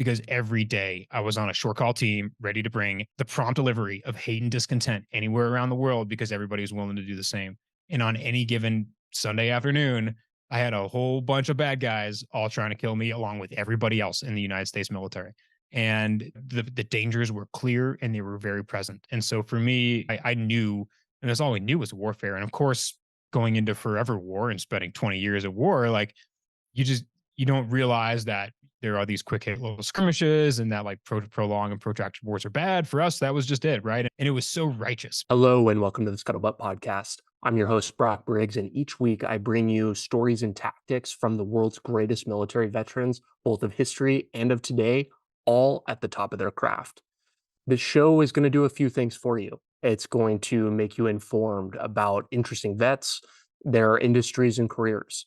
because every day I was on a short call team ready to bring the prompt delivery of hate and discontent anywhere around the world because everybody was willing to do the same. And on any given Sunday afternoon, I had a whole bunch of bad guys all trying to kill me along with everybody else in the United States military. And the dangers were clear and they were very present. And so for me, I knew, and that's all we knew was warfare. And of course, going into forever war and spending 20 years at war, like you just, you don't realize that there are these quick hit little skirmishes and that like prolonged and protracted wars are bad. For us, that was just it, right? And it was so righteous. Hello and welcome to the Scuttlebutt Podcast. I'm your host, Brock Briggs, and each week I bring you stories and tactics from the world's greatest military veterans, both of history and of today, all at the top of their craft. The show is going to do a few things for you. It's going to make you informed about interesting vets, their industries and careers.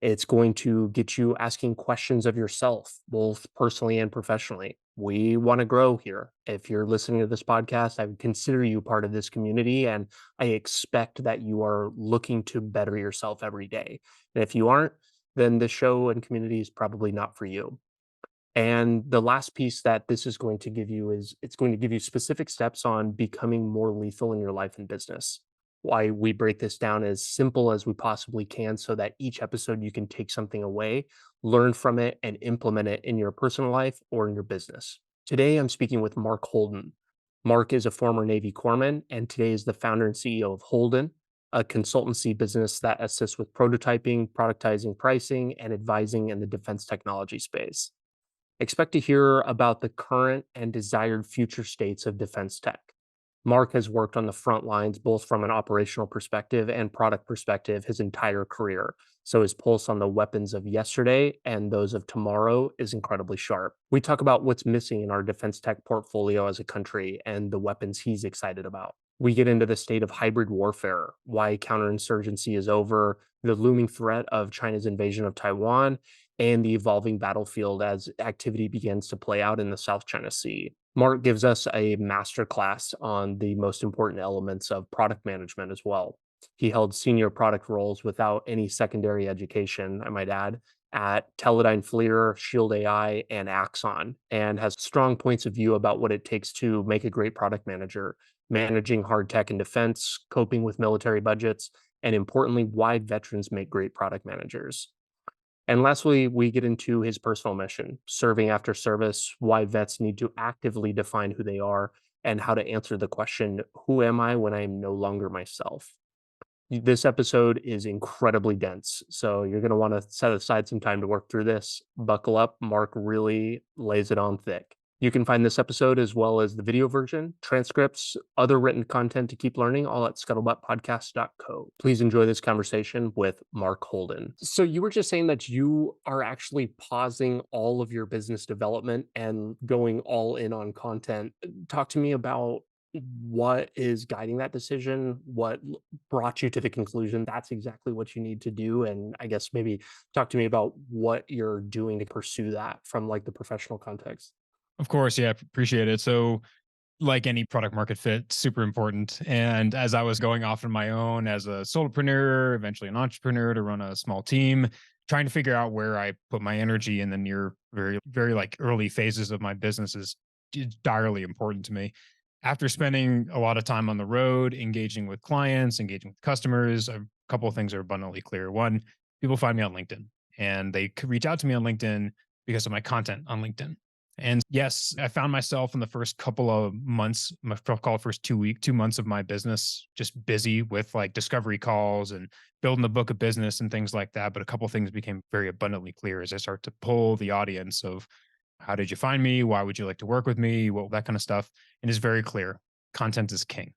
It's going to get you asking questions of yourself, both personally and professionally. We want to grow here. If you're listening to this podcast, I would consider you part of this community, and I expect that you are looking to better yourself every day. And if you aren't, then the show and community is probably not for you. And the last piece that this is going to give you is it's going to give you specific steps on becoming more lethal in your life and business. Why we break this down as simple as we possibly can so that each episode you can take something away, learn from it, and implement it in your personal life or in your business. Today, I'm speaking with Mark Holden. Mark is a former Navy corpsman, and today is the founder and CEO of Holden, a consultancy business that assists with prototyping, productizing, pricing, and advising in the defense technology space. Expect to hear about the current and desired future states of defense tech. Mark has worked on the front lines, both from an operational perspective and product perspective, his entire career. So his pulse on the weapons of yesterday and those of tomorrow is incredibly sharp. We talk about what's missing in our defense tech portfolio as a country and the weapons he's excited about. We get into the state of hybrid warfare, why counterinsurgency is over, the looming threat of China's invasion of Taiwan, and the evolving battlefield as activity begins to play out in the South China Sea. Mark gives us a masterclass on the most important elements of product management as well. He held senior product roles without any secondary education, I might add, at Teledyne FLIR, Shield AI, and Axon, and has strong points of view about what it takes to make a great product manager, managing hard tech and defense, coping with military budgets, and importantly, why veterans make great product managers. And lastly, we get into his personal mission, serving after service, why vets need to actively define who they are, and how to answer the question, who am I when I am no longer myself? This episode is incredibly dense, so you're going to want to set aside some time to work through this. Buckle up, Mark really lays it on thick. You can find this episode as well as the video version, transcripts, other written content to keep learning, all at scuttlebuttpodcast.co. Please enjoy this conversation with Mark Holden. So you were just saying that you are actually pausing all of your business development and going all in on content. Talk to me about what is guiding that decision, what brought you to the conclusion that's exactly what you need to do, and I guess maybe talk to me about what you're doing to pursue that from like the professional context. Of course, yeah, appreciate it. So, like any product market fit, super important. And as I was going off on my own as a solopreneur, eventually an entrepreneur to run a small team, trying to figure out where I put my energy in the near very like early phases of my business is direly important to me. After spending a lot of time on the road, engaging with clients, engaging with customers, a couple of things are abundantly clear. One, people find me on LinkedIn and they could reach out to me on LinkedIn because of my content on LinkedIn. And yes, I found myself in the first couple of months, call it first 2 months of my business, just busy with like discovery calls and building the book of business and things like that. But a couple of things became very abundantly clear as I start to pull the audience of how did you find me? Why would you like to work with me? Well, that kind of stuff. And it's very clear. Content is king.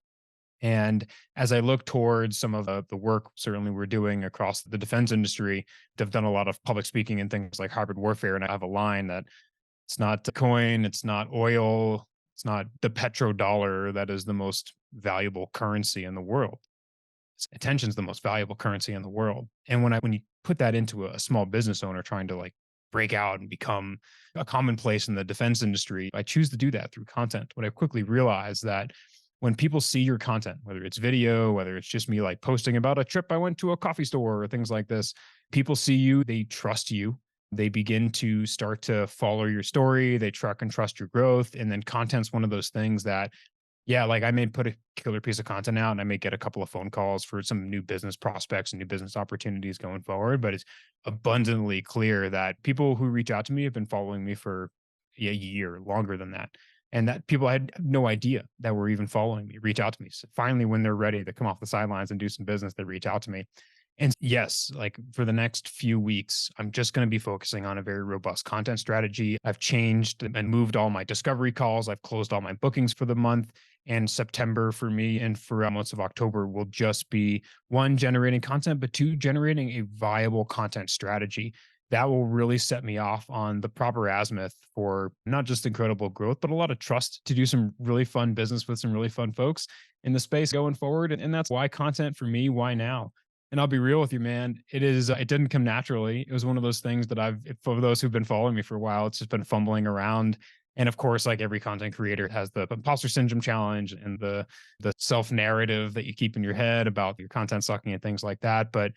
And as I look towards some of the work certainly we're doing across the defense industry, they've done a lot of public speaking and things like hybrid warfare. And I have a line that it's not the coin, it's not oil, it's not the petrodollar that is the most valuable currency in the world. Attention is the most valuable currency in the world. And when you put that into a small business owner trying to like break out and become a commonplace in the defense industry, I choose to do that through content. What I quickly realized that when people see your content, whether it's video, whether it's just me like posting about a trip I went to a coffee store or things like this, people see you, they trust you. They begin to start to follow your story. They track and trust your growth. And then content's one of those things that, yeah, like I may put a killer piece of content out and I may get a couple of phone calls for some new business prospects and new business opportunities going forward. But it's abundantly clear that people who reach out to me have been following me for a year, longer than that. And that people had no idea that were even following me, reach out to me. So finally, when they're ready to come off the sidelines and do some business, they reach out to me. And yes, like for the next few weeks, I'm just going to be focusing on a very robust content strategy. I've changed and moved all my discovery calls. I've closed all my bookings for the month. And September for me and for months of October will just be one, generating content, but two, generating a viable content strategy that will really set me off on the proper azimuth for not just incredible growth, but a lot of trust to do some really fun business with some really fun folks in the space going forward. And that's why content for me, why now? And I'll be real with you, man. It didn't come naturally. It was one of those things that for those who've been following me for a while, it's just been fumbling around. And of course, like every content creator has the imposter syndrome challenge and the self narrative that you keep in your head about your content sucking and things like that. But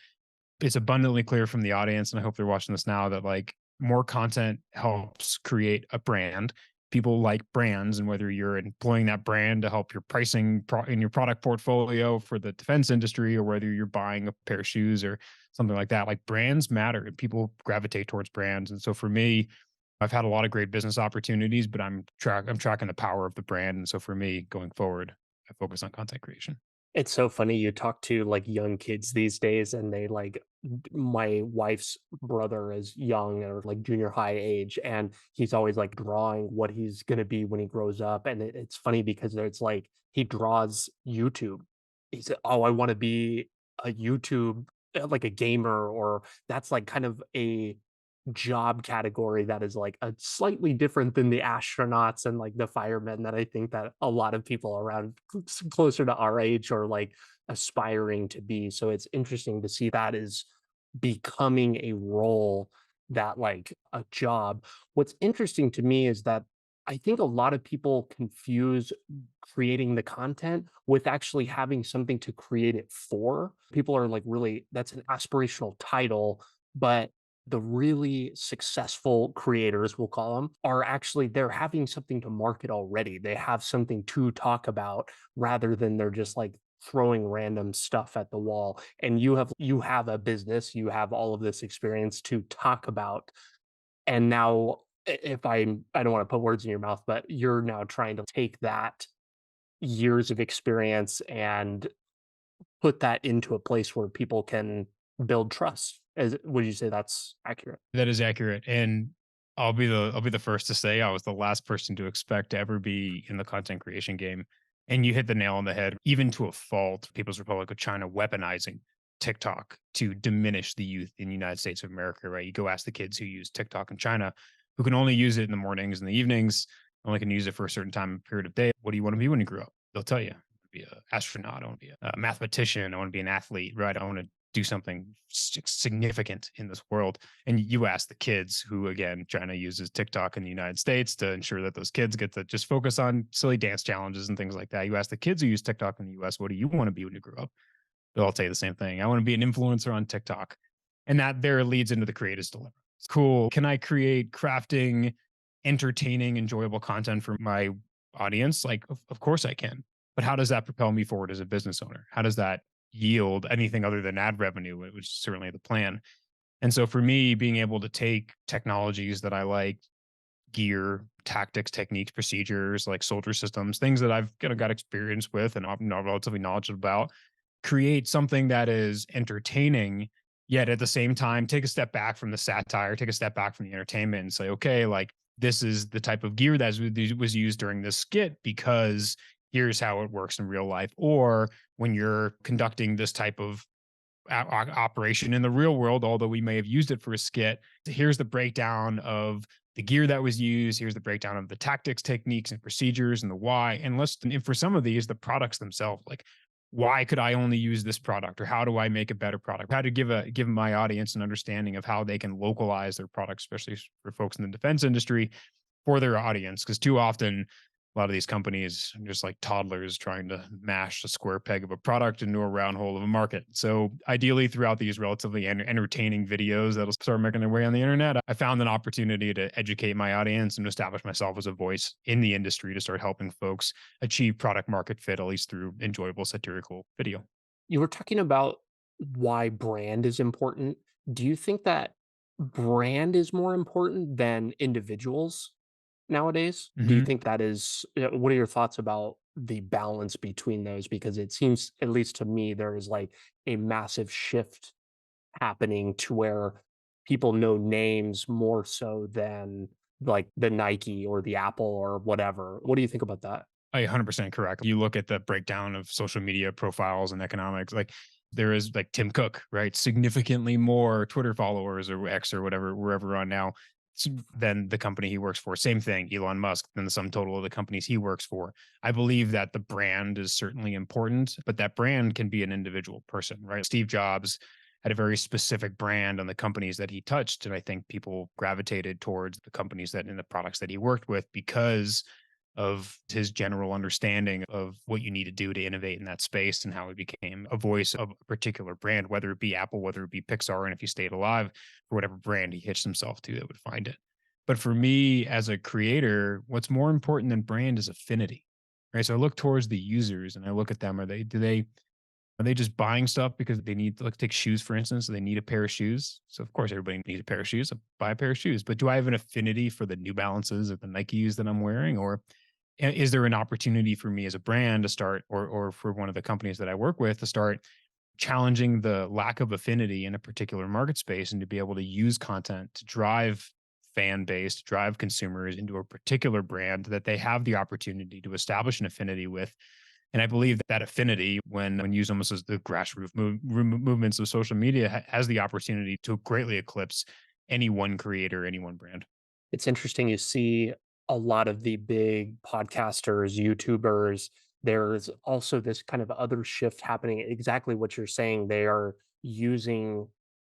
it's abundantly clear from the audience, and I hope they're watching this now, that like more content helps create a brand. People like brands, and whether you're employing that brand to help your pricing in your product portfolio for the defense industry, or whether you're buying a pair of shoes or something like that, like brands matter and people gravitate towards brands. And so for me, I've had a lot of great business opportunities, but I'm tracking the power of the brand. And so for me, going forward, I focus on content creation. It's so funny you talk to like young kids these days and they like my wife's brother is young or like junior high age and he's always like drawing what he's going to be when he grows up and it's funny because it's like he draws YouTube. He said, "Oh, I want to be a YouTube like a gamer," or that's like kind of a job category that is like a slightly different than the astronauts and like the firemen that I think that a lot of people around closer to our age are like aspiring to be. So it's interesting to see that is becoming a role that like a job. What's interesting to me is that I think a lot of people confuse creating the content with actually having something to create it for. People are like really that's an aspirational title, but the really successful creators, we'll call them, are actually they're having something to market already. They have something to talk about rather than they're just like throwing random stuff at the wall. And you have a business, you have all of this experience to talk about. And now if I don't want to put words in your mouth, but you're now trying to take that years of experience and put that into a place where people can build trust. Would you say that's accurate? That is accurate, and I'll be the first to say I was the last person to expect to ever be in the content creation game. And you hit the nail on the head, even to a fault. People's Republic of China weaponizing TikTok to diminish the youth in the United States of America, right? You go ask the kids who use TikTok in China, who can only use it in the mornings and the evenings, only can use it for a certain time period of day. What do you want to be when you grow up? They'll tell you. Be an astronaut. I want to be a mathematician. I want to be an athlete, right? I want to do something significant in this world. And you ask the kids who, again, China uses TikTok in the United States to ensure that those kids get to just focus on silly dance challenges and things like that. You ask the kids who use TikTok in the US, what do you want to be when you grow up? They'll all tell you the same thing. I want to be an influencer on TikTok. And that there leads into the creators dilemma. It's cool. Can I create crafting, entertaining, enjoyable content for my audience? Like, of course I can. But how does that propel me forward as a business owner? How does that yield anything other than ad revenue, which is certainly the plan? And so for me, being able to take technologies that I like, gear, tactics, techniques, procedures, like soldier systems, things that I've kind of got experience with and I'm not relatively knowledgeable about, create something that is entertaining, yet at the same time, take a step back from the satire, take a step back from the entertainment and say, okay, like this is the type of gear that was used during this skit because here's how it works in real life. Or when you're conducting this type of operation in the real world, although we may have used it for a skit, here's the breakdown of the gear that was used. Here's the breakdown of the tactics, techniques, and procedures and the why. And for some of these, the products themselves, like why could I only use this product, or how do I make a better product? How to give my audience an understanding of how they can localize their product, especially for folks in the defense industry, for their audience. Because too often A lot of these companies are just like toddlers trying to mash a square peg of a product into a round hole of a market. So, ideally, throughout these relatively entertaining videos that'll start making their way on the internet, I found an opportunity to educate my audience and establish myself as a voice in the industry to start helping folks achieve product market fit, at least through enjoyable satirical video. You were talking about why brand is important. Do you think that brand is more important than individuals nowadays? Do you Mhm. think that is what are your thoughts about the balance between those? Because it seems, at least to me, there is like a massive shift happening to where people know names more so than like the Nike or the Apple or whatever. What do you think about that? 100% correct. You look at the breakdown of social media profiles and economics, like there is like Tim Cook, right? Significantly more Twitter followers or X or whatever, wherever we're on now, than the company he works for. Same thing, Elon Musk, than the sum total of the companies he works for. I believe that the brand is certainly important, but that brand can be an individual person, right? Steve Jobs had a very specific brand on the companies that he touched. And I think people gravitated towards the companies that and the products that he worked with because of his general understanding of what you need to do to innovate in that space and how he became a voice of a particular brand, whether it be Apple, whether it be Pixar, and if he stayed alive, for whatever brand he hitched himself to that would find it. But for me as a creator, what's more important than brand is affinity. Right. So I look towards the users and I look at them. Are they just buying stuff because they need, like, take shoes, for instance, so they need a pair of shoes? So of course everybody needs a pair of shoes. I buy a pair of shoes. But do I have an affinity for the New Balances or the Nikes that I'm wearing? Or is there an opportunity for me as a brand to start, or for one of the companies that I work with to start challenging the lack of affinity in a particular market space and to be able to use content to drive fan base, to drive consumers into a particular brand that they have the opportunity to establish an affinity with. And I believe that affinity, when used almost as the grassroots movements of social media, has the opportunity to greatly eclipse any one creator, any one brand. It's interesting, you see a lot of the big podcasters, YouTubers, there's also this kind of other shift happening, exactly what you're saying. They are using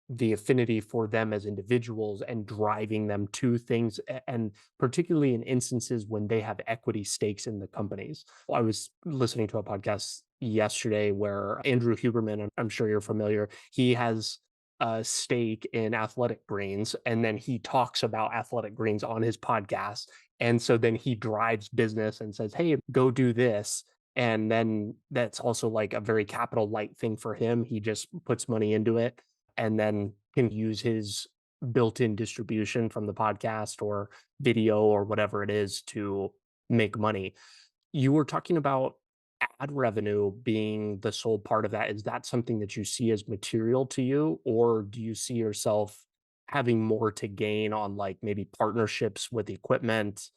the affinity for them as individuals and driving them to things, and particularly in instances when they have equity stakes in the companies. I was listening to a podcast yesterday where Andrew Huberman, I'm sure you're familiar, he has a stake in Athletic Greens, and then he talks about Athletic Greens on his podcast. And so then he drives business and says, "Hey, go do this." And then that's also like a very capital light thing for him. He just puts money into it and then can use his built-in distribution from the podcast or video or whatever it is to make money. You were talking about ad revenue being the sole part of that. Is that something that you see as material to you, or do you see yourself having more to gain on like maybe partnerships with equipment,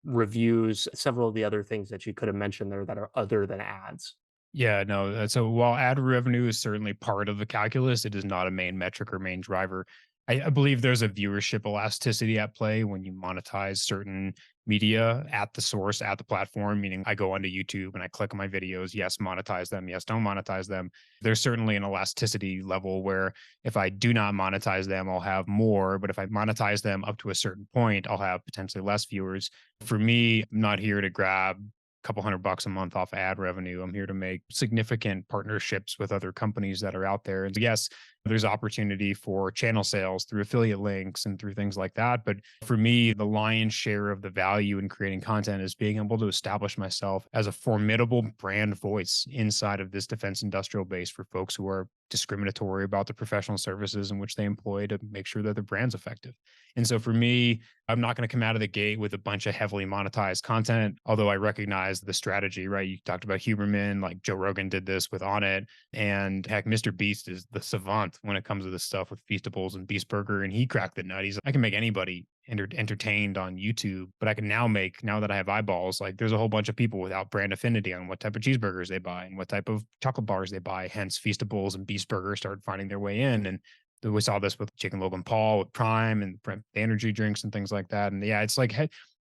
reviews, several of the other things that you could have mentioned there that are other than ads? Yeah, no. So while ad revenue is certainly part of the calculus, it is not a main metric or main driver. I believe there's a viewership elasticity at play when you monetize certain media at the source, at the platform, meaning I go onto YouTube and I click on my videos. Yes, monetize them. Yes, don't monetize them. There's certainly an elasticity level where if I do not monetize them, I'll have more. But if I monetize them up to a certain point, I'll have potentially less viewers. For me, I'm not here to grab couple $100 a month off ad revenue. I'm here to make significant partnerships with other companies that are out there. And yes, there's opportunity for channel sales through affiliate links and through things like that. But for me, the lion's share of the value in creating content is being able to establish myself as a formidable brand voice inside of this defense industrial base for folks who are discriminatory about the professional services in which they employ to make sure that their brand's effective. And so for me, I'm not going to come out of the gate with a bunch of heavily monetized content, although I recognize the strategy, right? You talked about Huberman, like Joe Rogan did this with On It. And heck, Mr. Beast is the savant when it comes to this stuff with Feastables and Beast Burger. And he cracked the nut. I can make anybody entertained on YouTube, but I can now make, now that I have eyeballs, like there's a whole bunch of people without brand affinity on what type of cheeseburgers they buy and what type of chocolate bars they buy. Hence, Feastables and Beast Burger started finding their way in. And we saw this with Chicken Logan Paul, with Prime and the energy drinks and things like that. And yeah, it's like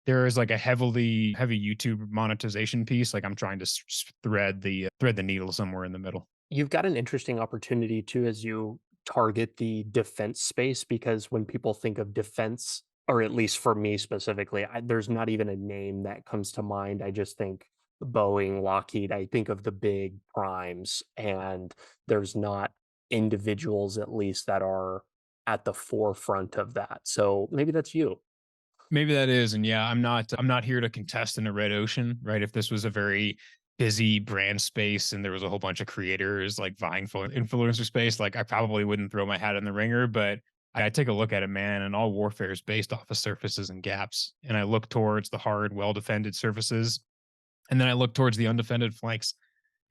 there is like a heavy YouTube monetization piece. Like I'm trying to thread the needle somewhere in the middle. You've got an interesting opportunity too as you target the defense space, because when people think of defense or at least for me specifically, there's not even a name that comes to mind. I just think Boeing, Lockheed, I think of the big primes, and there's not individuals at least that are at the forefront of that. So maybe that's you. Maybe that is, and yeah, I'm not here to contest in a red ocean, right? If this was a very busy brand space and there was a whole bunch of creators like vying for influencer space, like I probably wouldn't throw my hat in the ringer, but I take a look at it, man, and all warfare is based off of surfaces and gaps. And I look towards the hard, well-defended surfaces, and then I look towards the undefended flanks,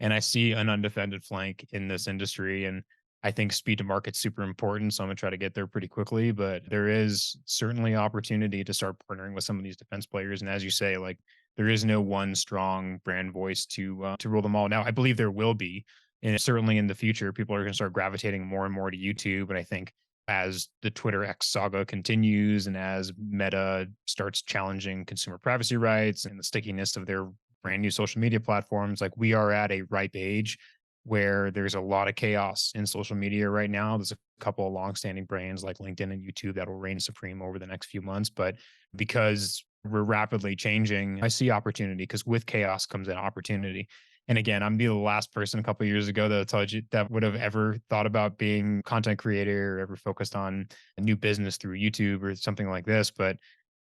and I see an undefended flank in this industry. And I think speed to market's super important. So I'm gonna try to get there pretty quickly. But there is certainly opportunity to start partnering with some of these defense players. And as you say, like there is no one strong brand voice to rule them all. Now, I believe there will be, and certainly in the future, people are gonna start gravitating more and more to YouTube. And I think as the Twitter X saga continues and as Meta starts challenging consumer privacy rights and the stickiness of their brand new social media platforms, like we are at a ripe age where there's a lot of chaos in social media right now. There's a couple of longstanding brands like LinkedIn and YouTube that will reign supreme over the next few months. But because we're rapidly changing, I see opportunity because with chaos comes an opportunity. And again, I'm the last person a couple of years ago that told you that would have ever thought about being content creator or ever focused on a new business through YouTube or something like this. But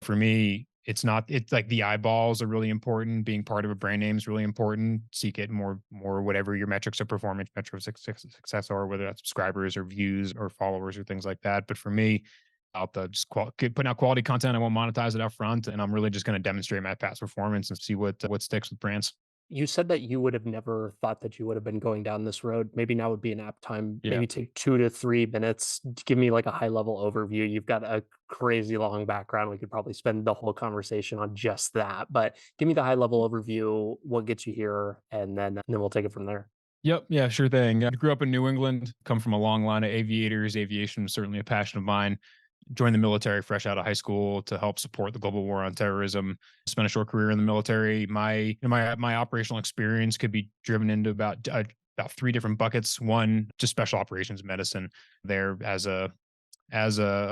for me, it's like the eyeballs are really important. Being part of a brand name is really important. Seek it more whatever your metrics of performance, metrics of success are, whether that's subscribers or views or followers or things like that. But for me, out the just putting out quality content, I won't monetize it up front, and I'm really just going to demonstrate my past performance and see what sticks with brands. You said that you would have never thought that you would have been going down this road. Maybe now would be an apt time. Yeah. Maybe take 2 to 3 minutes to give me, like, a high level overview. You've got a crazy long background. We could probably spend the whole conversation on just that, but give me the high level overview, what gets you here, and then we'll take it from there. Yep. Yeah, sure thing. I grew up in New England, come from a long line of aviators. Aviation was certainly a passion of mine. Joined the military fresh out of high school to help support the global war on terrorism. Spent a short career in the military. My operational experience could be driven into about three different buckets. One, just special operations medicine. There as a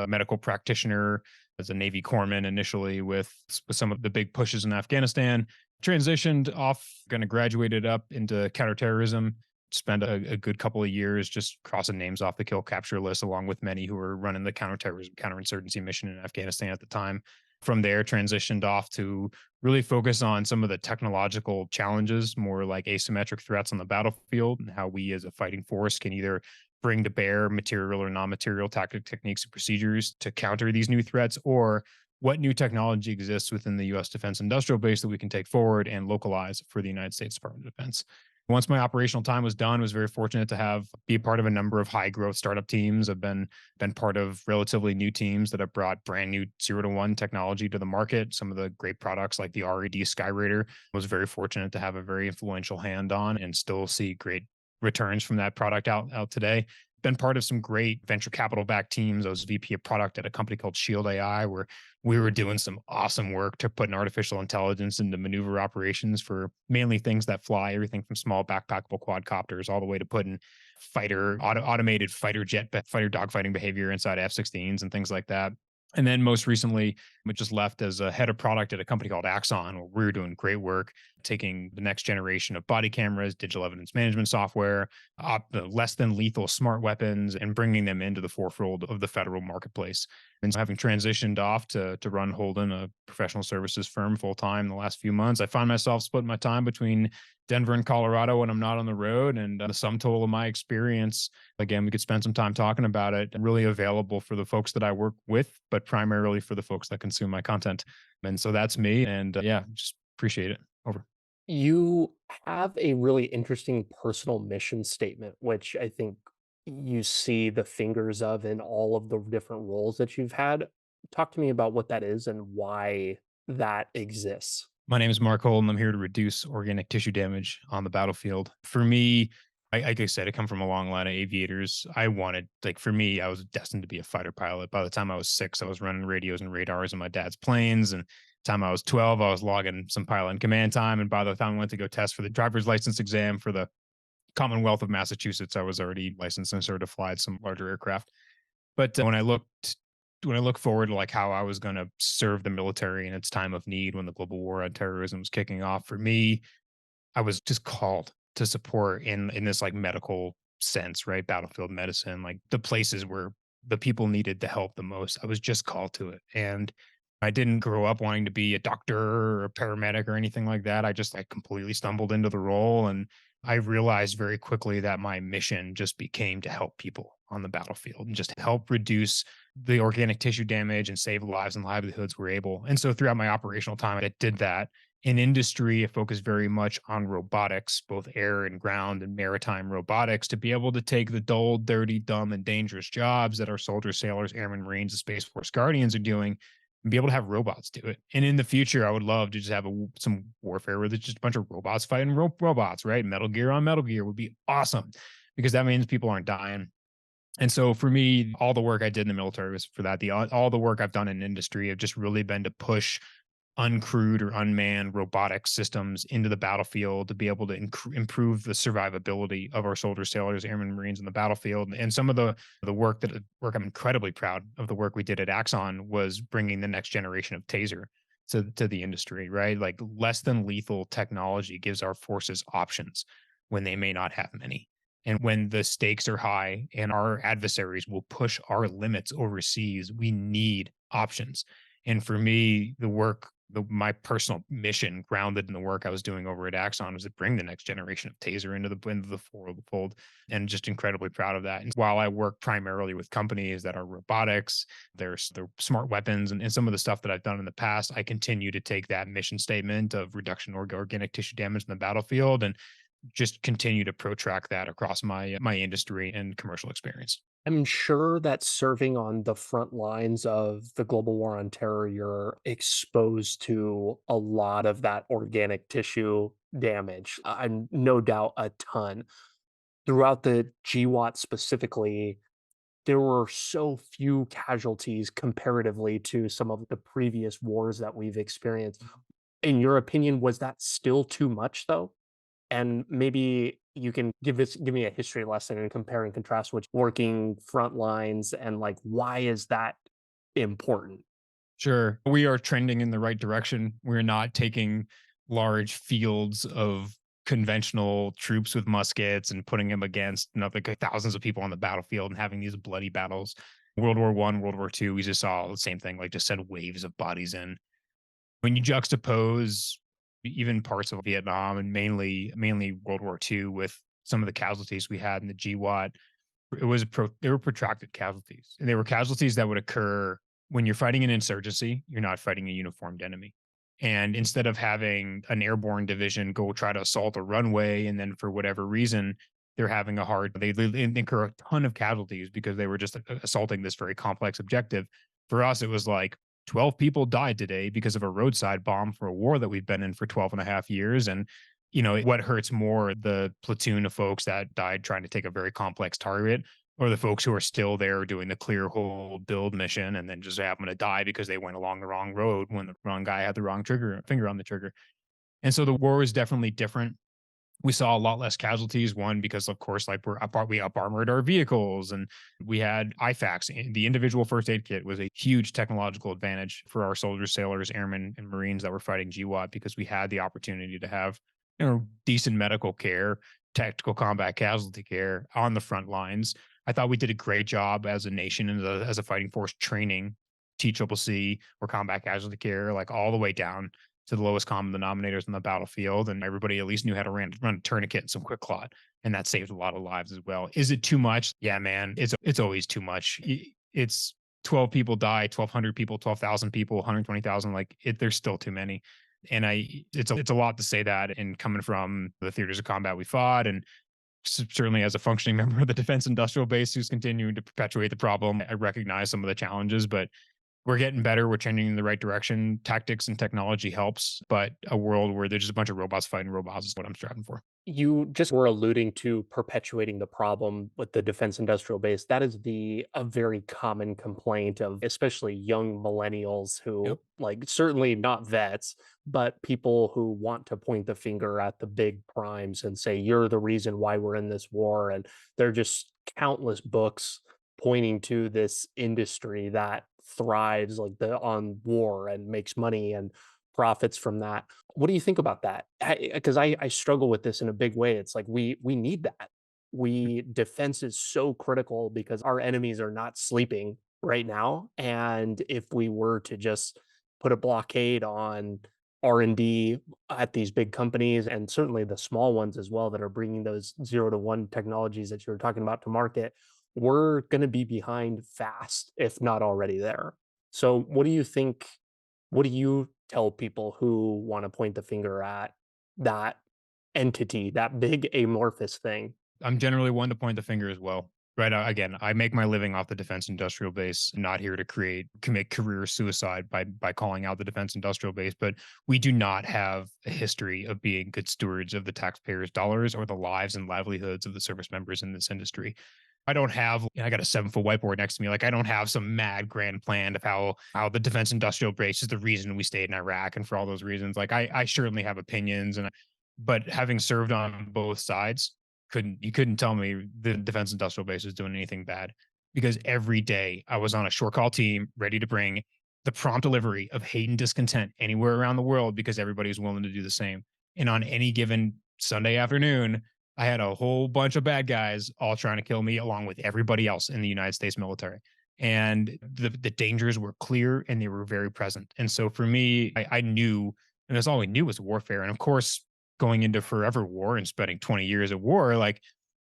medical practitioner, as a Navy corpsman initially with some of the big pushes in Afghanistan. Transitioned off, kind of graduated up into counterterrorism. Spent a good couple of years just crossing names off the kill capture list, along with many who were running the counterterrorism, counterinsurgency mission in Afghanistan at the time. From there, transitioned off to really focus on some of the technological challenges, more like asymmetric threats on the battlefield, and how we as a fighting force can either bring to bear material or non-material tactic techniques and procedures to counter these new threats, or what new technology exists within the US defense industrial base that we can take forward and localize for the United States Department of Defense. Once my operational time was done, I was very fortunate to be a part of a number of high growth startup teams. I've been part of relatively new teams that have brought brand new 0 to 1 technology to the market. Some of the great products like the RED Skyraider was very fortunate to have a very influential hand on and still see great returns from that product out today. Been part of some great venture capital backed teams. I was VP of product at a company called Shield AI, where we were doing some awesome work to put an artificial intelligence into maneuver operations for mainly things that fly, everything from small backpackable quadcopters all the way to putting automated fighter dogfighting behavior inside F-16s and things like that. And then most recently, I just left as a head of product at a company called Axon, where we were doing great work taking the next generation of body cameras, digital evidence management software, less than lethal smart weapons, and bringing them into the forefront of the federal marketplace. And so having transitioned off to run Holden, a professional services firm, full time the last few months, I find myself splitting my time between Denver and Colorado when I'm not on the road. And the sum total of my experience, again, we could spend some time talking about it, and really available for the folks that I work with, but primarily for the folks that consume my content. And so that's me. And yeah, just appreciate it. Over. You have a really interesting personal mission statement, which I think you see the fingers of in all of the different roles that you've had. Talk to me about what that is and why that exists. My name is Mark Holden. I'm here to reduce organic tissue damage on the battlefield. For me, like I said, I come from a long line of aviators. For me, I was destined to be a fighter pilot. By the time I was 6, I was running radios and radars in my dad's planes. And time I was 12, I was logging some pilot and command time. And by the time I went to go test for the driver's license exam for the Commonwealth of Massachusetts, I was already licensed and certified to fly some larger aircraft. But when I looked when I look forward to like how I was going to serve the military in its time of need when the global war on terrorism was kicking off, for me, I was just called to support in this like medical sense, right? Battlefield medicine, like the places where the people needed the help the most. I was just called to it. And I didn't grow up wanting to be a doctor or a paramedic or anything like that. I just like completely stumbled into the role, and I realized very quickly that my mission just became to help people on the battlefield and just help reduce the organic tissue damage and save lives and livelihoods were able. And so throughout my operational time, I did that. In industry, it focused very much on robotics, both air and ground and maritime robotics, to be able to take the dull, dirty, dumb, and dangerous jobs that our soldiers, sailors, airmen, Marines, and Space Force Guardians are doing and be able to have robots do it. And in the future, I would love to just have some warfare where there's just a bunch of robots fighting robots, right? Metal Gear on Metal Gear would be awesome because that means people aren't dying. And so for me, all the work I did in the military was for that. All the work I've done in industry have just really been to push uncrewed or unmanned robotic systems into the battlefield to be able to improve the survivability of our soldiers, sailors, airmen, Marines in the battlefield. And some of the work I'm incredibly proud of the work we did at Axon was bringing the next generation of taser to the industry, right? Like less than lethal technology gives our forces options when they may not have many. And when the stakes are high and our adversaries will push our limits overseas, we need options. And for me, my personal mission grounded in the work I was doing over at Axon was to bring the next generation of taser into the fold, and just incredibly proud of that. And while I work primarily with companies that are robotics, there's the smart weapons and some of the stuff that I've done in the past, I continue to take that mission statement of reduction of organic tissue damage in the battlefield and just continue to protract that across my industry and commercial experience. I'm sure that serving on the front lines of the global war on terror, you're exposed to a lot of that organic tissue damage. I'm no doubt a ton. Throughout the GWAT specifically, there were so few casualties comparatively to some of the previous wars that we've experienced. In your opinion, was that still too much though? And maybe you can give me a history lesson and compare and contrast with working front lines and like why is that important? Sure. We are trending in the right direction. We're not taking large fields of conventional troops with muskets and putting them against like thousands of people on the battlefield and having these bloody battles. World War One, World War Two, we just saw the same thing, like just send waves of bodies in. When you juxtapose even parts of Vietnam and mainly World War Two with some of the casualties we had in the GWAT, they were protracted casualties. And they were casualties that would occur when you're fighting an insurgency, you're not fighting a uniformed enemy. And instead of having an airborne division go try to assault a runway, and then for whatever reason, they're having a hard, they incur a ton of casualties because they were just assaulting this very complex objective. For us, it was like 12 people died today because of a roadside bomb for a war that we've been in for 12 and a half years. And what hurts more, the platoon of folks that died trying to take a very complex target, or the folks who are still there doing the clear hole build mission and then just happen to die because they went along the wrong road when the wrong guy had the wrong finger on the trigger. And so the war is definitely different. We saw a lot less casualties. One, because of course, like we up armored our vehicles, and we had IFACs. The individual first aid kit was a huge technological advantage for our soldiers, sailors, airmen, and Marines that were fighting GWAT because we had the opportunity to have decent medical care, tactical combat casualty care on the front lines. I thought we did a great job as a nation and as a fighting force training TCCC or combat casualty care, like all the way down to the lowest common denominators on the battlefield, and everybody at least knew how to run a tourniquet and some quick clot, and that saved a lot of lives as well. Is it too much? Yeah, man, it's always too much. It's 12 people die, 1,200 people, 12,000 people, 120,000. Like there's still too many, and it's a lot to say that. And coming from the theaters of combat we fought, and certainly as a functioning member of the defense industrial base who's continuing to perpetuate the problem, I recognize some of the challenges, but we're getting better. We're trending in the right direction. Tactics and technology helps, but a world where there's just a bunch of robots fighting robots is what I'm striving for. You just were alluding to perpetuating the problem with the defense industrial base. That is the a very common complaint of especially young millennials Yep. who like certainly not vets, but people who want to point the finger at the big primes and say you're the reason why we're in this war. And there are just countless books pointing to this industry that thrives like the on war and makes money and profits from that. What do you think about that? Because I struggle with this in a big way. It's like we need that. We defense is so critical because our enemies are not sleeping right now. And if we were to just put a blockade on R&D at these big companies and certainly the small ones as well that are bringing those 0 to 1 technologies that you were talking about to market, we're going to be behind fast, if not already there. So, what do you think? What do you tell people who want to point the finger at that entity, that big amorphous thing? I'm generally one to point the finger as well. Right. Again, I make my living off the defense industrial base. I'm not here to commit career suicide by calling out the defense industrial base. But we do not have a history of being good stewards of the taxpayers' dollars or the lives and livelihoods of the service members in this industry. I don't have, I got a 7 foot whiteboard next to me. Like I don't have some mad grand plan of how the defense industrial base is the reason we stayed in Iraq and for all those reasons. Like I certainly have opinions but having served on both sides, couldn't tell me the defense industrial base was doing anything bad because every day I was on a short call team ready to bring the prompt delivery of hate and discontent anywhere around the world because everybody was willing to do the same. And on any given Sunday afternoon, I had a whole bunch of bad guys all trying to kill me along with everybody else in the United States military. And the dangers were clear and they were very present. And so for me, I knew, and that's all we knew was warfare. And of course, going into forever war and spending 20 years at war, like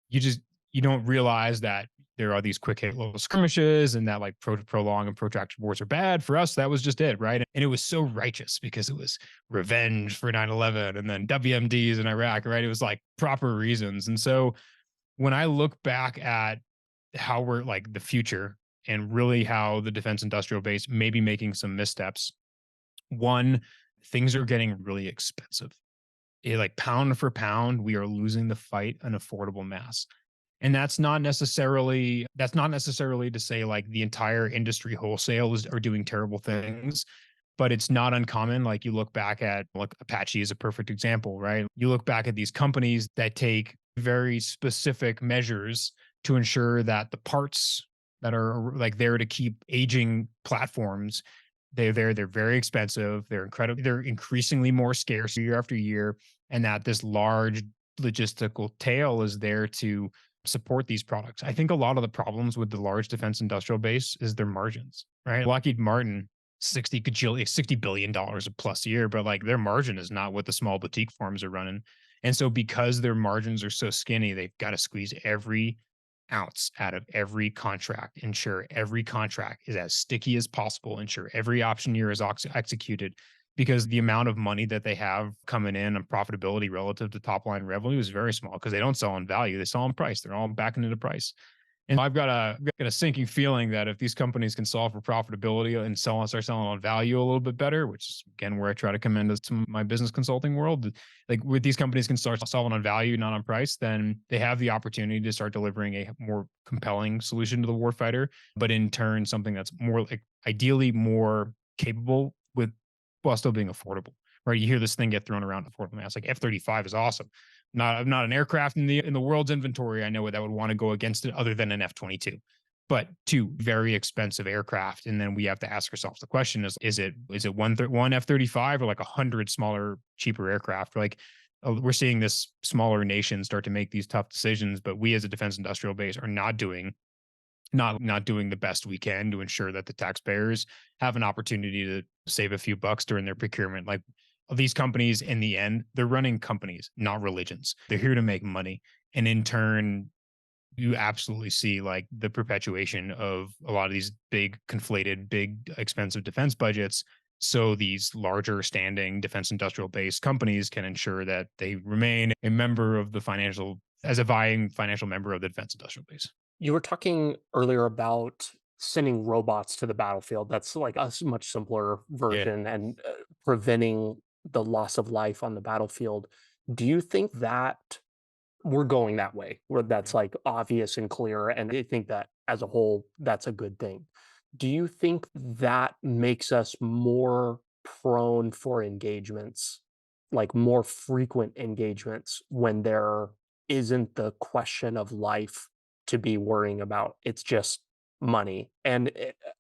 you just you don't realize that there are these quick hit little skirmishes and that like prolonged and protracted wars are bad. For us, that was just it, right? And it was so righteous because it was revenge for 9/11 and then WMDs in Iraq, right? It was like proper reasons. And so when I look back at how we're like the future and really how the defense industrial base may be making some missteps, one, things are getting really expensive. Like pound for pound, we are losing the fight an affordable mass. And that's not necessarily to say like the entire industry wholesale are doing terrible things, but it's not uncommon. Like you look back at like Apache is a perfect example, right? You look back at these companies that take very specific measures to ensure that the parts that are like there to keep aging platforms, they're very expensive, they're increasingly more scarce year after year, and that this large logistical tail is there to support these products. I think a lot of the problems with the large defense industrial base is their margins, right? Lockheed Martin, 60 billion dollars a plus a year, but like their margin is not what the small boutique farms are running. And so because their margins are so skinny, they've got to squeeze every ounce out of every contract, ensure every contract is as sticky as possible, ensure every option year is executed because the amount of money that they have coming in and profitability relative to top line revenue is very small because they don't sell on value, they sell on price. They're all backing into price. And I've got a sinking feeling that if these companies can solve for profitability and start selling on value a little bit better, which is again where I try to come into some of my business consulting world, like with these companies can start solving on value, not on price, then they have the opportunity to start delivering a more compelling solution to the warfighter, but in turn something that's more like ideally more capable with while still being affordable. Right? You hear this thing get thrown around affordable mass. Like F-35 is awesome. Not an aircraft in the world's inventory I know that would want to go against it other than an F-22. But two very expensive aircraft, and then we have to ask ourselves the question: is it one F-35 or like 100 smaller, cheaper aircraft? Like we're seeing this smaller nation start to make these tough decisions, but we as a defense industrial base are not doing the best we can to ensure that the taxpayers have an opportunity to save a few bucks during their procurement. Like these companies, in the end, they're running companies, not religions. They're here to make money. And in turn, you absolutely see like the perpetuation of a lot of these big, conflated, big, expensive defense budgets. So these larger standing defense industrial based companies can ensure that they remain a member of the as a vying financial member of the defense industrial base. You were talking earlier about sending robots to the battlefield. That's like much simpler Yeah. version and preventing the loss of life on the battlefield. Do you think that we're going that way, where that's like obvious and clear? And I think that as a whole, that's a good thing. Do you think that makes us more prone for engagements, like more frequent engagements when there isn't the question of life to be worrying about? It's just money. And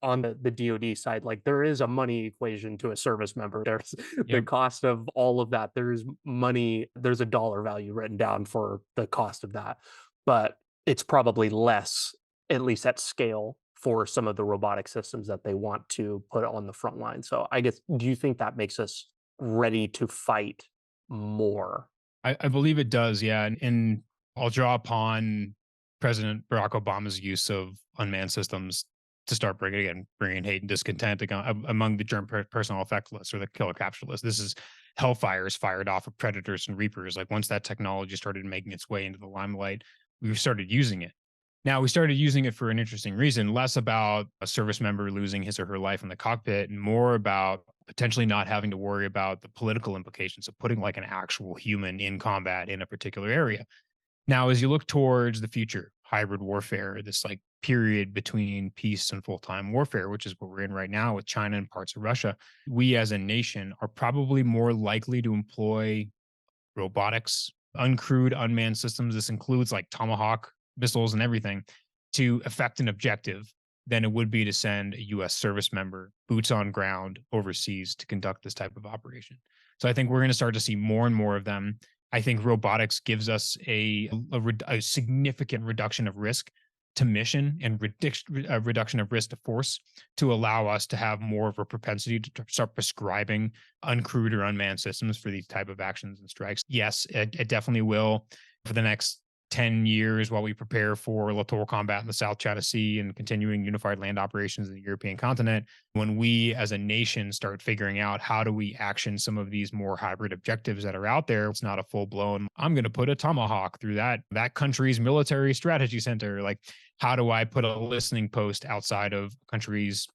on the DoD side, like there is a money equation to a service member. There's the Yep. cost of all of that. There's money, there's a dollar value written down for the cost of that. But it's probably less, at least at scale, for some of the robotic systems that they want to put on the front line. So I guess, do you think that makes us ready to fight more? I believe it does. Yeah. And I'll draw upon President Barack Obama's use of unmanned systems to start bringing hate and discontent among the germ personnel effect list or the killer capture list. This is hellfires fired off of predators and reapers. Like once that technology started making its way into the limelight, we started using it. Now we started using it for an interesting reason, less about a service member losing his or her life in the cockpit and more about potentially not having to worry about the political implications of putting like an actual human in combat in a particular area. Now, as you look towards the future, hybrid warfare, this like period between peace and full time warfare, which is what we're in right now with China and parts of Russia, we as a nation are probably more likely to employ robotics, uncrewed, unmanned systems. This includes like Tomahawk missiles and everything to effect an objective than it would be to send a US service member boots on ground overseas to conduct this type of operation. So I think we're going to start to see more and more of them. I think robotics gives us a significant reduction of risk to mission and reduction of risk to force to allow us to have more of a propensity to start prescribing uncrewed or unmanned systems for these type of actions and strikes. Yes, it definitely will for the next 10 years while we prepare for littoral combat in the South China Sea and continuing unified land operations in the European continent. When we as a nation start figuring out how do we action some of these more hybrid objectives that are out there, it's not a full blown, I'm going to put a tomahawk through that country's military strategy center. Like, how do I put a listening post outside of countries'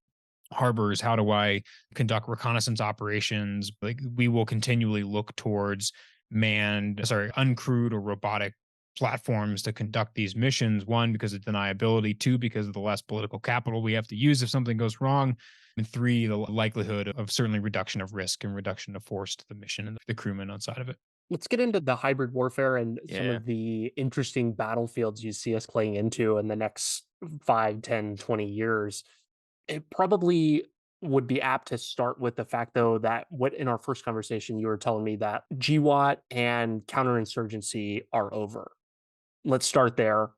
harbors? How do I conduct reconnaissance operations? Like we will continually look towards uncrewed or robotic platforms to conduct these missions. One, because of deniability. Two, because of the less political capital we have to use if something goes wrong. And three, the likelihood of certainly reduction of risk and reduction of force to the mission and the crewmen on side of it. Let's get into the hybrid warfare and some Yeah, of the interesting battlefields you see us playing into in the next 5, 10, 20 years. It probably would be apt to start with the fact, though, that what in our first conversation, you were telling me that GWAT and counterinsurgency are over. Let's start there.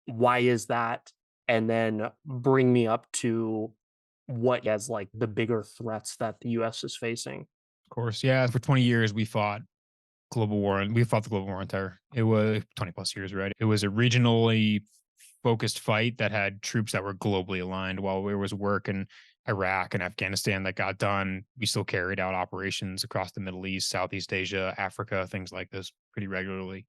Why is that? And then bring me up to what as like the bigger threats that the US is facing. of course. Yeah, for 20 years we fought global war and we fought the global war on terror. It was 20 plus years, right? It was a regionally focused fight that had troops that were globally aligned. While there was work in Iraq and Afghanistan that got done, we still carried out operations across the Middle East, Southeast Asia, Africa, things like this pretty regularly.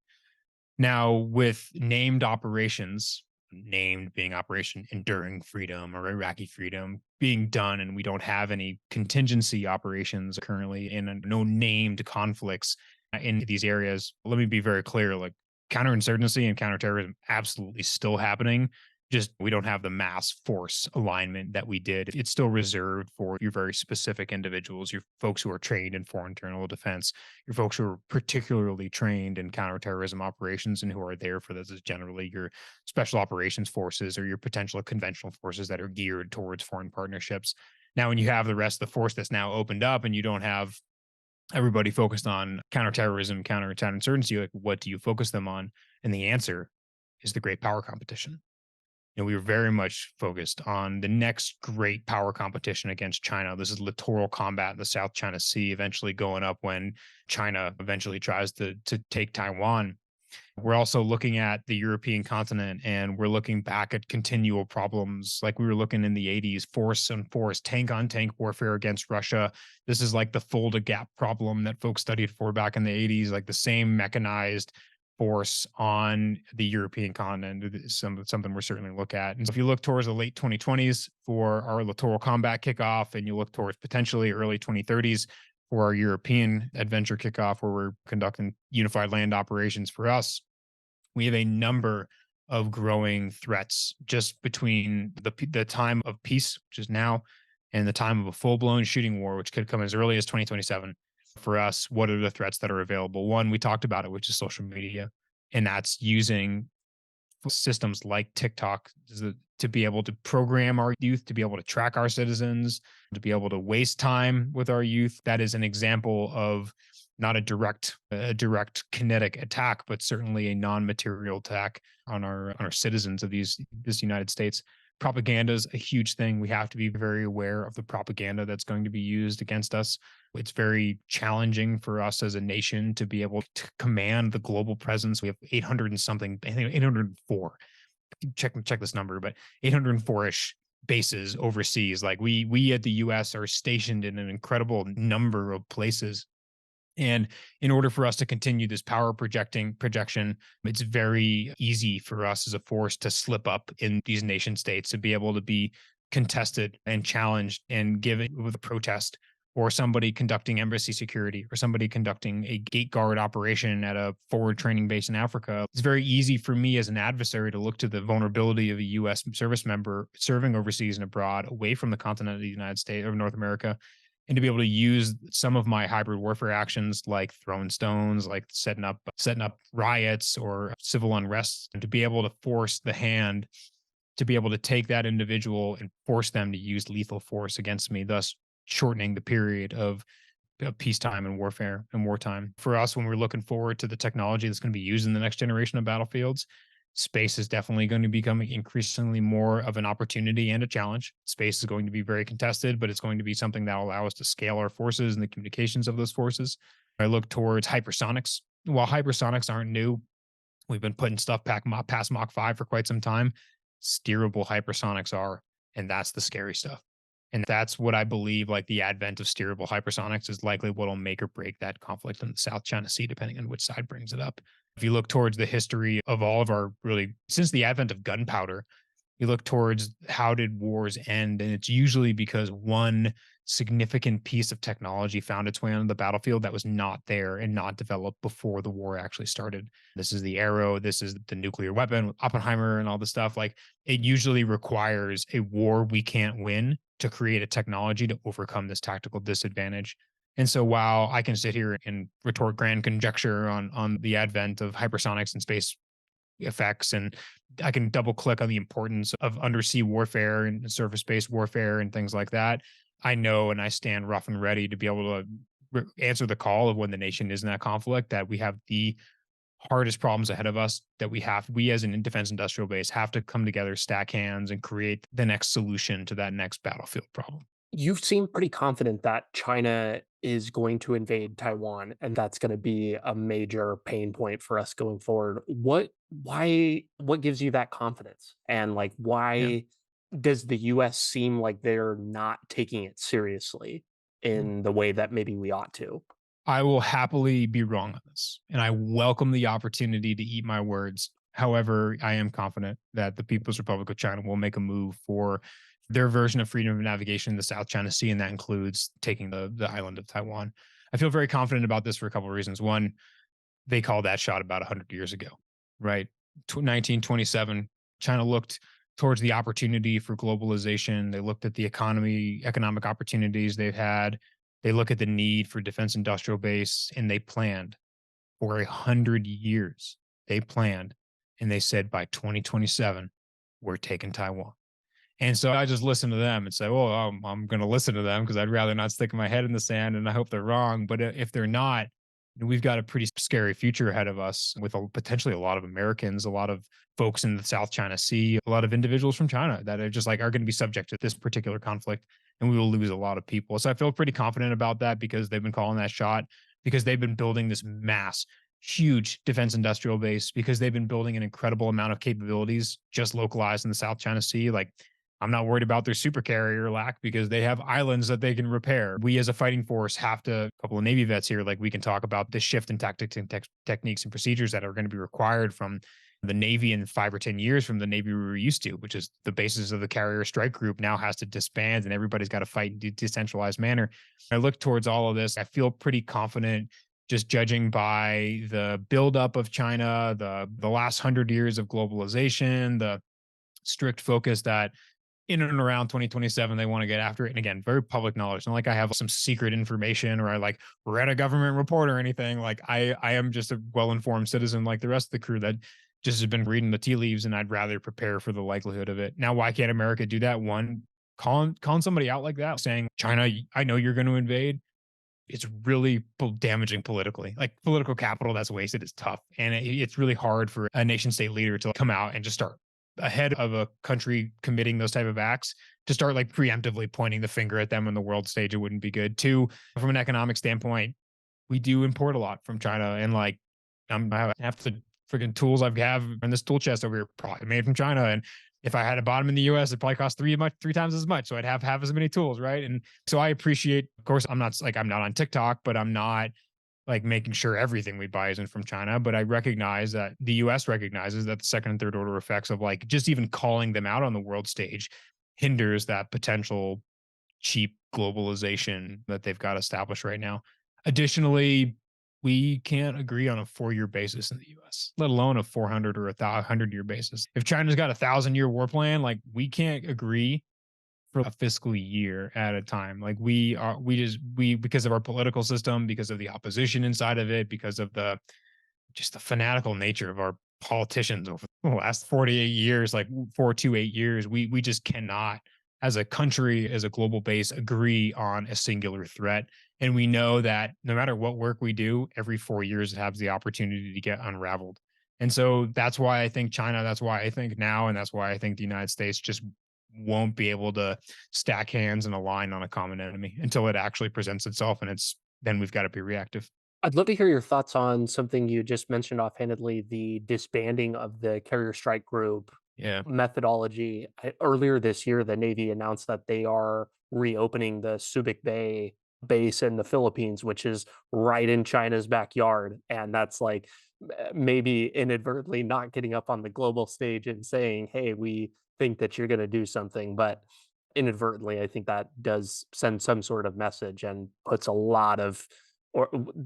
Now, with named operations, named being Operation Enduring Freedom or Iraqi Freedom being done, and we don't have any contingency operations currently and no named conflicts in these areas. Let me be very clear, like counterinsurgency and counterterrorism absolutely still happening. Just we don't have the mass force alignment that we did. It's still reserved for your very specific individuals, your folks who are trained in foreign internal defense, your folks who are particularly trained in counterterrorism operations and who are there for this is generally your special operations forces or your potential conventional forces that are geared towards foreign partnerships. Now, when you have the rest of the force that's now opened up and you don't have everybody focused on counterterrorism, counterinsurgency, like what do you focus them on? And the answer is the great power competition. We were very much focused on the next great power competition against China. This is littoral combat in the South China Sea, eventually going up when China eventually tries to take Taiwan. We're also looking at the European continent and we're looking back at continual problems like we were looking in the 80s, force on force, tank on tank warfare against Russia. This is like the Fulda Gap problem that folks studied for back in the 80s, like the same mechanized force on the European continent is something we're certainly look at. And so if you look towards the late 2020s for our littoral combat kickoff, and you look towards potentially early 2030s for our European adventure kickoff, where we're conducting unified land operations for us, we have a number of growing threats just between the time of peace, which is now, and the time of a full blown shooting war, which could come as early as 2027. For us, what are the threats that are available? One, we talked about it, which is social media, and that's using systems like TikTok, to be able to program our youth, to be able to track our citizens, to be able to waste time with our youth. That is an example of not a direct kinetic attack, but certainly a non-material attack on our citizens of this United States. Propaganda is a huge thing. We have to be very aware of the propaganda that's going to be used against us. It's very challenging for us as a nation to be able to command the global presence. We have 800 and something, I think 804. Check this number, but 804-ish bases overseas. Like we at the US are stationed in an incredible number of places. And in order for us to continue this power projection, it's very easy for us as a force to slip up in these nation states, to be able to be contested and challenged and given with a protest, or somebody conducting embassy security, or somebody conducting a gate guard operation at a forward training base in Africa. It's very easy for me as an adversary to look to the vulnerability of a US service member serving overseas and abroad away from the continent of the United States or North America, and to be able to use some of my hybrid warfare actions, like throwing stones, like setting up riots or civil unrest, and to be able to force the hand, to be able to take that individual and force them to use lethal force against me, thus shortening the period of peacetime and warfare and wartime. For us, when we're looking forward to the technology that's going to be used in the next generation of battlefields, space is definitely going to become increasingly more of an opportunity and a challenge. Space is going to be very contested, but it's going to be something that will allow us to scale our forces and the communications of those forces. I look towards hypersonics. While hypersonics aren't new, we've been putting stuff past Mach 5 for quite some time. Steerable hypersonics are, and that's the scary stuff. And that's what I believe, like the advent of steerable hypersonics is likely what will make or break that conflict in the South China Sea, depending on which side brings it up. If you look towards the history of all of our really, since the advent of gunpowder, you look towards how did wars end? And it's usually because one significant piece of technology found its way onto the battlefield that was not there and not developed before the war actually started. This is the arrow, this is the nuclear weapon, Oppenheimer, and all this stuff. Like, it usually requires a war we can't win to create a technology to overcome this tactical disadvantage. And so while I can sit here and retort grand conjecture on the advent of hypersonics and space effects, and I can double click on the importance of undersea warfare and surface-based warfare and things like that, I know and I stand rough and ready to be able to answer the call of when the nation is in that conflict, that we have the hardest problems ahead of us, that we as an defense industrial base have to come together, stack hands, and create the next solution to that next battlefield problem. You seem pretty confident that China is going to invade Taiwan, and that's going to be a major pain point for us going forward. What gives you that confidence? And like, Yeah. why does the US seem like they're not taking it seriously in the way that maybe we ought to? I will happily be wrong on this, and I welcome the opportunity to eat my words. However, I am confident that the People's Republic of China will make a move for their version of freedom of navigation in the South China Sea, and that includes taking the island of Taiwan. I feel very confident about this for a couple of reasons. One, they called that shot about 100 years ago, right? 1927, China looked towards the opportunity for globalization. They looked at the economic opportunities they've had. They look at the need for defense industrial base, and they planned for 100 years. They planned, and they said by 2027, we're taking Taiwan. And so I just listen to them and say, well, I'm going to listen to them because I'd rather not stick my head in the sand, and I hope they're wrong. But if they're not, we've got a pretty scary future ahead of us with potentially a lot of Americans, a lot of folks in the South China Sea, a lot of individuals from China that are just like are going to be subject to this particular conflict, and we will lose a lot of people. So I feel pretty confident about that because they've been calling that shot, because they've been building this huge defense industrial base, because they've been building an incredible amount of capabilities just localized in the South China Sea. Like, I'm not worried about their supercarrier lack because they have islands that they can repair. We as a fighting force have to, a couple of Navy vets here, like we can talk about the shift in tactics and techniques and procedures that are going to be required from the Navy in 5 or 10 years from the Navy we were used to, which is the basis of the carrier strike group now has to disband and everybody's got to fight in a decentralized manner. I look towards all of this. I feel pretty confident just judging by the buildup of China, the last 100 years of globalization, the strict focus that in and around 2027 they want to get after it. And again, very public knowledge, not like I have some secret information or I like read a government report or anything. Like I am just a well-informed citizen like the rest of the crew that just have been reading the tea leaves, and I'd rather prepare for the likelihood of it. Now, why can't America do that? One, calling somebody out like that, saying, China, I know you're going to invade. It's really damaging politically. Like political capital that's wasted is tough. And it's really hard for a nation state leader to come out and just start ahead of a country committing those type of acts to start like preemptively pointing the finger at them on the world stage. It wouldn't be good. Two, from an economic standpoint, we do import a lot from China, and like I have half the freaking tools I have in this tool chest over here probably made from China. And if I had to bought them in the US, it probably cost three times as much. So I'd have half as many tools, right? And so I appreciate, of course, I'm not on TikTok, but I'm not like making sure everything we buy isn't from China. But I recognize that the US recognizes that the second and third order effects of like just even calling them out on the world stage hinders that potential cheap globalization that they've got established right now. Additionally, we can't agree on a 4-year basis in the US, let alone a 400 or a 100-year basis. If China's got a 1,000-year war plan, like we can't agree for a fiscal year at a time. Like because of our political system, because of the opposition inside of it, because of the fanatical nature of our politicians over the last 48 years, like 4 to 8 years, we just cannot, as a country, as a global base, agree on a singular threat. And we know that no matter what work we do, every 4 years it has the opportunity to get unraveled. And so that's why I think China, that's why I think now, and that's why I think the United States just won't be able to stack hands and align on a common enemy until it actually presents itself. And then we've got to be reactive. I'd love to hear your thoughts on something you just mentioned offhandedly, the disbanding of the carrier strike group Yeah. methodology. Earlier this year, the Navy announced that they are reopening the Subic Bay base in the Philippines, which is right in China's backyard. And that's like maybe inadvertently not getting up on the global stage and saying, hey, we think that you're going to do something. But inadvertently, I think that does send some sort of message and puts a lot of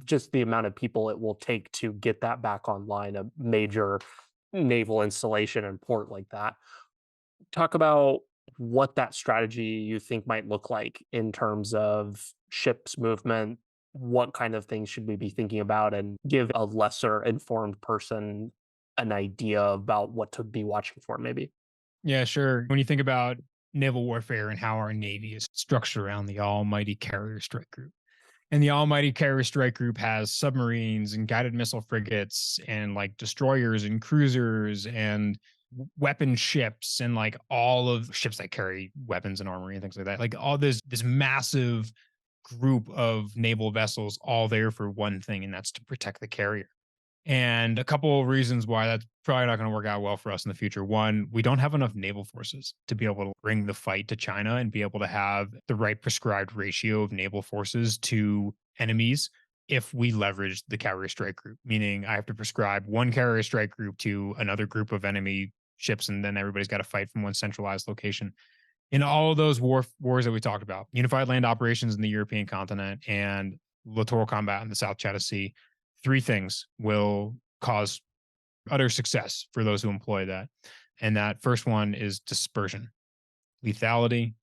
just the amount of people it will take to get that back online, a major naval installation and port like that. Talk about what that strategy you think might look like in terms of ships movement. What kind of things should we be thinking about, and give a lesser informed person an idea about what to be watching for, maybe? Yeah, sure. When you think about naval warfare and how our Navy is structured around the almighty carrier strike group, and the almighty carrier strike group has submarines and guided missile frigates and like destroyers and cruisers and weapon ships and like all of ships that carry weapons and armory and things like that. Like all this massive group of naval vessels all there for one thing, and that's to protect the carrier. And a couple of reasons why that's probably not going to work out well for us in the future. One, we don't have enough naval forces to be able to bring the fight to China and be able to have the right prescribed ratio of naval forces to enemies if we leverage the carrier strike group, meaning I have to prescribe one carrier strike group to another group of enemy ships, and then everybody's got to fight from one centralized location. In all of those wars that we talked about, unified land operations in the European continent and littoral combat in the South China Sea, three things will cause utter success for those who employ that. And that first one is dispersion, lethality,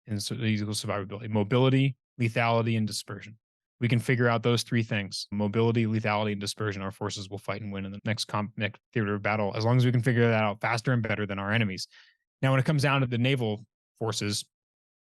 and so equals survivability, mobility, lethality, and dispersion. We can figure out those three things: mobility, lethality, and dispersion. Our forces will fight and win in the next theater of battle, as long as we can figure that out faster and better than our enemies. Now, when it comes down to the naval forces,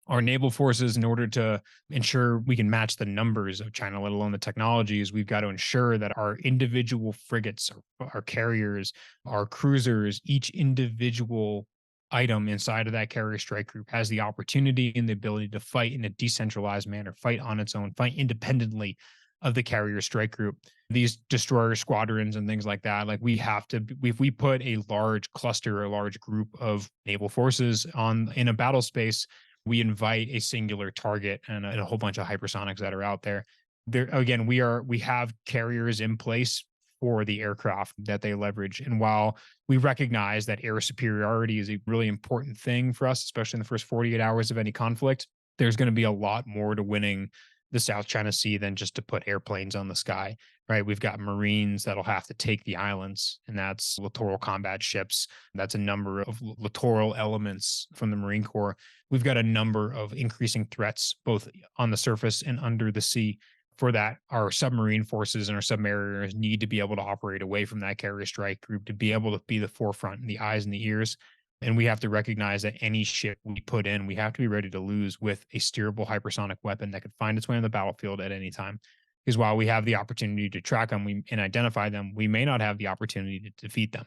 our naval forces, in order to ensure we can match the numbers of China, let alone the technologies, we've got to ensure that our individual frigates, our carriers, our cruisers, each individual item inside of that carrier strike group has the opportunity and the ability to fight in a decentralized manner, fight on its own, fight independently of the carrier strike group. These destroyer squadrons and things like that, like we have to, if we put a large cluster, a large group of naval forces on in a battle space, we invite a singular target and a whole bunch of hypersonics that are out there. There again, we have carriers in place for the aircraft that they leverage. And while we recognize that air superiority is a really important thing for us, especially in the first 48 hours of any conflict, there's going to be a lot more to winning the South China Sea than just to put airplanes on the sky, right? We've got Marines that'll have to take the islands, and that's littoral combat ships. That's a number of littoral elements from the Marine Corps. We've got a number of increasing threats, both on the surface and under the sea, For that, our submarine forces and our submariners need to be able to operate away from that carrier strike group to be able to be the forefront and the eyes and the ears. And we have to recognize that any ship we put in, we have to be ready to lose with a steerable hypersonic weapon that could find its way on the battlefield at any time. Because while we have the opportunity to track them and identify them, we may not have the opportunity to defeat them.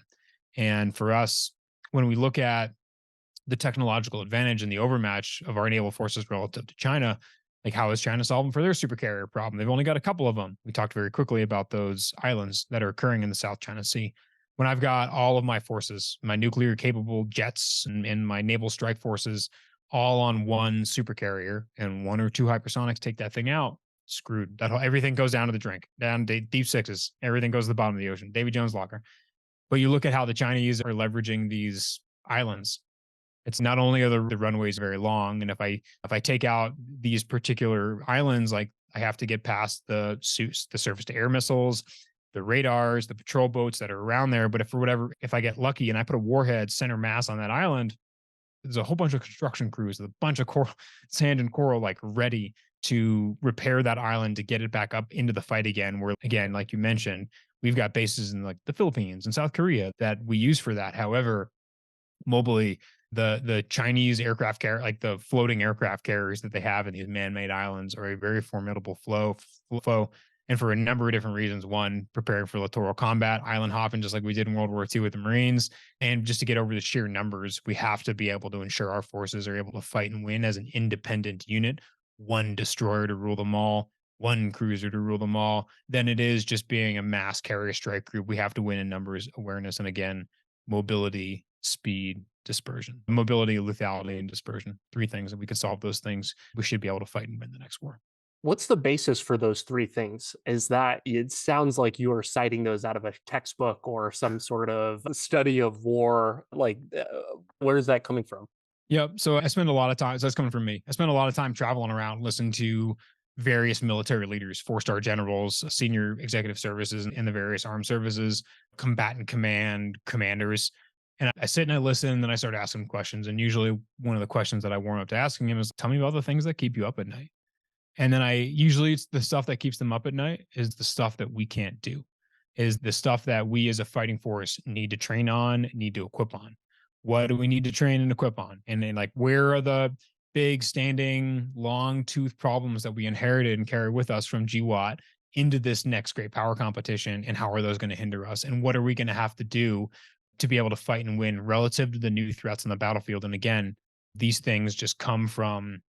And for us, when we look at the technological advantage and the overmatch of our naval forces relative to China, like how is China solving for their supercarrier problem? They've only got a couple of them. We talked very quickly about those islands that are occurring in the South China Sea. When I've got all of my forces, my nuclear capable jets and my naval strike forces all on one supercarrier and one or two hypersonics take that thing out, screwed. Everything goes down to the drink, down to deep sixes. Everything goes to the bottom of the ocean. Davy Jones locker. But you look at how the Chinese are leveraging these islands. It's not only are the runways very long, and if I take out these particular islands, like I have to get past the surface to air missiles, the radars, the patrol boats that are around there. But if I get lucky and I put a warhead center mass on that island, there's a whole bunch of construction crews, a bunch of coral, sand and coral, like ready to repair that island to get it back up into the fight again. Where again, like you mentioned, we've got bases in like the Philippines and South Korea that we use for that. However, mobily, the Chinese aircraft carrier, like the floating aircraft carriers that they have in these man-made islands, are a very formidable foe. And for a number of different reasons. One, preparing for littoral combat, island hopping, just like we did in World War II with the Marines. And just to get over the sheer numbers, we have to be able to ensure our forces are able to fight and win as an independent unit, one destroyer to rule them all, one cruiser to rule them all. Than it is just being a mass carrier strike group. We have to win in numbers, awareness, and again, mobility, speed, dispersion. Mobility, lethality, and dispersion. Three things. If we could solve those things, we should be able to fight and win the next war. What's the basis for those 3 things? Is that it sounds like you are citing those out of a textbook or some sort of study of war, like, where is that coming from? Yep. So I spend a lot of time. So that's coming from me. I spend a lot of time traveling around, listening to various military leaders, four-star generals, senior executive services in the various armed services, combatant command, commanders. And I sit and I listen, and then I start asking questions. And usually one of the questions that I warm up to asking him is, tell me about the things that keep you up at night. And then it's the stuff that keeps them up at night is the stuff that we can't do, is the stuff that we as a fighting force need to train on, need to equip on. What do we need to train and equip on? And then, like, where are the big standing long tooth problems that we inherited and carry with us from GWAT into this next great power competition? And how are those going to hinder us? And what are we going to have to do to be able to fight and win relative to the new threats on the battlefield? And again, these things just come from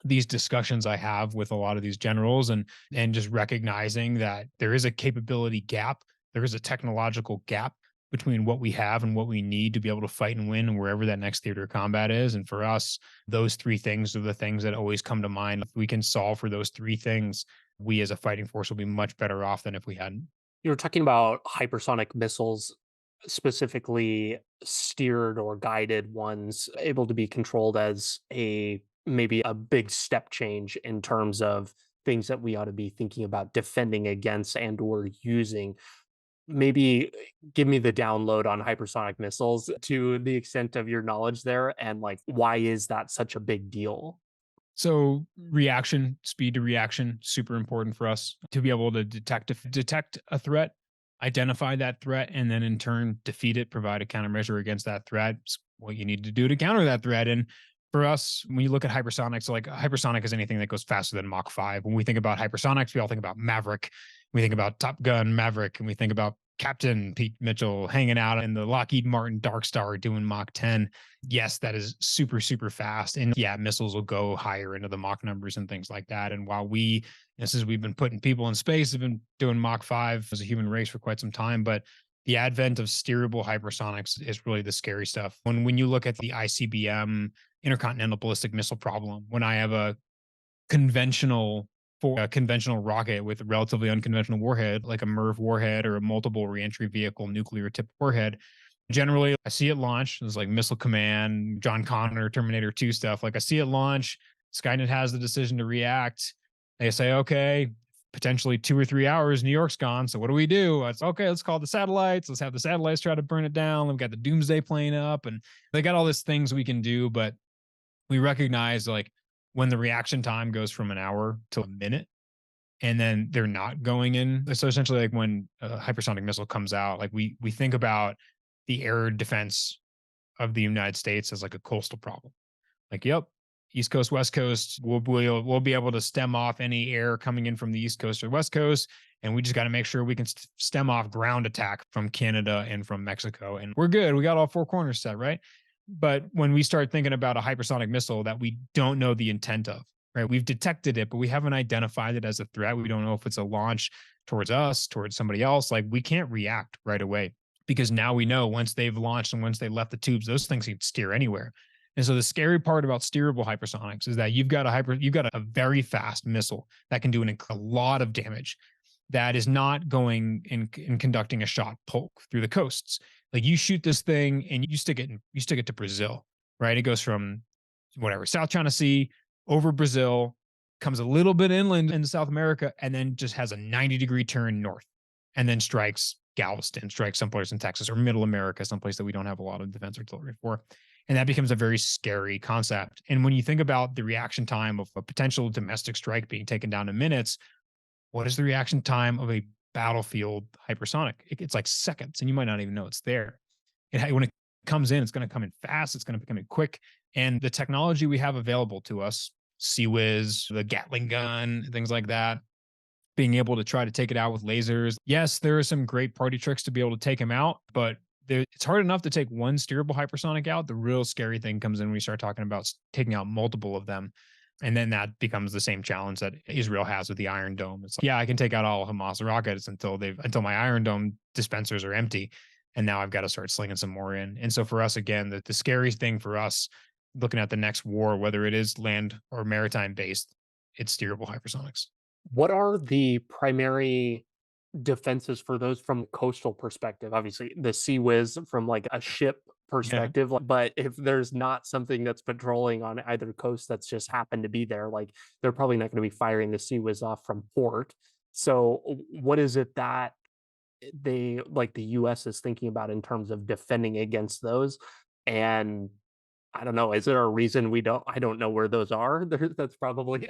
these discussions I have with a lot of these generals, and just recognizing that there is a capability gap, there is a technological gap between what we have and what we need to be able to fight and win wherever that next theater of combat is. And for us, those three things are the things that always come to mind. If we can solve for those three things, we as a fighting force will be much better off than if we hadn't. You were talking about hypersonic missiles, specifically steered or guided ones, able to be controlled as a maybe a big step change in terms of things that we ought to be thinking about defending against and or using. Maybe give me the download on hypersonic missiles to the extent of your knowledge there, and like why is that such a big deal? So reaction, speed to reaction, super important for us to be able to detect a threat, identify that threat, and then in turn defeat it, provide a countermeasure against that threat. It's what you need to do to counter that threat. And for us, when you look at hypersonics, so like hypersonic is anything that goes faster than Mach 5. When we think about hypersonics, we all think about Maverick. We think about Top Gun Maverick, and we think about Captain Pete Mitchell hanging out in the Lockheed Martin Dark Star doing Mach 10. Yes, that is super, super fast. And yeah, missiles will go higher into the Mach numbers and things like that. And while since we've been putting people in space, have been doing Mach 5 as a human race for quite some time. But the advent of steerable hypersonics is really the scary stuff. When you look at the ICBM, intercontinental ballistic missile problem, when I have a conventional conventional rocket with a relatively unconventional warhead, like a MIRV warhead or a multiple reentry vehicle nuclear tipped warhead. Generally, I see it launch. It's like Missile Command, John Connor, Terminator 2 stuff. Like I see it launch. Skynet has the decision to react. They say, okay, potentially 2 or 3 hours, New York's gone. So what do we do? It's okay, let's call the satellites. Let's have the satellites try to burn it down. We've got the doomsday plane up, and they got all these things we can do. But we recognize, like, when the reaction time goes from an hour to a minute, and then they're not going in. So essentially, like when a hypersonic missile comes out, like we think about the air defense of the United States as like a coastal problem. Like, yep, East Coast, West Coast, we'll be able to stem off any air coming in from the East Coast or West Coast, and we just got to make sure we can stem off ground attack from Canada and from Mexico, and we're good. We got all four corners set, right? But when we start thinking about a hypersonic missile that we don't know the intent of, right? We've detected it, but we haven't identified it as a threat. We don't know if it's a launch towards us, towards somebody else. Like we can't react right away because now we know once they've launched and once they left the tubes, those things can steer anywhere. And so the scary part about steerable hypersonics is that you've got a very fast missile that can do a lot of damage that is not going in conducting a shot poke through the coasts. Like you shoot this thing and you stick it to Brazil, right? It goes from whatever South China Sea over Brazil, comes a little bit inland in South America, and then just has a 90-degree turn north, and then strikes Galveston, strikes someplace in Texas or Middle America, someplace that we don't have a lot of defense artillery for. And that becomes a very scary concept. And when you think about the reaction time of a potential domestic strike being taken down in minutes, what is the reaction time of a battlefield hypersonic? It's like seconds, and you might not even know it's there. When it comes in, it's going to come in fast. It's going to come in quick. And the technology we have available to us, CWIS, the Gatling gun, things like that, being able to try to take it out with lasers. Yes, there are some great party tricks to be able to take them out, but it's hard enough to take one steerable hypersonic out. The real scary thing comes in when we start talking about taking out multiple of them. And then that becomes the same challenge that Israel has with the Iron Dome. It's like, yeah, I can take out all Hamas rockets until my Iron Dome dispensers are empty. And now I've got to start slinging some more in. And so for us, again, the scary thing for us looking at the next war, whether it is land or maritime based, it's steerable hypersonics. What are the primary defenses for those from coastal perspective? Obviously, the sea whiz from like a ship Yeah. perspective, but if there's not something that's patrolling on either coast that's just happened to be there, like they're probably not going to be firing the sea whiz off from port. So, what is it that they like the US is thinking about in terms of defending against those? And I don't know, is there a reason I don't know where those are? That's probably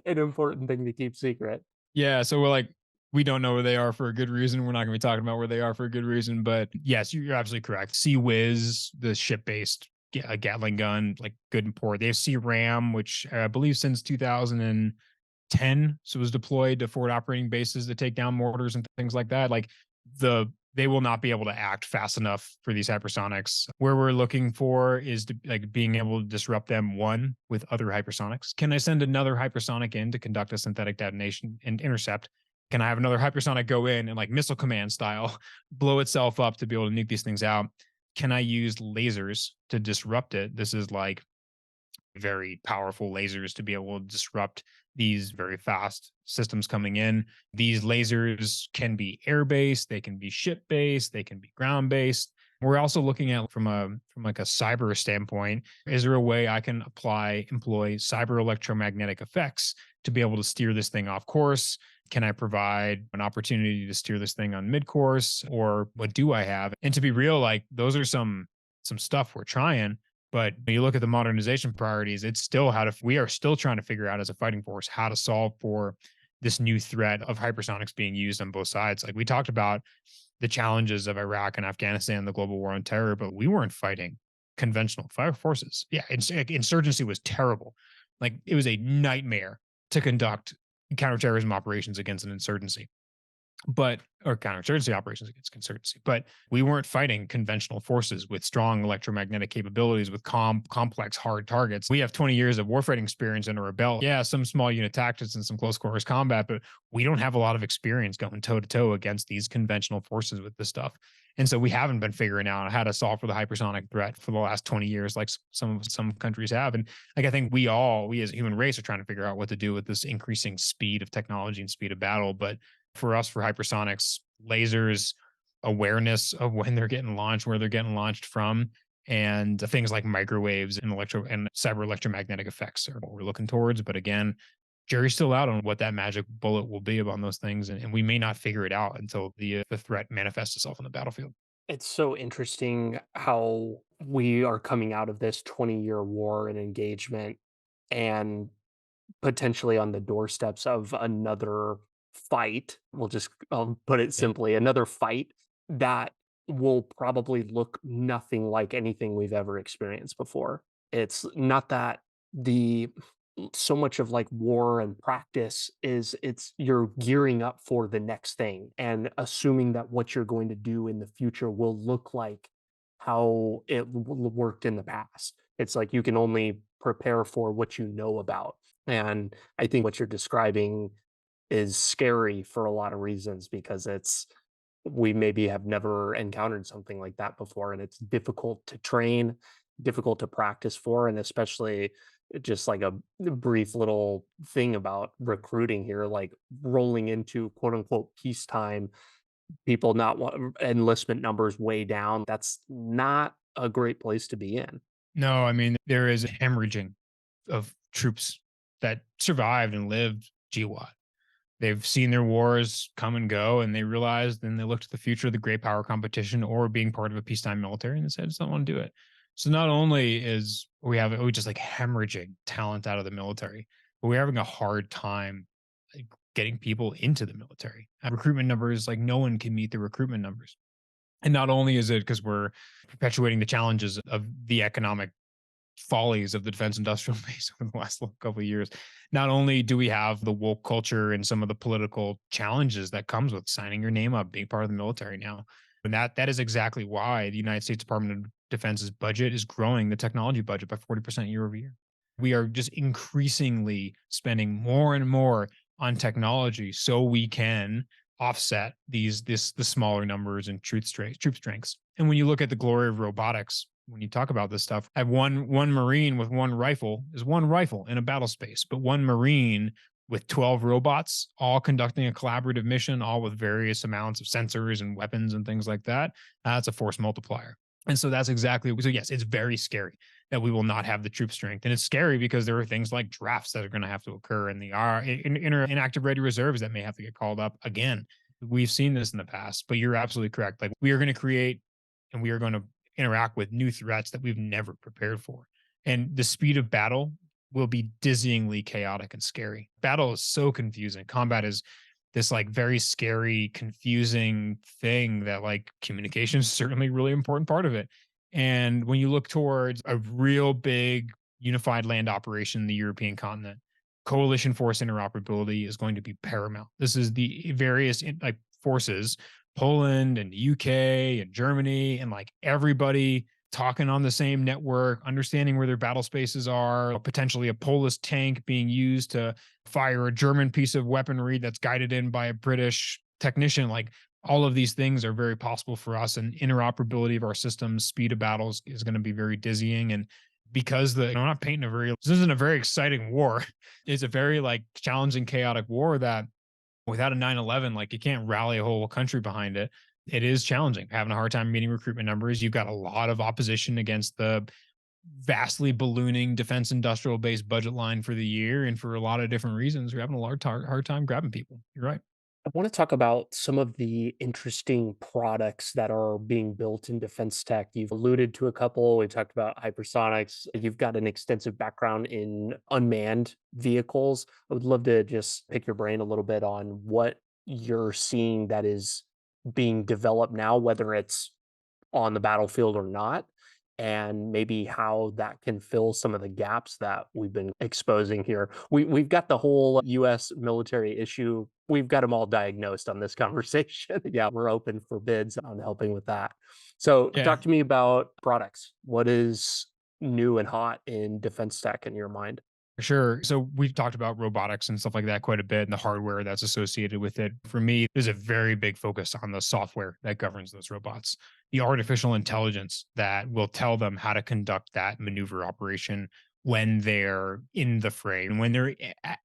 an important thing to keep secret. Yeah, so we don't know where they are for a good reason. We're not going to be talking about where they are for a good reason, but yes, you're absolutely correct. Sea Whiz, the ship-based Gatling gun, like good and poor. They have Sea Ram, which I believe since 2010, so was deployed to forward operating bases to take down mortars and things like that. Like they will not be able to act fast enough for these hypersonics. Where we're looking for is to, like being able to disrupt them one with other hypersonics. Can I send another hypersonic in to conduct a synthetic detonation and intercept? Can I have another hypersonic go in and like missile command style blow itself up to be able to nuke these things out? Can I use lasers to disrupt it? This is like very powerful lasers to be able to disrupt these very fast systems coming in. These lasers can be air based, they can be ship based, they can be ground based. We're also looking at from like a cyber standpoint, is there a way I can employ cyber electromagnetic effects to be able to steer this thing off course? Can I provide an opportunity to steer this thing on mid course, or what do I have? And to be real, like those are some stuff we're trying. But when you look at the modernization priorities, it's still we are still trying to figure out as a fighting force how to solve for this new threat of hypersonics being used on both sides. Like we talked about the challenges of Iraq and Afghanistan, the global war on terror, but we weren't fighting conventional fire forces. Yeah, insurgency was terrible. Like it was a nightmare to conduct counterterrorism operations against an insurgency, but or counterinsurgency operations against insurgency. But we weren't fighting conventional forces with strong electromagnetic capabilities with complex hard targets. We have 20 years of warfighting experience under our belt. Yeah, some small unit tactics and some close quarters combat, but we don't have a lot of experience going toe to toe against these conventional forces with this stuff. And so we haven't been figuring out how to solve for the hypersonic threat for the last 20 years, like some countries have. And like I think we as a human race are trying to figure out what to do with this increasing speed of technology and speed of battle. But for us, for hypersonics, lasers, awareness of when they're getting launched, where they're getting launched from, and things like microwaves and cyber electromagnetic effects are what we're looking towards. But again, jury's still out on what that magic bullet will be on those things, and we may not figure it out until the threat manifests itself on the battlefield. It's so interesting how we are coming out of this 20-year war and engagement, and potentially on the doorsteps of another fight. We'll just put it Yeah. simply, another fight that will probably look nothing like anything we've ever experienced before. It's not that the so much of like war and practice is it's you're gearing up for the next thing and assuming that what you're going to do in the future will look like how it worked in the past. It's like you can only prepare for what you know about. And I think what you're describing is scary for a lot of reasons because it's we maybe have never encountered something like that before, and it's difficult to train, difficult to practice for, and especially just like a brief little thing about recruiting here, like rolling into quote unquote peacetime, people not want enlistment numbers way down. That's not a great place to be in. No, I mean, there is hemorrhaging of troops that survived and lived GWAT. They've seen their wars come and go, and they realized, and they looked at the future of the great power competition or being part of a peacetime military, and they said, I just don't want to do it. So not only is we just like hemorrhaging talent out of the military, but we're having a hard time like, getting people into the military. Recruitment numbers, like no one can meet the recruitment numbers. And not only is it because we're perpetuating the challenges of the economic follies of the defense industrial base over the last couple of years. Not only do we have the woke culture and some of the political challenges that comes with signing your name up, being part of the military now, and that is exactly why the United States Department of Defense's budget is growing the technology budget by 40% year over year. We are just increasingly spending more and more on technology so we can offset the smaller numbers and troop strengths. And when you look at the glory of robotics, when you talk about this stuff, I have one Marine with one rifle is one rifle in a battle space, but one Marine with 12 robots, all conducting a collaborative mission, all with various amounts of sensors and weapons and things like that. That's a force multiplier. And so that's exactly so. Yes, it's very scary that we will not have the troop strength, and it's scary because there are things like drafts that are going to have to occur, and the inactive ready reserves that may have to get called up again. We've seen this in the past, but you're absolutely correct. Like we are going to create, and we are going to interact with new threats that we've never prepared for. And the speed of battle will be dizzyingly chaotic and scary. Battle is so confusing. Combat is this like very scary, confusing thing that like communication is certainly a really important part of it. And when you look towards a real big unified land operation in the European continent, coalition force interoperability is going to be paramount. This is the various like forces Poland and the UK and Germany and like everybody talking on the same network, understanding where their battle spaces are, potentially a Polish tank being used to fire a German piece of weaponry that's guided in by a British technician. Like all of these things are very possible for us, and interoperability of our systems, speed of battles is going to be very dizzying. And because I'm not painting this isn't a very exciting war. It's a very like challenging, chaotic war that without a 9/11, like you can't rally a whole country behind it. It is challenging, having a hard time meeting recruitment numbers. You've got a lot of opposition against the vastly ballooning defense industrial base budget line for the year. And for a lot of different reasons, we're having a hard time grabbing people. You're right. I want to talk about some of the interesting products that are being built in defense tech. You've alluded to a couple. We talked about hypersonics. You've got an extensive background in unmanned vehicles. I would love to just pick your brain a little bit on what you're seeing that is being developed now, whether it's on the battlefield or not, and maybe how that can fill some of the gaps that we've been exposing here. We've got the whole US military issue. We've got them all diagnosed on this conversation. Yeah, we're open for bids on helping with that. So Yeah. talk to me about products. What is new and hot in defense tech in your mind? Sure. So we've talked about robotics and stuff like that quite a bit and the hardware that's associated with it. For me, there's a very big focus on the software that governs those robots, the artificial intelligence that will tell them how to conduct that maneuver operation when they're in the fray. When they're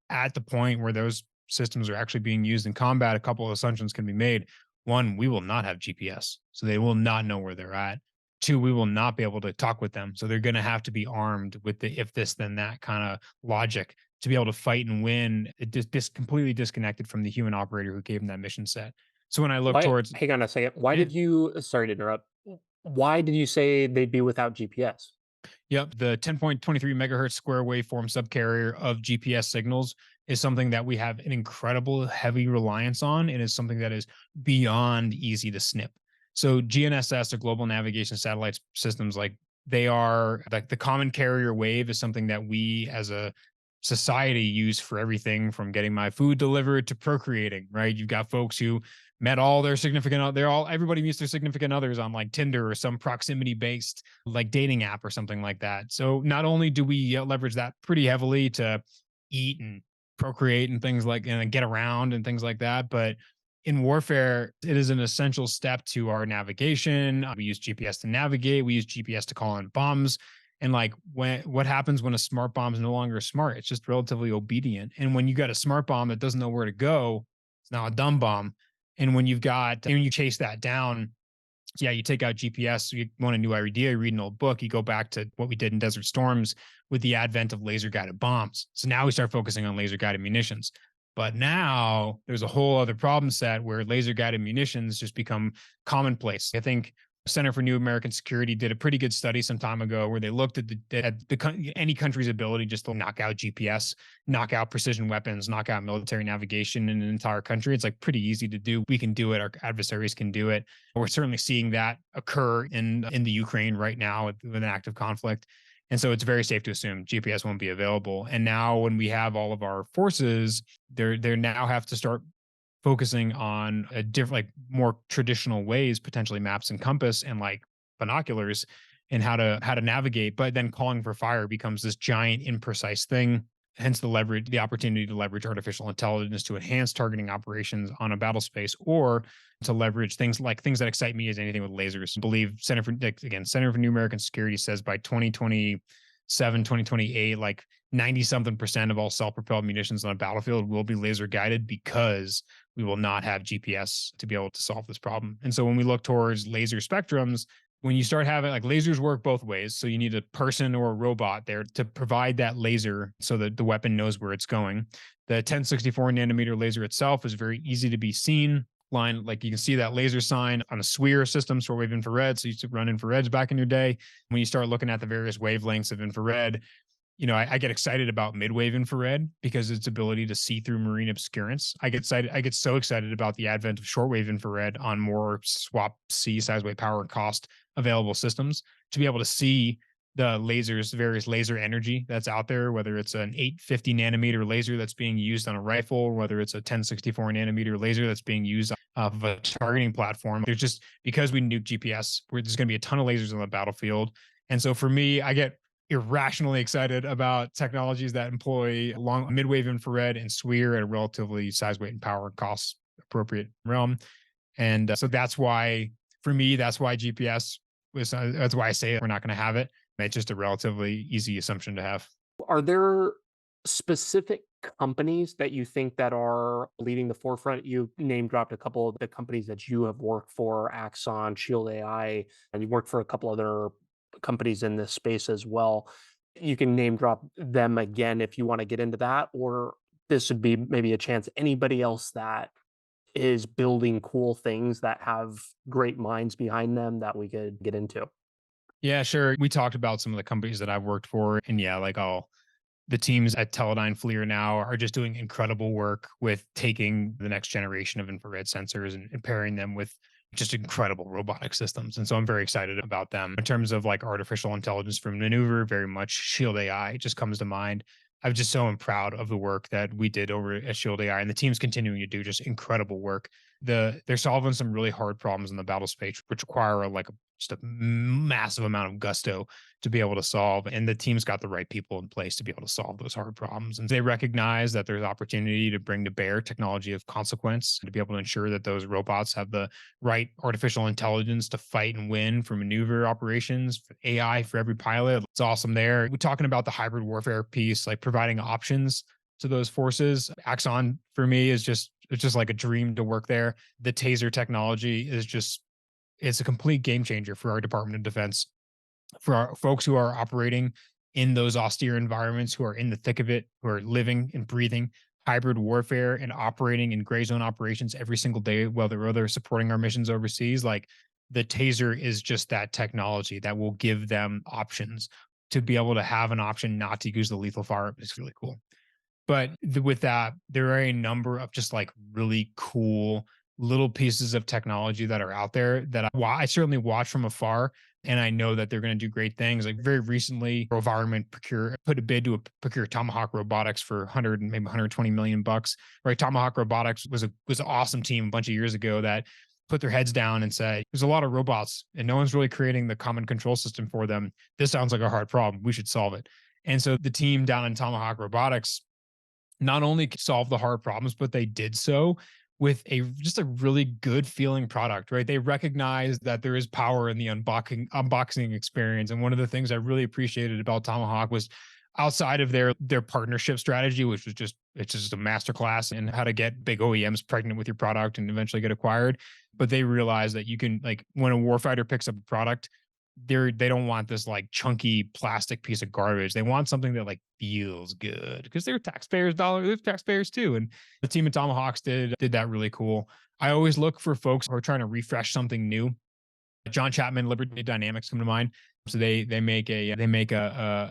at the point where those systems are actually being used in combat, a couple of assumptions can be made. One, we will not have GPS, so they will not know where they're at. Two, we will not be able to talk with them. So they're going to have to be armed with the if this, then that kind of logic to be able to fight and win. Completely disconnected from the human operator who gave them that mission set. So when I look Why towards, hang on a second. Why yeah, did you sorry to interrupt. Why did you say they'd be without GPS? Yep. The 10.23 megahertz square waveform subcarrier of GPS signals is something that we have an incredible heavy reliance on, and is something that is beyond easy to snip. So GNSS or global navigation satellite systems, like they are like the common carrier wave is something that we as a society use for everything from getting my food delivered to procreating, right? You've got folks who met all their significant, they're all, everybody meets their significant others on like Tinder or some proximity based like dating app or something like that. So not only do we leverage that pretty heavily to eat and procreate and things like and get around and things like that, but in warfare, it is an essential step to our navigation. We use GPS to navigate. We use GPS to call in bombs. And like what happens when a smart bomb is no longer smart? It's just relatively obedient. And when you got a smart bomb that doesn't know where to go, it's now a dumb bomb. And when you chase that down, yeah, you take out GPS, you want a new idea, you read an old book, you go back to what we did in Desert Storms with the advent of laser guided bombs. So now we start focusing on laser guided munitions. But now there's a whole other problem set where laser guided munitions just become commonplace. I think Center for New American Security did a pretty good study some time ago where they looked at any country's ability just to knock out GPS, knock out precision weapons, knock out military navigation in an entire country. It's like pretty easy to do. We can do it. Our adversaries can do it. We're certainly seeing that occur in the Ukraine right now with an active conflict. And so it's very safe to assume GPS won't be available. And now when we have all of our forces, they now have to start focusing on a different, like more traditional ways, potentially maps and compass and like binoculars and how to navigate. But then calling for fire becomes this giant imprecise thing. Hence the opportunity to leverage artificial intelligence to enhance targeting operations on a battle space, or to leverage things that excite me as anything with lasers. I believe Center for New American Security says by 2027, 2028, like 90 something percent of all self-propelled munitions on a battlefield will be laser guided because we will not have GPS to be able to solve this problem. And so when we look towards laser spectrums, when you start having like lasers work both ways, so you need a person or a robot there to provide that laser so that the weapon knows where it's going. The 1064 nanometer laser itself is very easy to be seen. Like you can see that laser sign on a SWIR system, short wave infrared. So you used to run infrareds back in your day. When you start looking at the various wavelengths of infrared, I get excited about mid-wave infrared because its ability to see through marine obscurance. I get so excited about the advent of shortwave infrared on more swap C size, weight, power, and cost available systems to be able to see the various laser energy that's out there, whether it's an 850 nanometer laser that's being used on a rifle, or whether it's a 1064 nanometer laser that's being used off of a targeting platform. There's just, because we nuke GPS, there's going to be a ton of lasers on the battlefield. And so for me, I get irrationally excited about technologies that employ long mid-wave infrared and SWIR at a relatively size, weight, and power and cost appropriate realm. And so that's why, for me, that's why GPS that's why I say we're not going to have it. It's just a relatively easy assumption to have. Are there specific companies that you think that are leading the forefront? You name dropped a couple of the companies that you have worked for, Axon, Shield AI, and you worked for a couple other companies in this space as well. You can name drop them again if you want to get into that, or this would be maybe a chance. Anybody else that is building cool things that have great minds behind them that we could get into? Yeah, sure. We talked about some of the companies that I've worked for, and yeah, like all the teams at Teledyne FLIR now are just doing incredible work with taking the next generation of infrared sensors and pairing them with just incredible robotic systems. And so I'm very excited about them. In terms of like artificial intelligence for maneuver, very much Shield AI just comes to mind. I'm just so proud of the work that we did over at Shield AI, and the team's continuing to do just incredible work. They're solving some really hard problems in the battle space, which require just a massive amount of gusto to be able to solve. And the team's got the right people in place to be able to solve those hard problems. And they recognize that there's opportunity to bring to bear technology of consequence to be able to ensure that those robots have the right artificial intelligence to fight and win for maneuver operations, for AI for every pilot. It's awesome there. We're talking about the hybrid warfare piece, like providing options to those forces. Axon for me it's just like a dream to work there. The taser technology it's a complete game changer for our Department of Defense, for our folks who are operating in those austere environments, who are in the thick of it, who are living and breathing hybrid warfare and operating in gray zone operations every single day, whether they're supporting our missions overseas. Like the taser is just that technology that will give them options to be able to have an option not to use the lethal firearm is really cool. But with that, there are a number of just like really cool little pieces of technology that are out there that I certainly watch from afar. And I know that they're going to do great things. Like very recently, Environment put a bid to procure Tomahawk Robotics for 100 and maybe 120 million bucks. Right, Tomahawk Robotics was an awesome team a bunch of years ago that put their heads down and said, "There's a lot of robots, and no one's really creating the common control system for them. This sounds like a hard problem. We should solve it." And so the team down in Tomahawk Robotics not only solve the hard problems, but they did so with a just a really good feeling product, right? They recognize that there is power in the unboxing experience. And one of the things I really appreciated about Tomahawk was outside of their partnership strategy, which was just it's just a masterclass in how to get big OEMs pregnant with your product and eventually get acquired. But they realize that you can like when a warfighter picks up a product, they don't want this like chunky plastic piece of garbage. They want something that like feels good because they're taxpayers' dollars, they're taxpayers too. And the team at Tomahawks did that really cool. I always look for folks who are trying to refresh something new. John Chapman, Liberty Dynamics come to mind. So they make a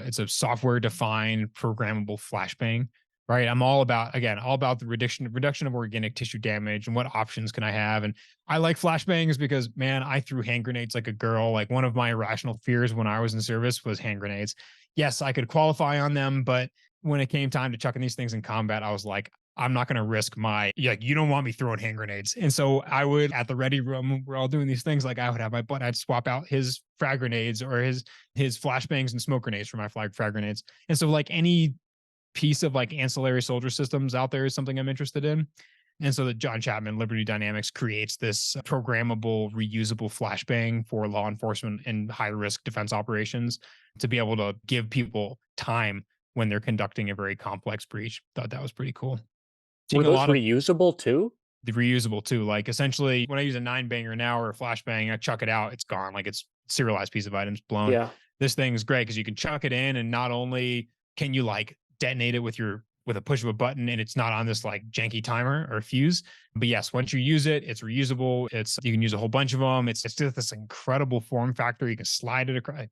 it's a software defined programmable flashbang. Right. I'm all about the reduction of organic tissue damage and what options can I have. And I like flashbangs because man, I threw hand grenades like a girl. Like one of my irrational fears when I was in service was hand grenades. Yes, I could qualify on them, but when it came time to chucking these things in combat, I was like, I'm not going to risk like, you don't want me throwing hand grenades. And so I would, at the ready room, we're all doing these things. Like I would have my butt, I'd swap out his frag grenades or his flashbangs and smoke grenades for my frag grenades. And so like any piece of like ancillary soldier systems out there is something I'm interested in. And so that John Chapman, Liberty Dynamics creates this programmable, reusable flashbang for law enforcement and high risk defense operations to be able to give people time when they're conducting a very complex breach. Thought that was pretty cool. Were Seeing a those lot of reusable too? the reusable too. Like essentially, when I use a 9 banger now or a flashbang, I chuck it out, it's gone. Like it's serialized piece of items blown. Yeah. This thing's great because you can chuck it in, and not only can you like detonate it with a push of a button, and it's not on this like janky timer or fuse. But yes, once you use it, it's reusable. You can use a whole bunch of them. It's just this incredible form factor. You can slide it across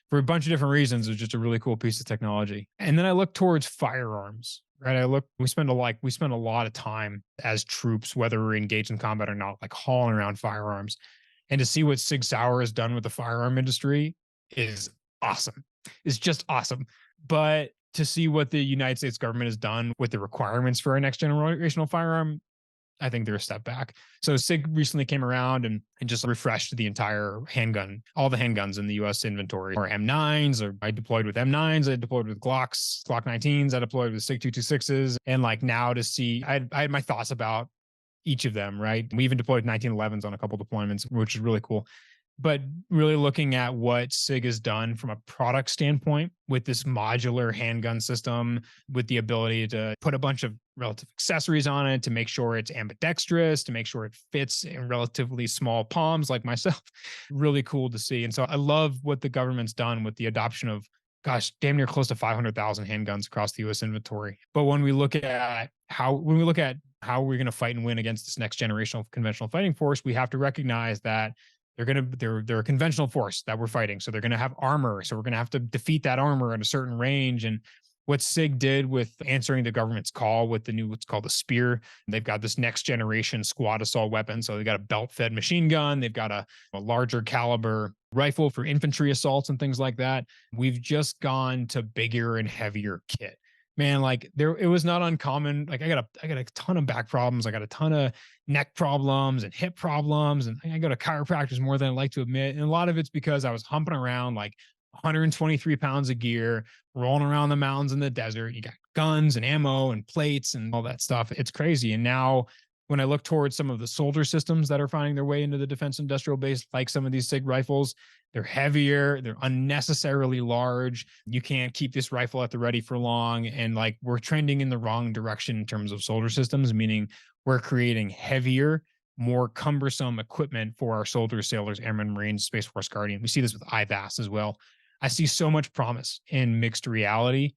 for a bunch of different reasons. It's just a really cool piece of technology. And then I look towards firearms, right? We spend a lot of time as troops, whether we're engaged in combat or not, like hauling around firearms. And to see what Sig Sauer has done with the firearm industry is awesome. It's just awesome. But to see what the United States government has done with the requirements for a next generational firearm, I think they're a step back. So SIG recently came around and just refreshed the entire handgun, all the handguns in the US inventory or M9s, or I deployed with M9s, I deployed with Glocks, Glock 19s, I deployed with SIG 226s. And like now to see, I had my thoughts about each of them, right? We even deployed 1911s on a couple deployments, which is really cool. But really looking at what SIG has done from a product standpoint with this modular handgun system, with the ability to put a bunch of relative accessories on it to make sure it's ambidextrous, to make sure it fits in relatively small palms like myself, really cool to see. And so I love what the government's done with the adoption of, gosh, damn near close to 500,000 handguns across the US inventory. But when we look at how we're going to fight and win against this next generation of conventional fighting force, we have to recognize that they're a conventional force that we're fighting. So they're gonna have armor. So we're gonna have to defeat that armor at a certain range. And what SIG did with answering the government's call with the new what's called the Spear, they've got this next generation squad assault weapon. So they've got a belt-fed machine gun, they've got a larger caliber rifle for infantry assaults and things like that. We've just gone to bigger and heavier kit. Man, like it was not uncommon. Like I got a ton of back problems. I got a ton of neck problems and hip problems. And I go to chiropractors more than I like to admit. And a lot of it's because I was humping around like 123 pounds of gear, rolling around the mountains in the desert. You got guns and ammo and plates and all that stuff. It's crazy. And now when I look towards some of the soldier systems that are finding their way into the defense industrial base, like some of these SIG rifles, they're heavier, they're unnecessarily large. You can't keep this rifle at the ready for long. And like we're trending in the wrong direction in terms of soldier systems, meaning we're creating heavier, more cumbersome equipment for our soldiers, sailors, airmen, Marines, Space Force Guardian. We see this with IVAS as well. I see so much promise in mixed reality,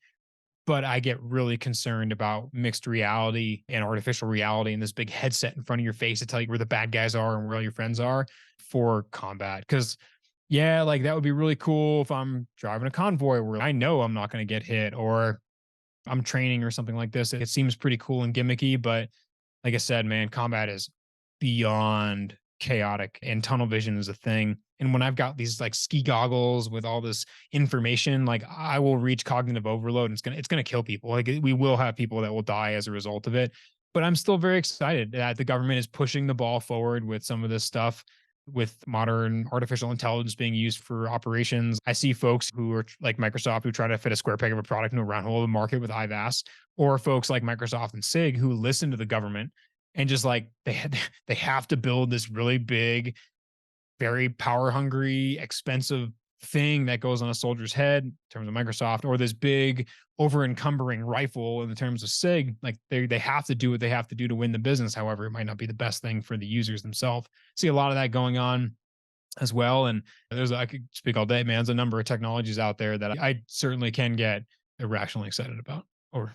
but I get really concerned about mixed reality and artificial reality and this big headset in front of your face to tell you where the bad guys are and where all your friends are for combat. Because Yeah, like that would be really cool if I'm driving a convoy where I know I'm not going to get hit, or I'm training or something like this. It seems pretty cool and gimmicky, but like I said, man, combat is beyond chaotic and tunnel vision is a thing. And when I've got these like ski goggles with all this information, like I will reach cognitive overload and it's gonna kill people. Like we will have people that will die as a result of it. But I'm still very excited that the government is pushing the ball forward with some of this stuff with modern artificial intelligence being used for operations. I see folks who are like Microsoft who try to fit a square peg of a product into a round hole of the market with IVAS, or folks like Microsoft and SIG who listen to the government and just like they have to build this really big, very power hungry, expensive thing that goes on a soldier's head in terms of Microsoft, or this big over encumbering rifle in the terms of SIG. Like they have to do what they have to do to win the business. However, it might not be the best thing for the users themselves. See a lot of that going on as well. And I could speak all day, man. There's a number of technologies out there that I certainly can get irrationally excited about. Or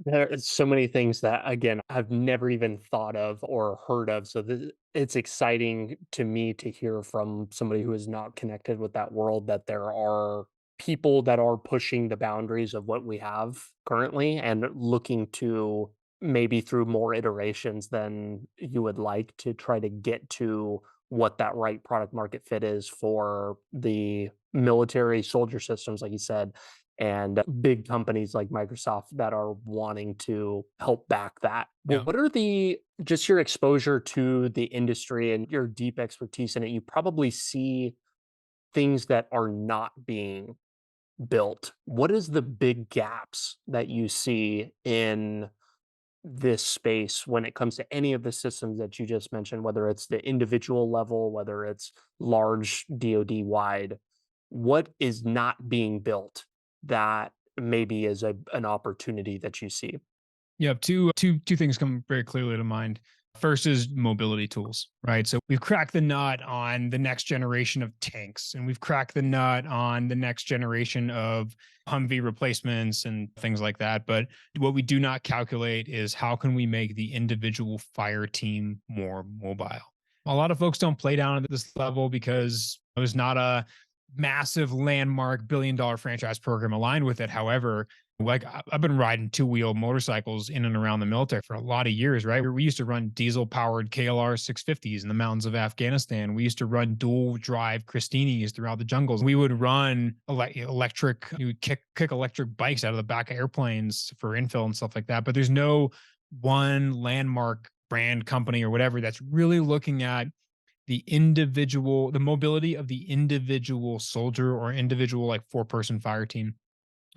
There are so many things that, again, I've never even thought of or heard of. So it's exciting to me to hear from somebody who is not connected with that world that there are people that are pushing the boundaries of what we have currently and looking to maybe through more iterations than you would like to try to get to what that right product market fit is for the military soldier systems, like you said, and big companies like Microsoft that are wanting to help back that. Well, yeah. what are the just your exposure to the industry and your deep expertise in it? You probably see things that are not being built. What is the big gaps that you see in this space when it comes to any of the systems that you just mentioned, whether it's the individual level, whether it's large DoD wide, what is not being built that maybe is an opportunity that you see? Yeah, two things come very clearly to mind. First is mobility tools, right? So we've cracked the nut on the next generation of tanks, and we've cracked the nut on the next generation of Humvee replacements and things like that. But what we do not calculate is how can we make the individual fire team more mobile? A lot of folks don't play down at this level because there's not a massive landmark $1 billion franchise program aligned with it. However, like I've been riding two-wheel motorcycles in and around the military for a lot of years, right? We used to run diesel-powered KLR 650s in the mountains of Afghanistan. We used to run dual-drive Christinis throughout the jungles. We would run electric, you would kick electric bikes out of the back of airplanes for infill and stuff like that. But there's no one landmark brand company or whatever that's really looking at the mobility of the individual soldier or individual like four-person fire team.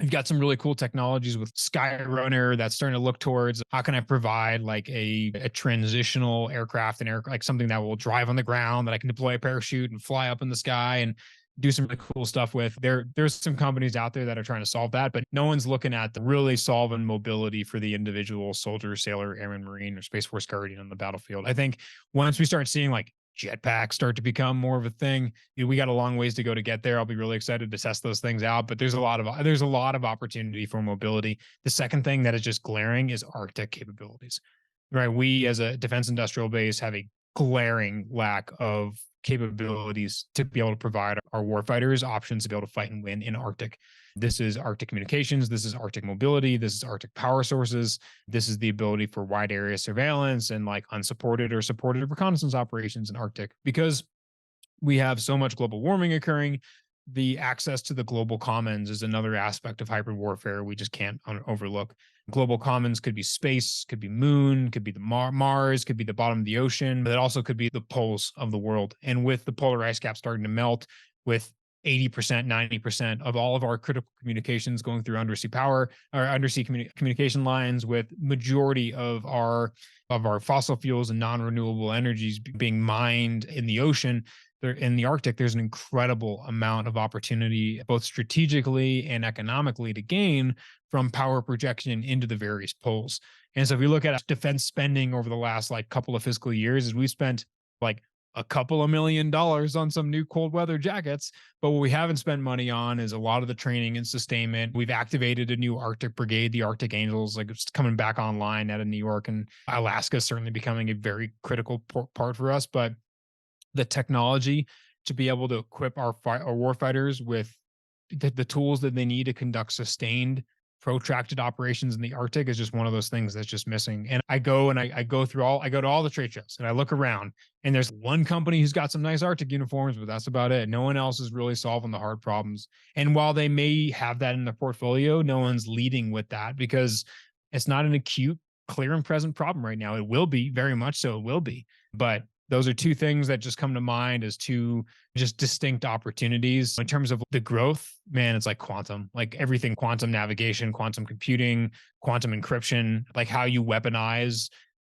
You've got some really cool technologies with Skyrunner that's starting to look towards how can I provide like a transitional aircraft and like something that will drive on the ground that I can deploy a parachute and fly up in the sky and do some really cool stuff with. There's some companies out there that are trying to solve that, but no one's looking at the really solving mobility for the individual soldier, sailor, airman, marine, or Space Force guardian on the battlefield. I think once we start seeing like jetpacks start to become more of a thing, we got a long ways to go to get there. I'll be really excited to test those things out, but there's a lot of opportunity for mobility. The second thing that is just glaring is Arctic capabilities. Right? We as a defense industrial base have a glaring lack of capabilities to be able to provide our warfighters options to be able to fight and win in Arctic. This is Arctic communications. This is Arctic mobility. This is Arctic power sources. This is the ability for wide area surveillance and like unsupported or supported reconnaissance operations in Arctic. Because we have so much global warming occurring, the access to the global commons is another aspect of hybrid warfare we just can't overlook. Global commons could be space, could be moon, could be the Mars, could be the bottom of the ocean, but it also could be the poles of the world. And with the polar ice cap starting to melt, with 80%, 90% of all of our critical communications going through undersea power or undersea communication lines, with majority of our fossil fuels and non-renewable energies being mined in the ocean, there in the Arctic, there's an incredible amount of opportunity, both strategically and economically, to gain from power projection into the various poles. And so if we look at defense spending over the last like couple of fiscal years, is we spent like a couple of $1 million on some new cold weather jackets. But what we haven't spent money on is a lot of the training and sustainment. We've activated a new Arctic brigade, the Arctic Angels, like it's coming back online out of New York, and Alaska is certainly becoming a very critical part for us. But the technology to be able to equip our warfighters with the tools that they need to conduct sustained, protracted operations in the Arctic is just one of those things that's just missing. And I go I go to all the trade shows and I look around, and there's one company who's got some nice Arctic uniforms, but that's about it. No one else is really solving the hard problems. And while they may have that in their portfolio, no one's leading with that because it's not an acute, clear and present problem right now. It will be, very much so, it will be. But those are two things that just come to mind as two just distinct opportunities. In terms of the growth, man, it's like quantum, like everything: quantum navigation, quantum computing, quantum encryption, like how you weaponize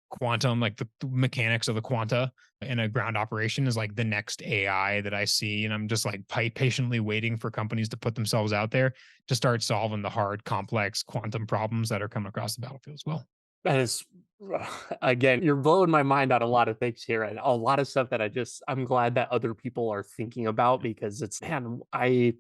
quantum, like the mechanics of the quanta in a ground operation is like the next AI that I see. And I'm just like patiently waiting for companies to put themselves out there to start solving the hard, complex quantum problems that are coming across the battlefield as well. That is, again, you're blowing my mind on a lot of things here, and a lot of stuff that I'm glad that other people are thinking about, because it's, man, I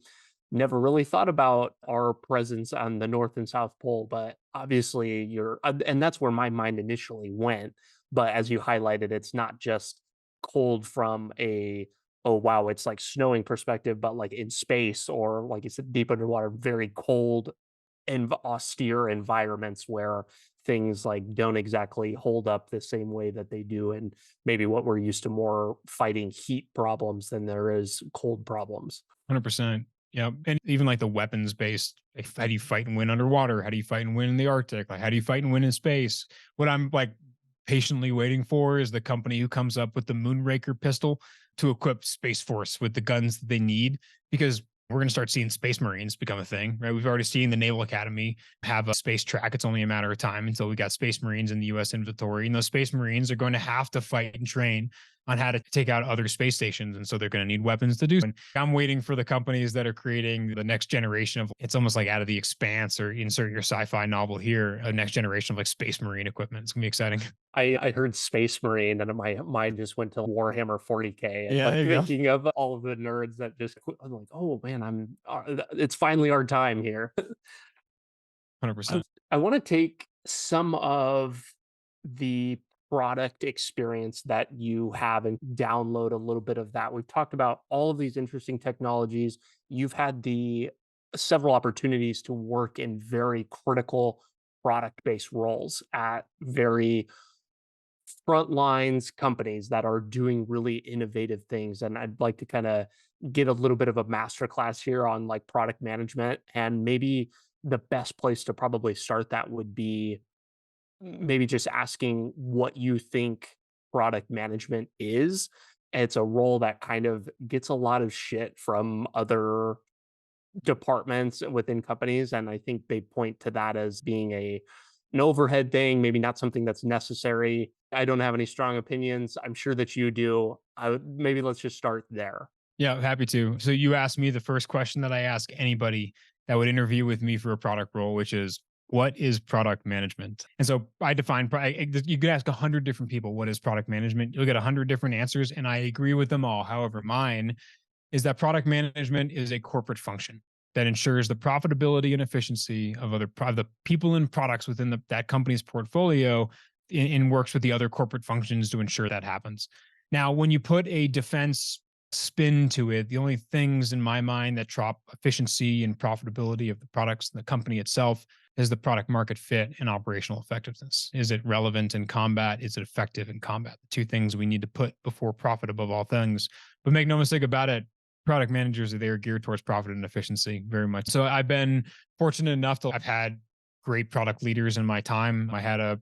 never really thought about our presence on the North and South Pole, but obviously and that's where my mind initially went. But as you highlighted, it's not just cold from oh wow, it's like snowing perspective, but like in space, or like you said, deep underwater, very cold and austere environments where things like don't exactly hold up the same way that they do, and maybe what we're used to, more fighting heat problems than there is cold problems. 100%. Yeah. And even like the weapons based, like how do you fight and win underwater? How do you fight and win in the Arctic? Like, how do you fight and win in space? What I'm like patiently waiting for is the company who comes up with the Moonraker pistol to equip Space Force with the guns that they need, because we're going to start seeing Space Marines become a thing, right? We've already seen the Naval Academy have a space track. It's only a matter of time until we got Space Marines in the US inventory. And those Space Marines are going to have to fight and train on how to take out other space stations. And so they're going to need weapons to do. And I'm waiting for the companies that are creating the next generation of, it's almost like out of the expanse, or insert your sci-fi novel here, a next generation of like Space Marine equipment. It's gonna be exciting. I heard Space Marine and my mind just went to Warhammer 40K, and Yeah, like there you go. thinking of all of the nerds that just I'm like, oh man, it's finally our time here. 100%. I want to take some of the product experience that you have and download a little bit of that. We've talked about all of these interesting technologies. You've had the several opportunities to work in very critical product based roles at very front lines companies that are doing really innovative things. And I'd like to kind of get a little bit of a masterclass here on like product management, and maybe the best place to probably start that would be maybe just asking what you think product management is. It's a role that kind of gets a lot of shit from other departments within companies, and I think they point to that as being an overhead thing, maybe not something that's necessary. I don't have any strong opinions. I'm sure that you do. Maybe let's just start there. Yeah, happy to. So you asked me the first question that I ask anybody that would interview with me for a product role, which is, what is product management? And so I define, you could ask 100 different people, what is product management? You'll get 100 different answers, and I agree with them all. However, mine is that product management is a corporate function that ensures the profitability and efficiency of the people and products within that company's portfolio, and works with the other corporate functions to ensure that happens. Now, when you put a defense spin to it, the only things in my mind that drop efficiency and profitability of the products and the company itself is the product market fit and operational effectiveness. Is it relevant in combat? Is it effective in combat? The two things we need to put before profit above all things. But make no mistake about it, product managers are there geared towards profit and efficiency very much. So I've been fortunate enough to, I've had great product leaders in my time.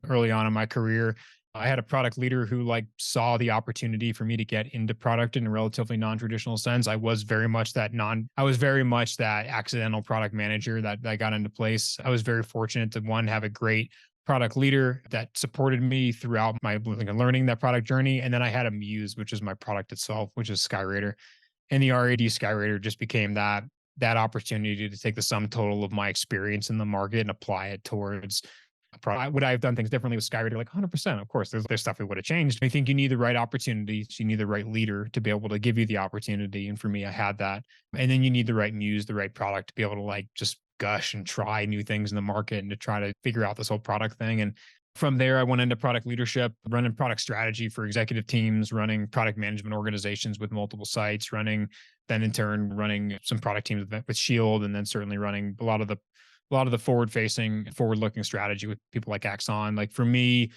Early on in my career, I had a product leader who like saw the opportunity for me to get into product in a relatively non-traditional sense. I was very much that accidental product manager that got into place. I was very fortunate to, one, have a great product leader that supported me throughout my learning that product journey. And then I had a muse, which is my product itself, which is Skyraider. And the RAD Skyraider just became that opportunity to take the sum total of my experience in the market and apply it towards a product. Would I have done things differently with Skyraider? Like 100%. Of course, there's stuff we would have changed. I think you need the right opportunities. You need the right leader to be able to give you the opportunity. And for me, I had that. And then you need the right muse, the right product to be able to like just gush and try new things in the market and to try to figure out this whole product thing. And From there, I went into product leadership, running product strategy for executive teams, running product management organizations with multiple sites, then in turn running some product teams with Shield, and then certainly running a lot of the forward-looking strategy with people like Axon. Like for me,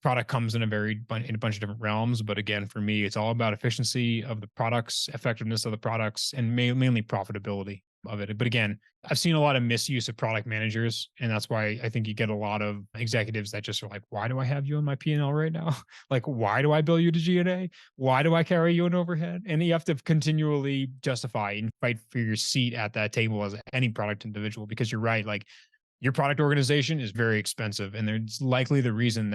product comes in in a bunch of different realms, but again, for me, it's all about efficiency of the products, effectiveness of the products, and mainly profitability of it. But again, I've seen a lot of misuse of product managers, and that's why I think you get a lot of executives that just are like, "Why do I have you in my P&L right now? Like, why do I bill you to G&A? Why do I carry you in overhead?" And you have to continually justify and fight for your seat at that table as any product individual, because you're right, like your product organization is very expensive, and there's likely reason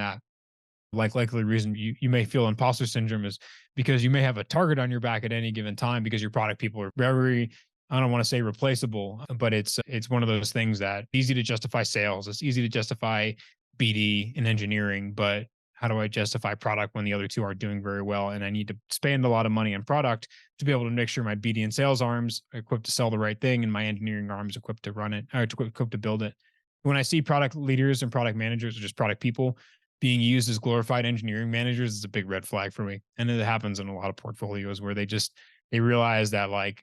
you may feel imposter syndrome is because you may have a target on your back at any given time because your product people are very, I don't want to say replaceable, but it's one of those things that easy to justify sales. It's easy to justify BD and engineering, but how do I justify product when the other two aren't doing very well? And I need to spend a lot of money on product to be able to make sure my BD and sales arms are equipped to sell the right thing and my engineering arms equipped to run it or equipped to build it. When I see product leaders and product managers or just product people being used as glorified engineering managers, is a big red flag for me. And it happens in a lot of portfolios where they realize that like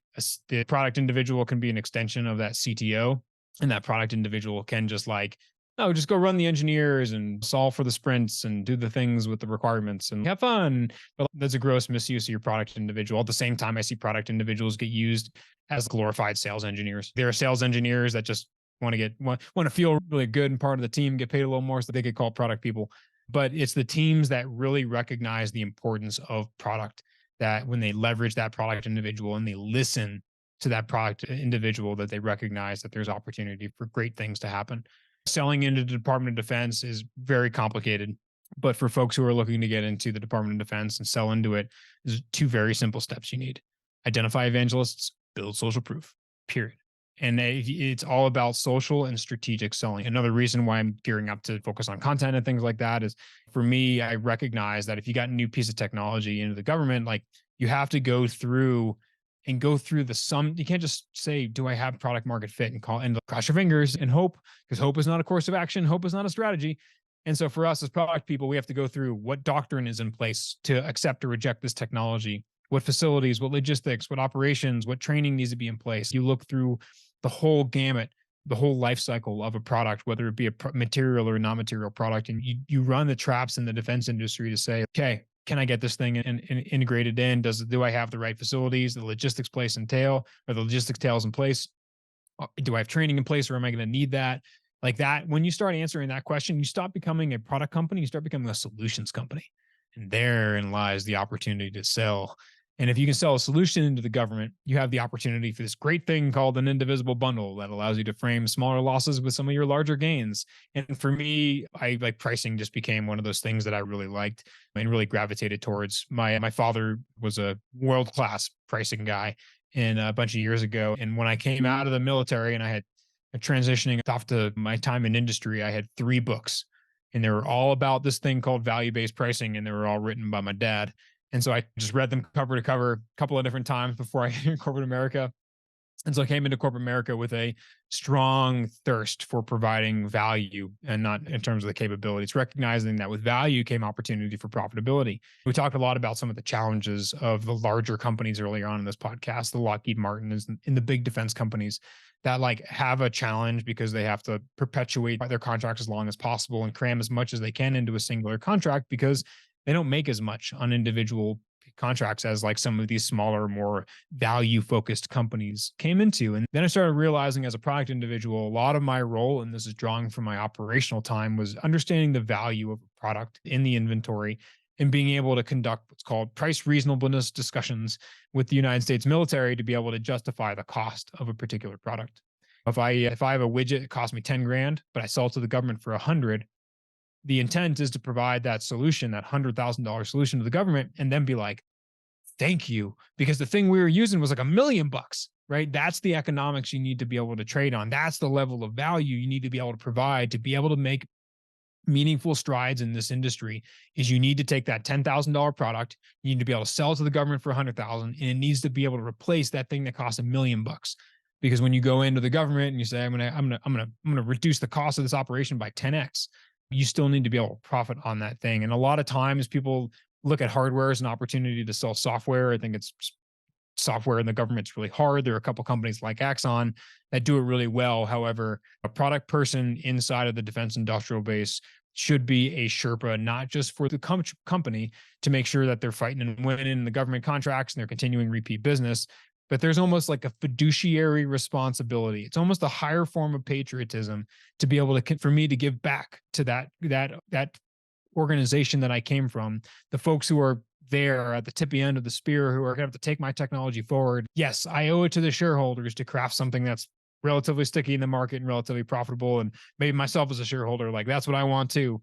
the product individual can be an extension of that CTO, and that product individual can just like, oh, just go run the engineers and solve for the sprints and do the things with the requirements and have fun. But that's a gross misuse of your product individual. At the same time, I see product individuals get used as glorified sales engineers. There are sales engineers that just want to feel really good and part of the team, get paid a little more so they get called product people. But it's the teams that really recognize the importance of product, that when they leverage that product individual and they listen to that product individual, that they recognize that there's opportunity for great things to happen. Selling into the Department of Defense is very complicated, but for folks who are looking to get into the Department of Defense and sell into it, there's two very simple steps you need: identify evangelists, build social proof, period. And it's all about social and strategic selling. Another reason why I'm gearing up to focus on content and things like that is, for me, I recognize that if you got a new piece of technology into the government, like you have to go through the sum. You can't just say, do I have product market fit and cross your fingers and hope, because hope is not a course of action. Hope is not a strategy. And so for us as product people, we have to go through what doctrine is in place to accept or reject this technology, what facilities, what logistics, what operations, what training needs to be in place. You look through the whole gamut, the whole life cycle of a product, whether it be a material or non-material product. And you run the traps in the defense industry to say, okay, can I get this thing integrated in? Do I have the right facilities, the logistics place entail, or the logistics tails in place? Do I have training in place, or am I going to need that? Like that, when you start answering that question, you stop becoming a product company, you start becoming a solutions company. And therein lies the opportunity to sell. And if you can sell a solution into the government, you have the opportunity for this great thing called an indivisible bundle that allows you to frame smaller losses with some of your larger gains. And for me, I like pricing just became one of those things that I really liked and really gravitated towards. My father was a world-class pricing guy in a bunch of years ago. And when I came out of the military and I had transitioning off to my time in industry, I had 3 books, and they were all about this thing called value-based pricing, and they were all written by my dad. And so I just read them cover to cover a couple of different times before I entered corporate America. And so I came into corporate America with a strong thirst for providing value, and not in terms of the capabilities, recognizing that with value came opportunity for profitability. We talked a lot about some of the challenges of the larger companies earlier on in this podcast, the Lockheed Martins and the big defense companies that like have a challenge because they have to perpetuate their contracts as long as possible and cram as much as they can into a singular contract, because they don't make as much on individual contracts as like some of these smaller, more value focused companies came into. And then I started realizing as a product individual, a lot of my role, and this is drawing from my operational time, was understanding the value of a product in the inventory and being able to conduct what's called price reasonableness discussions with the United States military to be able to justify the cost of a particular product. If I have a widget that costs me 10 grand, but I sell it to the government for 100, the intent is to provide that solution, that $100,000 solution to the government, and then be like, thank you, because the thing we were using was like $1 million, right? That's the economics you need to be able to trade on. That's the level of value you need to be able to provide to be able to make meaningful strides in this industry. Is you need to take that $10,000 product, you need to be able to sell it to the government for 100,000, and it needs to be able to replace that thing that costs $1 million. Because when you go into the government and you say, I'm gonna reduce the cost of this operation by 10x, you still need to be able to profit on that thing. And a lot of times people look at hardware as an opportunity to sell software. I think it's software in the government's really hard. There are a couple companies like Axon that do it really well. However, a product person inside of the defense industrial base should be a Sherpa, not just for the company to make sure that they're fighting and winning the government contracts and they're continuing repeat business, but there's almost like a fiduciary responsibility. It's almost a higher form of patriotism to be able to, for me to give back to that organization that I came from, the folks who are there at the tippy end of the spear who are going to have to take my technology forward. Yes, I owe it to the shareholders to craft something that's relatively sticky in the market and relatively profitable. And maybe myself as a shareholder, like that's what I want too.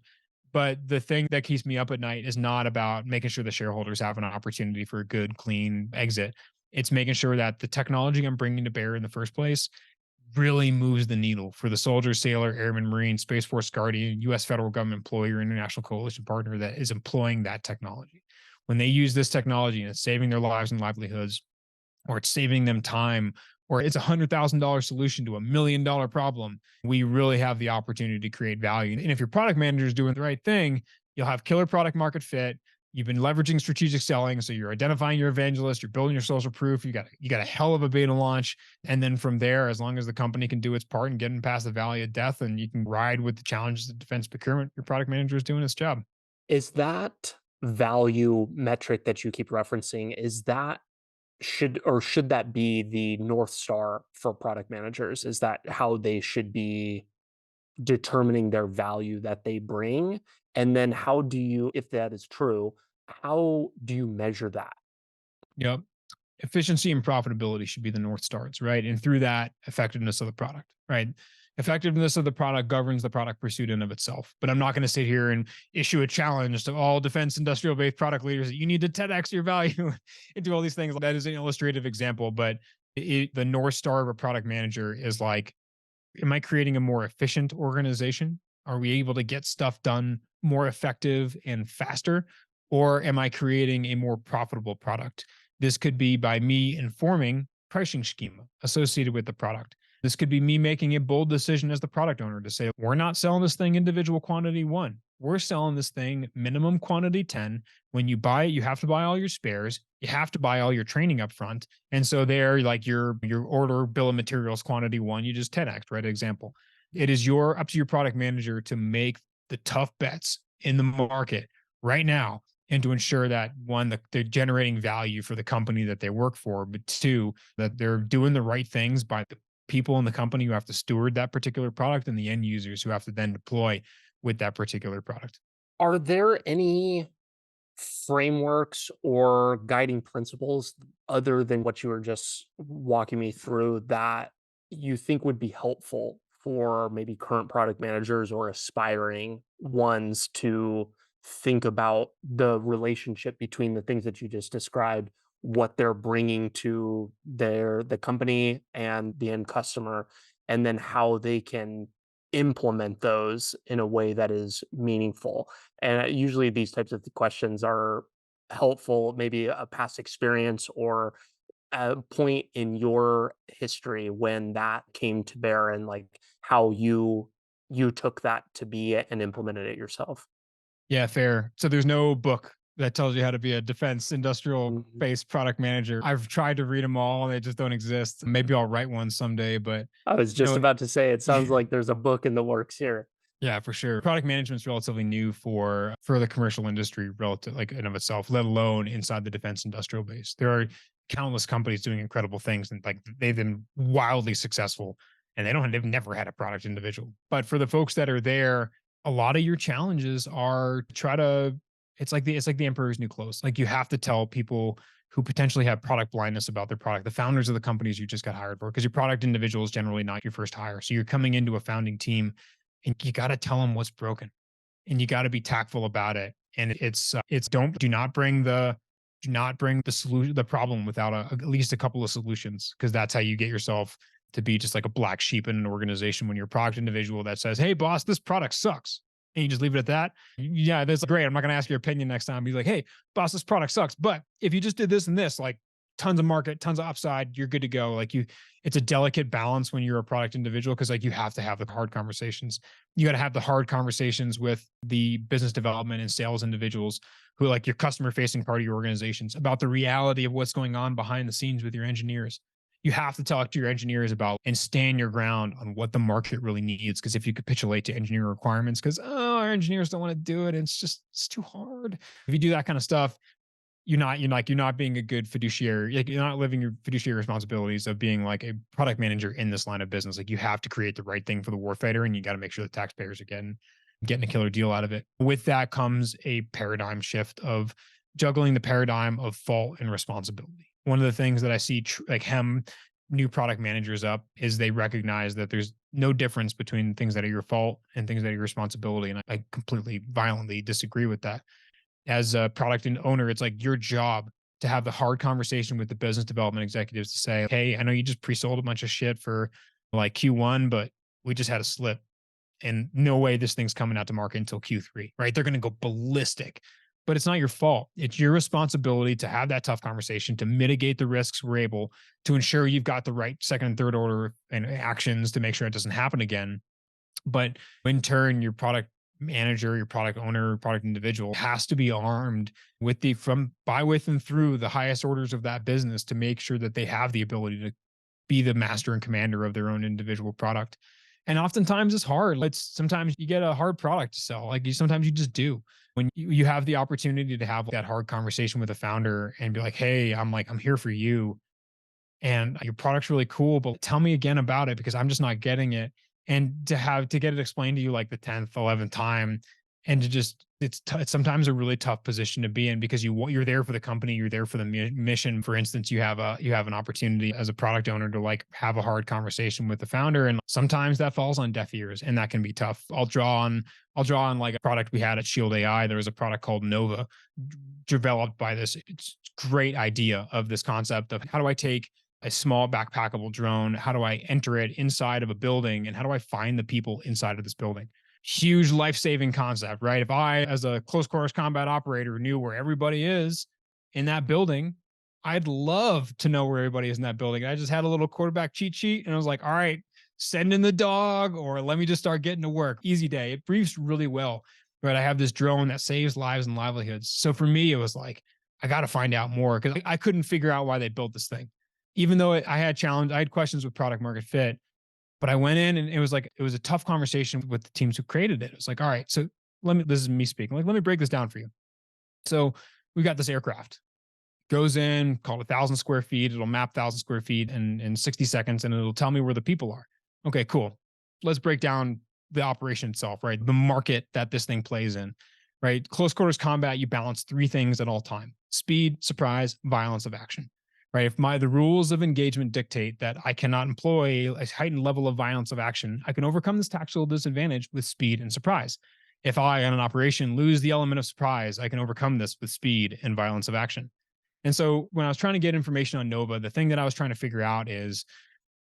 But the thing that keeps me up at night is not about making sure the shareholders have an opportunity for a good, clean exit. It's making sure that the technology I'm bringing to bear in the first place really moves the needle for the soldier, sailor, airman, marine, Space Force guardian, US federal government employee, or international coalition partner that is employing that technology. When they use this technology and it's saving their lives and livelihoods, or it's saving them time, or it's $100,000 solution to $1 million problem, we really have the opportunity to create value. And if your product manager is doing the right thing, you'll have killer product market fit. You've been leveraging strategic selling, so you're identifying your evangelist, you're building your social proof, you got a hell of a beta launch, and then from there, as long as the company can do its part and getting past the valley of death, and you can ride with the challenges of defense procurement, your product manager is doing its job. Is that value metric that you keep referencing, is that should that be the North Star for product managers? Is that how they should be determining their value that they bring? And then how do you, if that is true, how do you measure that? Yep. Efficiency and profitability should be the North Stars, right? And through that, effectiveness of the product, right? Effectiveness of the product governs the product pursuit in of itself. But I'm not going to sit here and issue a challenge to all defense industrial based product leaders that you need to 10x your value and do all these things. That is an illustrative example, but the North Star of a product manager is like, am I creating a more efficient organization? Are we able to get stuff done more effective and faster? Or am I creating a more profitable product? This could be by me informing pricing schema associated with the product. This could be me making a bold decision as the product owner to say, we're not selling this thing individual quantity 1. We're selling this thing minimum quantity 10. When you buy it, you have to buy all your spares. You have to buy all your training up front. And so there, like your order bill of materials quantity 1, you just 10x, right? Example. It is up to your product manager to make the tough bets in the market right now and to ensure that 1, that they're generating value for the company that they work for, but 2, that they're doing the right things by the people in the company who have to steward that particular product and the end users who have to then deploy with that particular product. Are there any frameworks or guiding principles other than what you were just walking me through that you think would be helpful for maybe current product managers or aspiring ones to think about the relationship between the things that you just described, what they're bringing to the company and the end customer, and then how they can implement those in a way that is meaningful? And usually these types of questions are helpful, maybe a past experience or a point in your history when that came to bear and like how you took that to be and implemented it yourself. Yeah, fair. So there's no book that tells you how to be a defense industrial Mhm. based product manager. I've tried to read them all and they just don't exist. Maybe I'll write one someday, but I was you just know, about to say it sounds like there's a book in the works here. yeah, for sure. Product management's relatively new for the commercial industry, relative like in of itself, let alone inside the defense industrial base. There are countless companies doing incredible things, and like they've been wildly successful, and they've never had a product individual. But for the folks that are there, a lot of your challenges are try to. It's like the emperor's new clothes. Like you have to tell people who potentially have product blindness about their product, the founders of the companies you just got hired for, because your product individual is generally not your first hire. So you're coming into a founding team and you got to tell them what's broken and you got to be tactful about it. And it's do not bring the solution, the problem without at least a couple of solutions, because that's how you get yourself to be just like a black sheep in an organization when you're a product individual that says, hey, boss, this product sucks. And you just leave it at that. Yeah, that's great. I'm not going to ask your opinion next time. Be like, hey, boss, this product sucks. But if you just did this and this, like, tons of market, tons of upside, you're good to go. Like it's a delicate balance when you're a product individual because like you have to have the hard conversations. You got to have the hard conversations with the business development and sales individuals who like your customer facing part of your organizations about the reality of what's going on behind the scenes with your engineers. You have to talk to your engineers about and stand your ground on what the market really needs. Because if you capitulate to engineer requirements, because our engineers don't want to do it, it's too hard. If you do that kind of stuff, you're not being a good fiduciary. Like you're not living your fiduciary responsibilities of being like a product manager in this line of business. Like you have to create the right thing for the warfighter, and you got to make sure the taxpayers are getting a killer deal out of it. With that comes a paradigm shift of juggling the paradigm of fault and responsibility. One of the things that I see like new product managers up is they recognize that there's no difference between things that are your fault and things that are your responsibility. And I completely violently disagree with that. As a product and owner, it's like your job to have the hard conversation with the business development executives to say, hey, I know you just pre-sold a bunch of shit for like Q1, but we just had a slip and no way this thing's coming out to market until Q3, right? They're going to go ballistic, but it's not your fault. It's your responsibility to have that tough conversation, to mitigate the risks we're able, to ensure you've got the right second and third order and actions to make sure it doesn't happen again. But in turn, your product manager, your product owner, product individual has to be armed with with and through the highest orders of that business to make sure that they have the ability to be the master and commander of their own individual product. And oftentimes it's hard. Sometimes you get a hard product to sell. Sometimes you just do. When you have the opportunity to have that hard conversation with a founder and be like, hey, I'm here for you. And your product's really cool, but tell me again about it because I'm just not getting it. And to get it explained to you like the 10th, 11th time, and to just it's sometimes a really tough position to be in because you're there for the company, you're there for the mission. For instance, you have an opportunity as a product owner to like have a hard conversation with the founder, and sometimes that falls on deaf ears, and that can be tough. I'll draw on like a product we had at Shield AI. There was a product called Nova, developed by this great idea of this concept of how do I take a small backpackable drone? How do I enter it inside of a building? And how do I find the people inside of this building? Huge life-saving concept, right? If I, as a close quarters combat operator, knew where everybody is in that building, I'd love to know where everybody is in that building. I just had a little quarterback cheat sheet and I was like, all right, send in the dog or let me just start getting to work. Easy day. It briefs really well, right? I have this drone that saves lives and livelihoods. So for me, it was like, I got to find out more because I couldn't figure out why they built this thing. Even though I had questions with product market fit, but I went in and it was a tough conversation with the teams who created it. It was like, all right, so this is me speaking. Like, let me break this down for you. So we got this aircraft, goes in, called 1,000 square feet. It'll map 1,000 square feet in 60 seconds and it'll tell me where the people are. Okay, cool. Let's break down the operation itself, right? The market that this thing plays in, right? Close quarters combat, you balance three things at all time: speed, surprise, violence of action. Right. If the rules of engagement dictate that I cannot employ a heightened level of violence of action, I can overcome this tactical disadvantage with speed and surprise. If I, on an operation, lose the element of surprise, I can overcome this with speed and violence of action. And so when I was trying to get information on Nova, the thing that I was trying to figure out is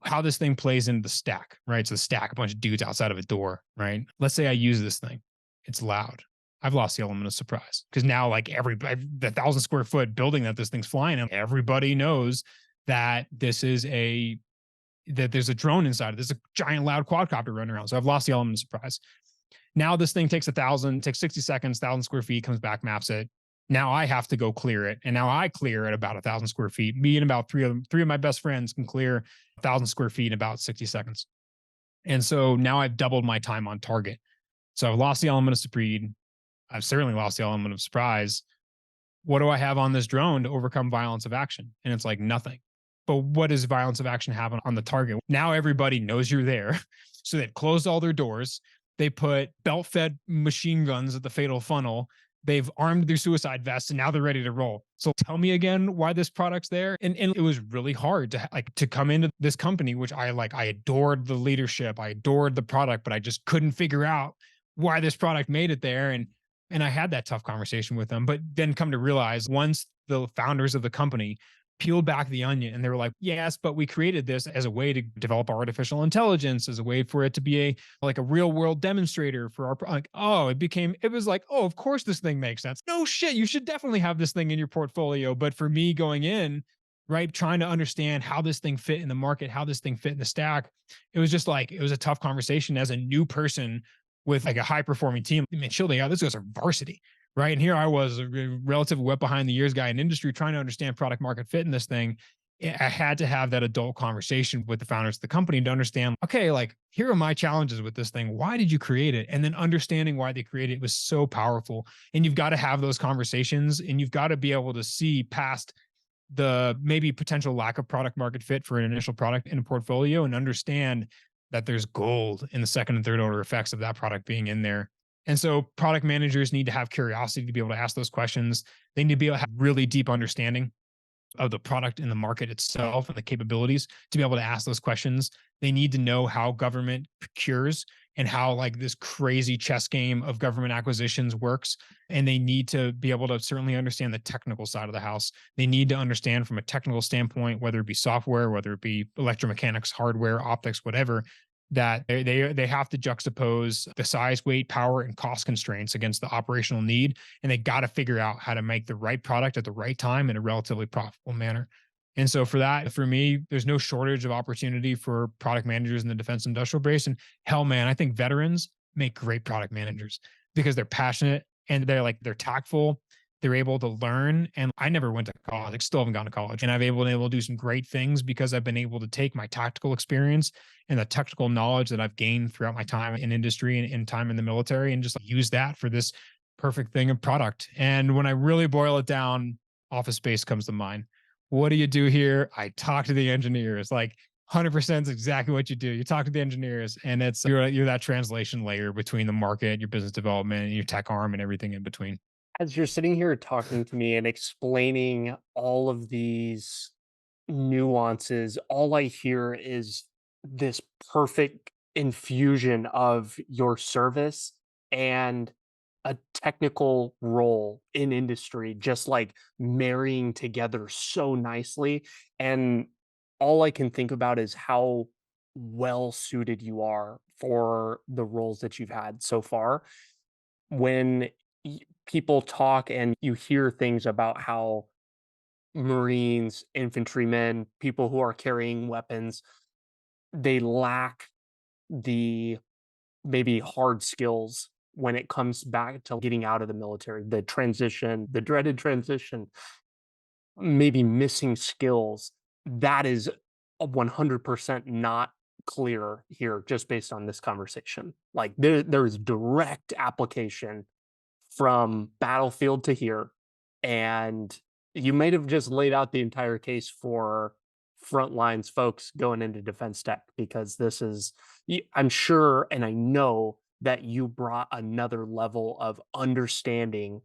how this thing plays into the stack, right? So the stack, a bunch of dudes outside of a door, right? Let's say I use this thing. It's loud. I've lost the element of surprise because now like the 1,000 square foot building that this thing's flying in, everybody knows that there's a drone inside of this, a giant loud quadcopter running around. So I've lost the element of surprise. Now this thing takes 60 seconds, 1,000 square feet, comes back, maps it. Now I have to go clear it. And now I clear at about 1,000 square feet. Me and about three of my best friends can clear 1,000 square feet in about 60 seconds. And so now I've doubled my time on target. So I've lost the element of speed. I've certainly lost the element of surprise. What do I have on this drone to overcome violence of action? And it's like nothing. But what does violence of action have on the target? Now everybody knows you're there. So they've closed all their doors. They put belt-fed machine guns at the fatal funnel. They've armed their suicide vests and now they're ready to roll. So tell me again why this product's there. And it was really hard to come into this company, which I adored the leadership. I adored the product, but I just couldn't figure out why this product made it there. And I had that tough conversation with them, but then come to realize once the founders of the company peeled back the onion and they were like, yes, but we created this as a way to develop artificial intelligence, as a way for it to be a real world demonstrator for our, it was like, oh, of course this thing makes sense. No shit. You should definitely have this thing in your portfolio. But for me going in, right? Trying to understand how this thing fit in the market, how this thing fit in the stack. It was just like, it was a tough conversation as a new person with like a high performing team. I mean, chill, yeah, this goes are varsity, right? And here I was a relative wet behind the years guy in industry trying to understand product market fit in this thing. I had to have that adult conversation with the founders of the company to understand, okay, like here are my challenges with this thing. Why did you create it? And then understanding why they created it was so powerful. And you've got to have those conversations and you've got to be able to see past the maybe potential lack of product market fit for an initial product in a portfolio and understand that there's gold in the second and third order effects of that product being in there. And so product managers need to have curiosity to be able to ask those questions. They need to be able to have really deep understanding of the product and the market itself and the capabilities to be able to ask those questions. They need to know how government procures and how like this crazy chess game of government acquisitions works. And they need to be able to certainly understand the technical side of the house. They need to understand from a technical standpoint, whether it be software, whether it be electromechanics, hardware, optics, whatever, that they have to juxtapose the size, weight, power, and cost constraints against the operational need, and they got to figure out how to make the right product at the right time in a relatively profitable manner. And so for that, for me, there's no shortage of opportunity for product managers in the defense industrial base. And hell, man, I think veterans make great product managers because they're passionate and they're tactful. They're able to learn. And I never went to college. I still haven't gone to college. And I've been able to do some great things because I've been able to take my tactical experience and the technical knowledge that I've gained throughout my time in industry and time in the military and just use that for this perfect thing of product. And when I really boil it down, Office Space comes to mind. What do you do here? I talk to the engineers. Like 100% is exactly what you do. You talk to the engineers, and you're that translation layer between the market, your business development, and your tech arm, and everything in between. As you're sitting here talking to me and explaining all of these nuances, all I hear is this perfect infusion of your service and a technical role in industry, just like marrying together so nicely. And all I can think about is how well suited you are for the roles that you've had so far. When people talk and you hear things about how Marines, infantrymen, people who are carrying weapons, they lack the maybe hard skills when it comes back to getting out of the military, the transition, the dreaded transition, maybe missing skills. That is a 100% not clear here just based on this conversation. Like there's direct application from battlefield to here. And you might have just laid out the entire case for front lines folks going into defense tech because this is, I'm sure, and I know that you brought another level of understanding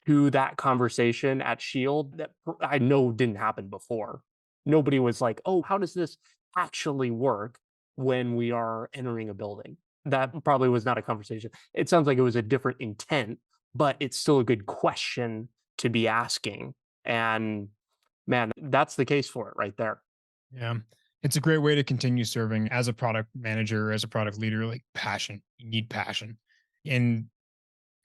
to that conversation at Shield that I know didn't happen before. Nobody was like, oh, how does this actually work when we are entering a building? That probably was not a conversation. It sounds like it was a different intent, but it's still a good question to be asking. And man, that's the case for it right there. Yeah. It's a great way to continue serving as a product manager, as a product leader, like passion. You need passion. And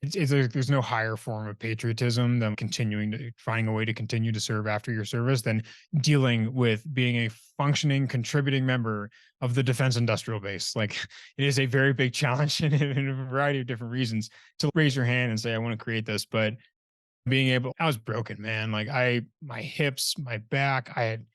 there's no higher form of patriotism than continuing to finding a way to continue to serve after your service than dealing with being a functioning, contributing member of the defense industrial base. Like it is a very big challenge in a variety of different reasons to raise your hand and say, I want to create this. But I was broken, man. Like my hips, my back, I had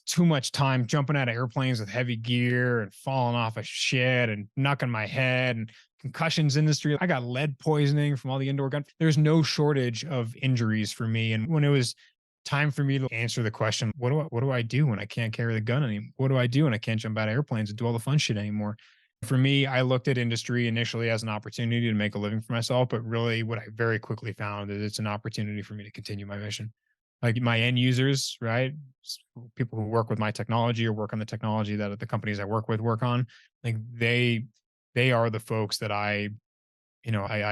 too much time jumping out of airplanes with heavy gear and falling off a shed and knocking my head and concussions industry. I got lead poisoning from all the indoor gun. There's no shortage of injuries for me. And when it was time for me to answer the question, what do I do when I can't carry the gun anymore? What do I do when I can't jump out of airplanes and do all the fun shit anymore? For me, I looked at industry initially as an opportunity to make a living for myself, but really what I very quickly found is it's an opportunity for me to continue my mission. Like my end users, right? People who work with my technology or work on the technology that the companies I work with work on, like they are the folks that I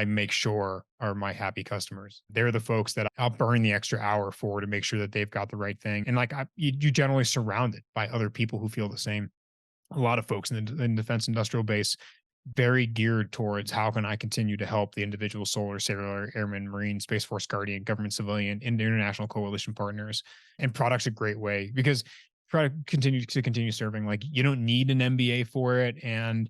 make sure are my happy customers. They're the folks that I'll burn the extra hour for to make sure that they've got the right thing. And like you generally surrounded by other people who feel the same. A lot of folks in the defense industrial base very geared towards how can I continue to help the individual solar, sailor, airman, marine, space force guardian, government civilian, and international coalition partners. And product's a great way because try to continue serving. Like you don't need an MBA for it. And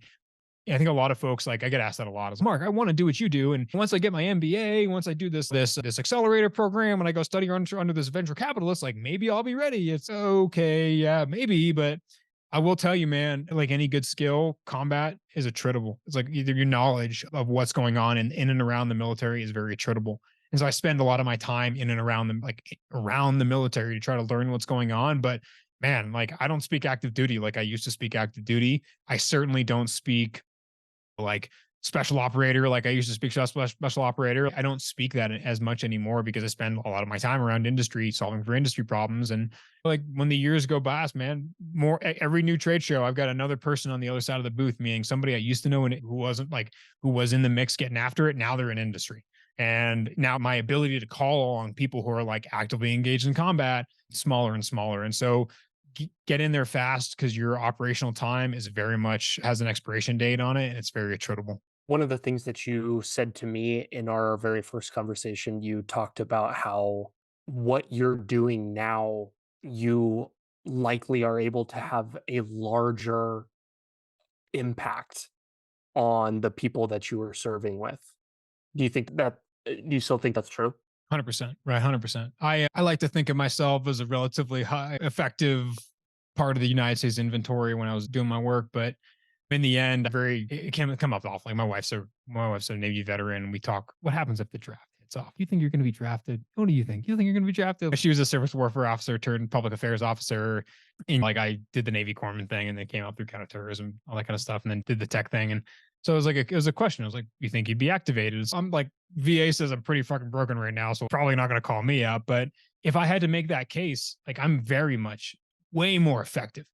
I think a lot of folks, like I get asked that a lot, is Mark, I want to do what you do. And once I get my MBA, once I do this accelerator program and I go study under this venture capitalist, like maybe I'll be ready. It's okay, yeah, maybe, but I will tell you, man, like any good skill, combat is attritable. It's like either your knowledge of what's going on in and around the military is very attritable. And so I spend a lot of my time in and around them, like around the military to try to learn what's going on. But man, like I don't speak active duty like I used to speak active duty. I certainly don't speak like special operator, like I used to speak special operator. I don't speak that as much anymore because I spend a lot of my time around industry, solving for industry problems. And like when the years go by, man, more every new trade show, I've got another person on the other side of the booth, meaning somebody I used to know and who wasn't like who was in the mix getting after it. Now they're in industry. And now my ability to call on people who are like actively engaged in combat smaller and smaller. And so get in there fast because your operational time is very much has an expiration date on it and it's very attritable. One of the things that you said to me in our very first conversation, you talked about how what you're doing now, you likely are able to have a larger impact on the people that you are serving with. Do you think that do you still think that's true? 100%, right? 100%. I like to think of myself as a relatively high effective part of the United States inventory when I was doing my work, but in the end, very it can come up awful. Like my wife's a Navy veteran. We talk. What happens if the draft hits off? You think you're going to be drafted? What do you think? You think you're going to be drafted? She was a service warfare officer turned public affairs officer. And like I did the Navy Corpsman thing, and they came out through counterterrorism, all that kind of stuff, and then did the tech thing. And so it was a question. I was like, you think you'd be activated? So I'm like, VA says I'm pretty fucking broken right now, so probably not going to call me up. But if I had to make that case, like I'm very much way more effective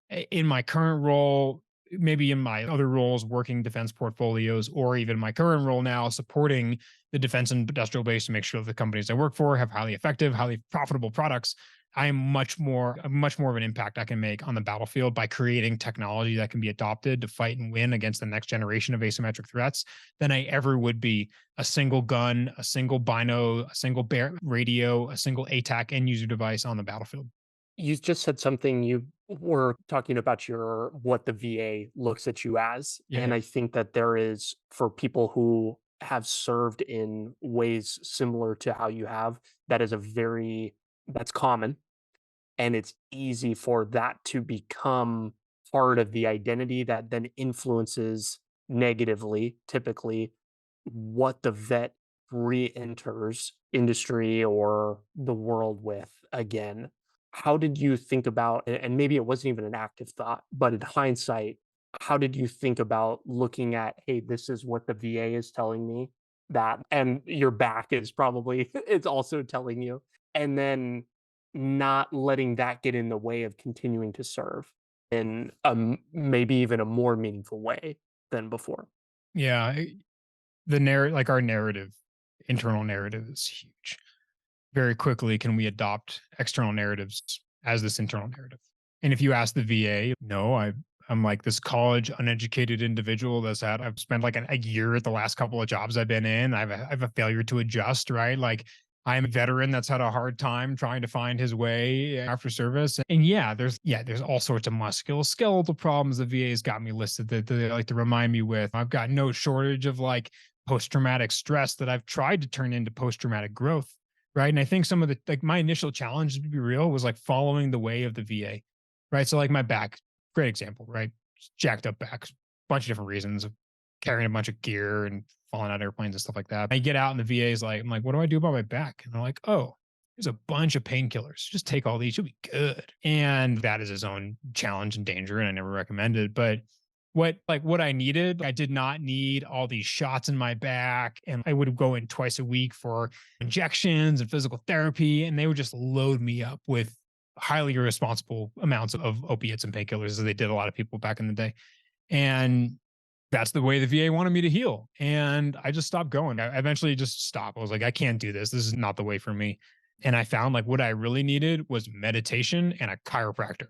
in my current role, maybe in my other roles, working defense portfolios, or even my current role now, supporting the defense industrial base to make sure that the companies I work for have highly effective, highly profitable products. I'm much more of an impact I can make on the battlefield by creating technology that can be adopted to fight and win against the next generation of asymmetric threats than I ever would be a single gun, a single bino, a single radio, a single ATAC end user device on the battlefield. You just said something you were talking about your what the VA looks at you as. And Yeah. I think that there is for people who have served in ways similar to how you have, that is a very that's common. And it's easy for that to become part of the identity that then influences negatively, typically, what the vet re-enters industry or the world with again. How did you think about, and maybe it wasn't even an active thought, but in hindsight, how did you think about looking at, hey, this is what the VA is telling me that, and your back is probably it's also telling you, and then not letting that get in the way of continuing to serve in maybe even a more meaningful way than before. Yeah. The narrative, like our narrative, internal narrative is huge. Very quickly, can we adopt external narratives as this internal narrative? And if you ask the VA, no, I'm like this college uneducated individual I've spent like a year at the last couple of jobs I've been in. I have a failure to adjust, right? Like I'm a veteran that's had a hard time trying to find his way after service. And there's all sorts of musculoskeletal problems the VA's got me listed that they like to remind me with. I've got no shortage of like post-traumatic stress that I've tried to turn into post-traumatic growth. Right. And I think some of the like my initial challenge, to be real, was like following the way of the VA. Right. So like my back, great example, right? Jacked up back, bunch of different reasons of carrying a bunch of gear and falling out of airplanes and stuff like that. I get out and the VA is like, I'm like, what do I do about my back? And they're like, oh, there's a bunch of painkillers. Just take all these, you'll be good. And that is his own challenge and danger. And I never recommend it. But what I needed, I did not need all these shots in my back. And I would go in twice a week for injections and physical therapy. And they would just load me up with highly irresponsible amounts of opiates and painkillers, as they did a lot of people back in the day. And that's the way the VA wanted me to heal. And I just stopped going. I eventually just stopped. I was like, I can't do this. This is not the way for me. And I found like what I really needed was meditation and a chiropractor.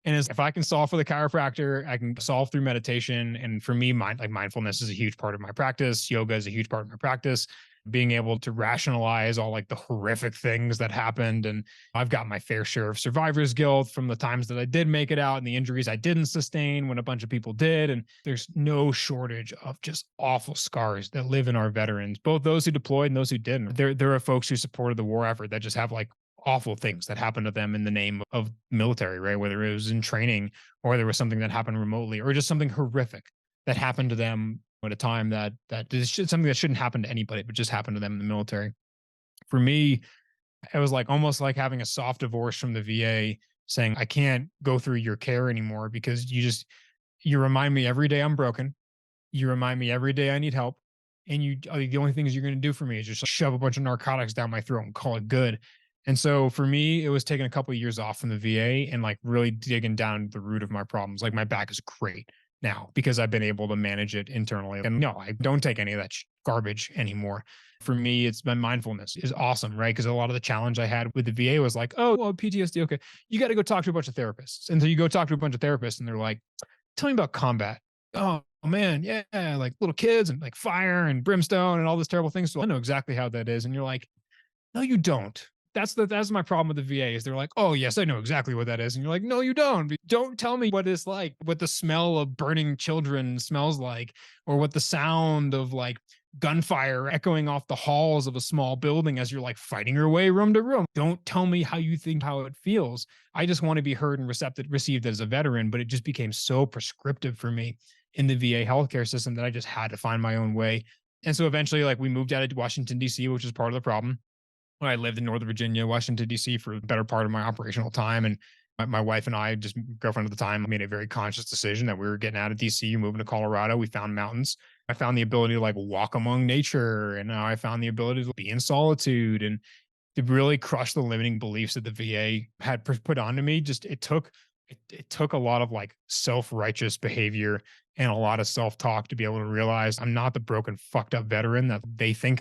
And as if I can solve for the chiropractor, I can solve through meditation. And for me, mindfulness is a huge part of my practice. Yoga is a huge part of my practice. Being able to rationalize all like the horrific things that happened. And I've got my fair share of survivor's guilt from the times that I did make it out and the injuries I didn't sustain when a bunch of people did. And there's no shortage of just awful scars that live in our veterans, both those who deployed and those who didn't. There are folks who supported the war effort that just have like awful things that happened to them in the name of military, right? Whether it was in training or there was something that happened remotely or just something horrific that happened to them at a time that is something that shouldn't happen to anybody, but just happened to them in the military. For me, it was like almost like having a soft divorce from the VA saying, I can't go through your care anymore because you remind me every day I'm broken. You remind me every day I need help. And the only things you're going to do for me is just shove a bunch of narcotics down my throat and call it good. And so for me, it was taking a couple of years off from the VA and like really digging down the root of my problems. Like my back is great now because I've been able to manage it internally. And no, I don't take any of that garbage anymore. For me, it's my mindfulness is awesome, right? Because a lot of the challenge I had with the VA was like, oh, well, PTSD. Okay. You got to go talk to a bunch of therapists. And so you go talk to a bunch of therapists and they're like, tell me about combat. Oh man, yeah, like little kids and like fire and brimstone and all this terrible things. So I know exactly how that is. And you're like, no, you don't. That's my problem with the VA is they're like, oh yes, I know exactly what that is. And you're like, no, you don't. Don't tell me what it's like, what the smell of burning children smells like, or what the sound of like gunfire echoing off the halls of a small building as you're like fighting your way room to room. Don't tell me how you think how it feels. I just want to be heard and received as a veteran, but it just became so prescriptive for me in the VA healthcare system that I just had to find my own way. And so eventually, like we moved out of Washington, D.C., which is part of the problem. I lived in Northern Virginia, Washington, D.C. for the better part of my operational time. And my wife and I, just girlfriend at the time, made a very conscious decision that we were getting out of DC, moving to Colorado. We found mountains. I found the ability to like walk among nature. And I found the ability to be in solitude and to really crush the limiting beliefs that the VA had put onto me. Just it took a lot of like self-righteous behavior and a lot of self-talk to be able to realize I'm not the broken, fucked up veteran that they think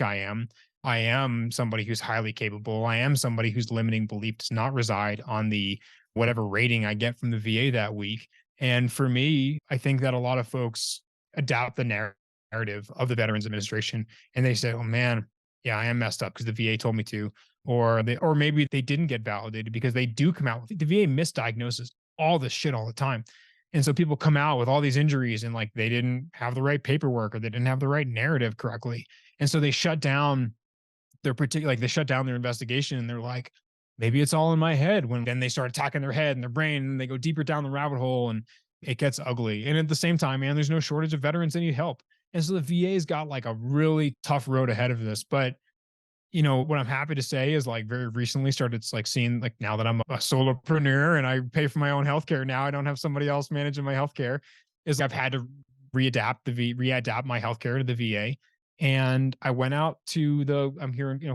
I am. I am somebody who's highly capable. I am somebody whose limiting belief does not reside on the whatever rating I get from the VA that week. And for me, I think that a lot of folks adopt the narrative of the Veterans Administration and they say, "Oh man, yeah, I am messed up because the VA told me to," or maybe they didn't get validated because they do come out with the VA misdiagnoses all this shit all the time. And so people come out with all these injuries and like they didn't have the right paperwork or they didn't have the right narrative correctly. And so they shut down they shut down their investigation and they're like, maybe it's all in my head. When then they start attacking their head and their brain and they go deeper down the rabbit hole and it gets ugly. And at the same time, man, there's no shortage of veterans that need help. And so the VA's got like a really tough road ahead of this. But what I'm happy to say is like very recently started like seeing like now that I'm a solopreneur and I pay for my own healthcare now, I don't have somebody else managing my healthcare, is I've had to readapt my healthcare to the VA. And I went out to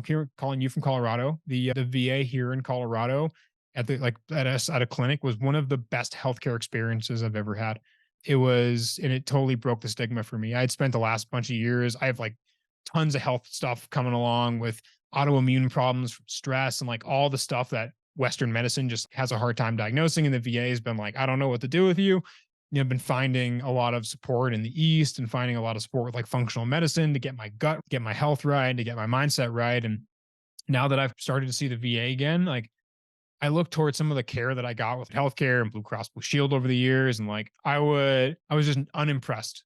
here calling you from Colorado, the VA here in Colorado at a clinic was one of the best healthcare experiences I've ever had. And it totally broke the stigma for me. I had spent the last bunch of years, I have like tons of health stuff coming along with autoimmune problems, stress, and like all the stuff that Western medicine just has a hard time diagnosing. And the VA has been like, I don't know what to do with you. I've been finding a lot of support in the East and finding a lot of support with like functional medicine to get my gut, get my health right, to get my mindset right. And now that I've started to see the VA again, like I look towards some of the care that I got with healthcare and Blue Cross Blue Shield over the years. And like I was just unimpressed,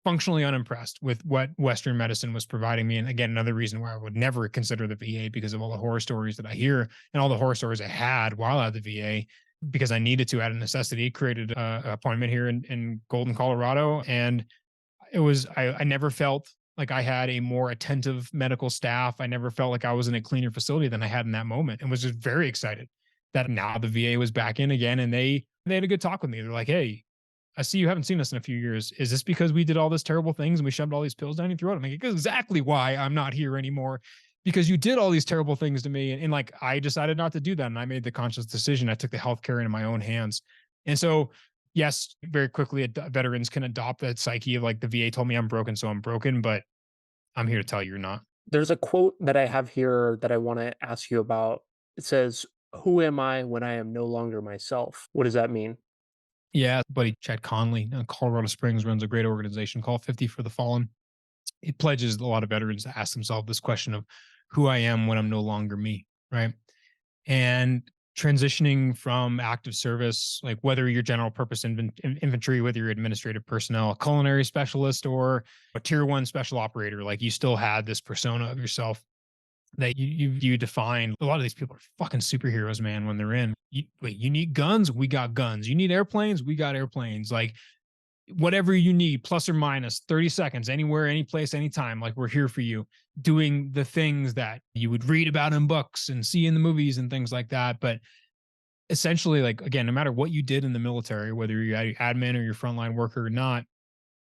functionally unimpressed with what Western medicine was providing me. And again, another reason why I would never consider the VA because of all the horror stories that I hear and all the horror stories I had while at the VA, because I needed to out of necessity, created an appointment here in Golden, Colorado. And I never felt like I had a more attentive medical staff. I never felt like I was in a cleaner facility than I had in that moment and was just very excited that now the VA was back in again. And they had a good talk with me. They're like, hey, I see you haven't seen us in a few years. Is this because we did all this terrible things and we shoved all these pills down your throat? I'm like, exactly why I'm not here anymore, because you did all these terrible things to me. And like, I decided not to do that. And I made the conscious decision. I took the healthcare into my own hands. And so, yes, very quickly, veterans can adopt that psyche of like the VA told me I'm broken, so I'm broken. But I'm here to tell you you're not. There's a quote that I have here that I want to ask you about. It says, Who am I when I am no longer myself? What does that mean? Yeah, buddy Chad Conley, Colorado Springs, runs a great organization called 50 for the Fallen. It pledges a lot of veterans to ask themselves this question of who I am when I'm no longer me, right? And transitioning from active service, like whether you're general purpose infantry, whether you're administrative personnel, a culinary specialist, or a tier one special operator, like you still had this persona of yourself that you define. A lot of these people are fucking superheroes, man. When they're in, wait, you need guns, we got guns. You need airplanes, we got airplanes. Like whatever you need, plus or minus 30 seconds, anywhere, any place, anytime. Like we're here for you, doing the things that you would read about in books and see in the movies and things like that. But essentially, like again, no matter what you did in the military, whether you're admin or you're frontline worker or not,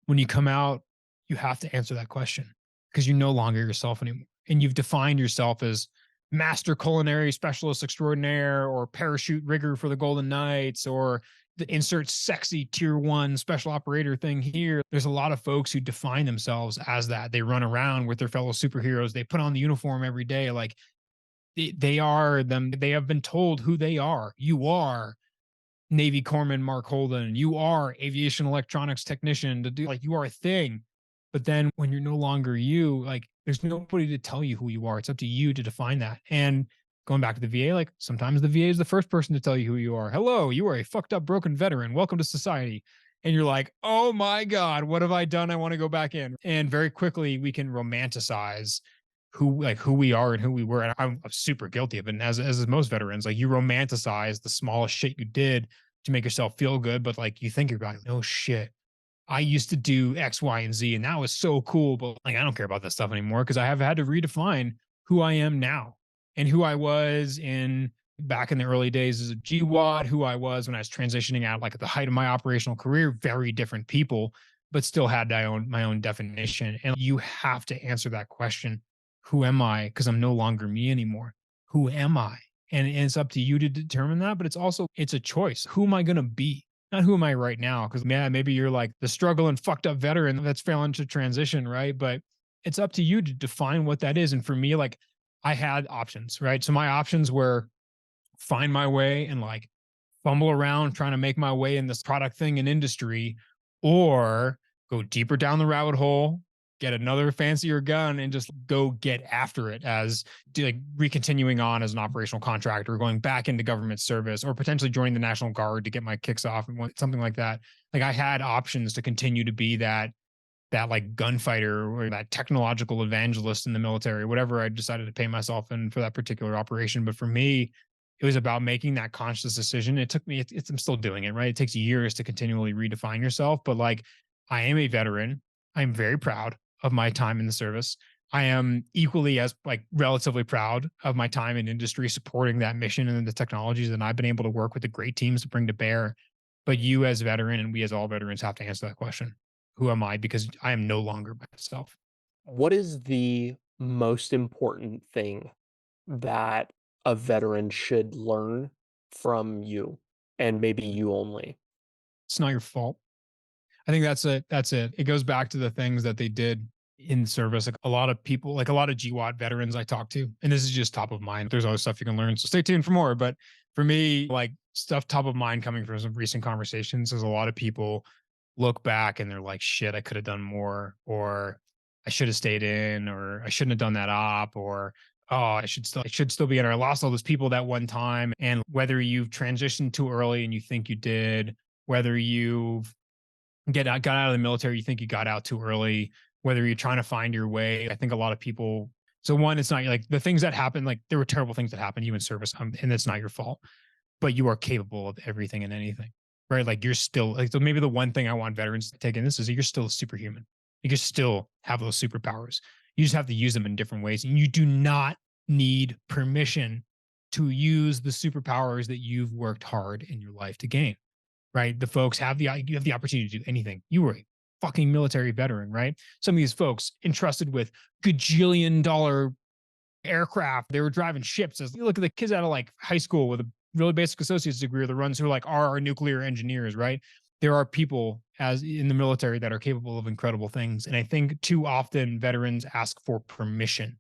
when you come out, you have to answer that question because you're no longer yourself anymore. And you've defined yourself as master culinary specialist extraordinaire or parachute rigger for the Golden Knights or the insert sexy tier one special operator thing here. There's a lot of folks who define themselves as that. They run around with their fellow superheroes. They put on the uniform every day. Like they are them. They have been told who they are. You are Navy Corpsman Mark Holden. You are aviation electronics technician to do like you are a thing. But then when you're no longer you, like there's nobody to tell you who you are. It's up to you to define that. And going back to the VA, like sometimes the VA is the first person to tell you who you are. Hello, you are a fucked up broken veteran. Welcome to society. And you're like, oh my God, what have I done? I want to go back in. And very quickly we can romanticize who we are and who we were. And I'm super guilty of it. And as most veterans, like you romanticize the smallest shit you did to make yourself feel good. But like you think you're like, no shit. I used to do X, Y, and Z, and that was so cool. But like I don't care about that stuff anymore because I have had to redefine who I am now and who I was in back in the early days as a GWAD, who I was when I was transitioning out, like at the height of my operational career, very different people, but still had my own definition. And you have to answer that question. Who am I? Because I'm no longer me anymore. Who am I? And it's up to you to determine that, but it's a choice. Who am I going to be? Not who am I right now? Because man, maybe you're like the struggling, fucked up veteran that's failing to transition, right? But it's up to you to define what that is. And for me, like I had options, right? So my options were find my way and like fumble around trying to make my way in this product thing in industry, or go deeper down the rabbit hole, get another fancier gun, and just go get after it as like recontinuing on as an operational contractor, going back into government service, or potentially joining the National Guard to get my kicks off and something like that. Like I had options to continue to be that like gunfighter or that technological evangelist in the military, whatever I decided to pay myself in for that particular operation. But for me, it was about making that conscious decision. It took me, I'm still doing it, right? It takes years to continually redefine yourself. But like, I am a veteran. I'm very proud of my time in the service. I am equally as like relatively proud of my time in industry supporting that mission and the technologies that I've been able to work with the great teams to bring to bear. But you as a veteran and we as all veterans have to answer that question. Who am I? Because I am no longer myself. What is the most important thing that a veteran should learn from you and maybe you only? It's not your fault. I think that's it. That's it. It goes back to the things that they did in service. Like a lot of people, like a lot of GWAT veterans I talk to, and this is just top of mind. There's other stuff you can learn. So stay tuned for more. But for me, like stuff top of mind coming from some recent conversations is a lot of people look back and they're like, shit, I could have done more, or I should have stayed in, or I shouldn't have done that op, or oh, I should still be in, or I lost all those people that one time. And whether you've transitioned too early and you think you did, whether you've got out of the military, you think you got out too early, whether you're trying to find your way. I think a lot of people, so one, it's not like the things that happen, like there were terrible things that happened to you in service, and it's not your fault, but you are capable of everything and anything, right? Like you're still like, so maybe the one thing I want veterans to take in this is that you're still a superhuman. You can still have those superpowers. You just have to use them in different ways. And you do not need permission to use the superpowers that you've worked hard in your life to gain, right? The folks you have the opportunity to do anything. You were a fucking military veteran, right? Some of these folks entrusted with gajillion-dollar aircraft, they were driving ships. As you look at the kids out of like high school with a really basic associate's degree, or the ones who are our nuclear engineers, right? There are people as in the military that are capable of incredible things. And I think too often veterans ask for permission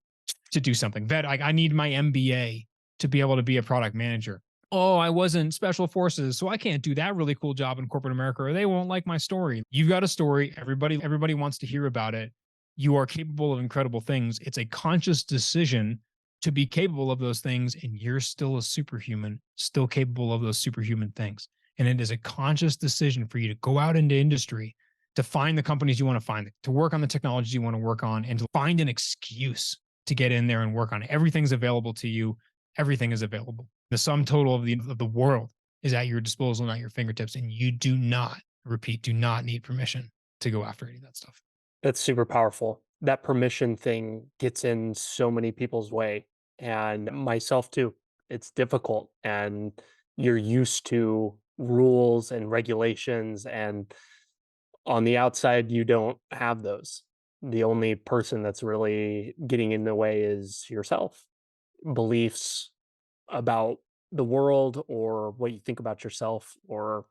to do something. I need my MBA to be able to be a product manager. Oh, I wasn't special forces, so I can't do that really cool job in corporate America, or they won't like my story. You've got a story. Everybody wants to hear about it. You are capable of incredible things. It's a conscious decision to be capable of those things, and you're still a superhuman, still capable of those superhuman things. And it is a conscious decision for you to go out into industry, to find the companies you want to find, to work on the technologies you want to work on, and to find an excuse to get in there and work on it. Everything's available to you. Everything is available. The sum total of the world is at your disposal and at your fingertips. And you do not, repeat, do not need permission to go after any of that stuff. That's super powerful. That permission thing gets in so many people's way, and myself too. It's difficult, and you're used to rules and regulations, and on the outside, you don't have those. The only person that's really getting in the way is yourself. Beliefs about the world, or what you think about yourself, or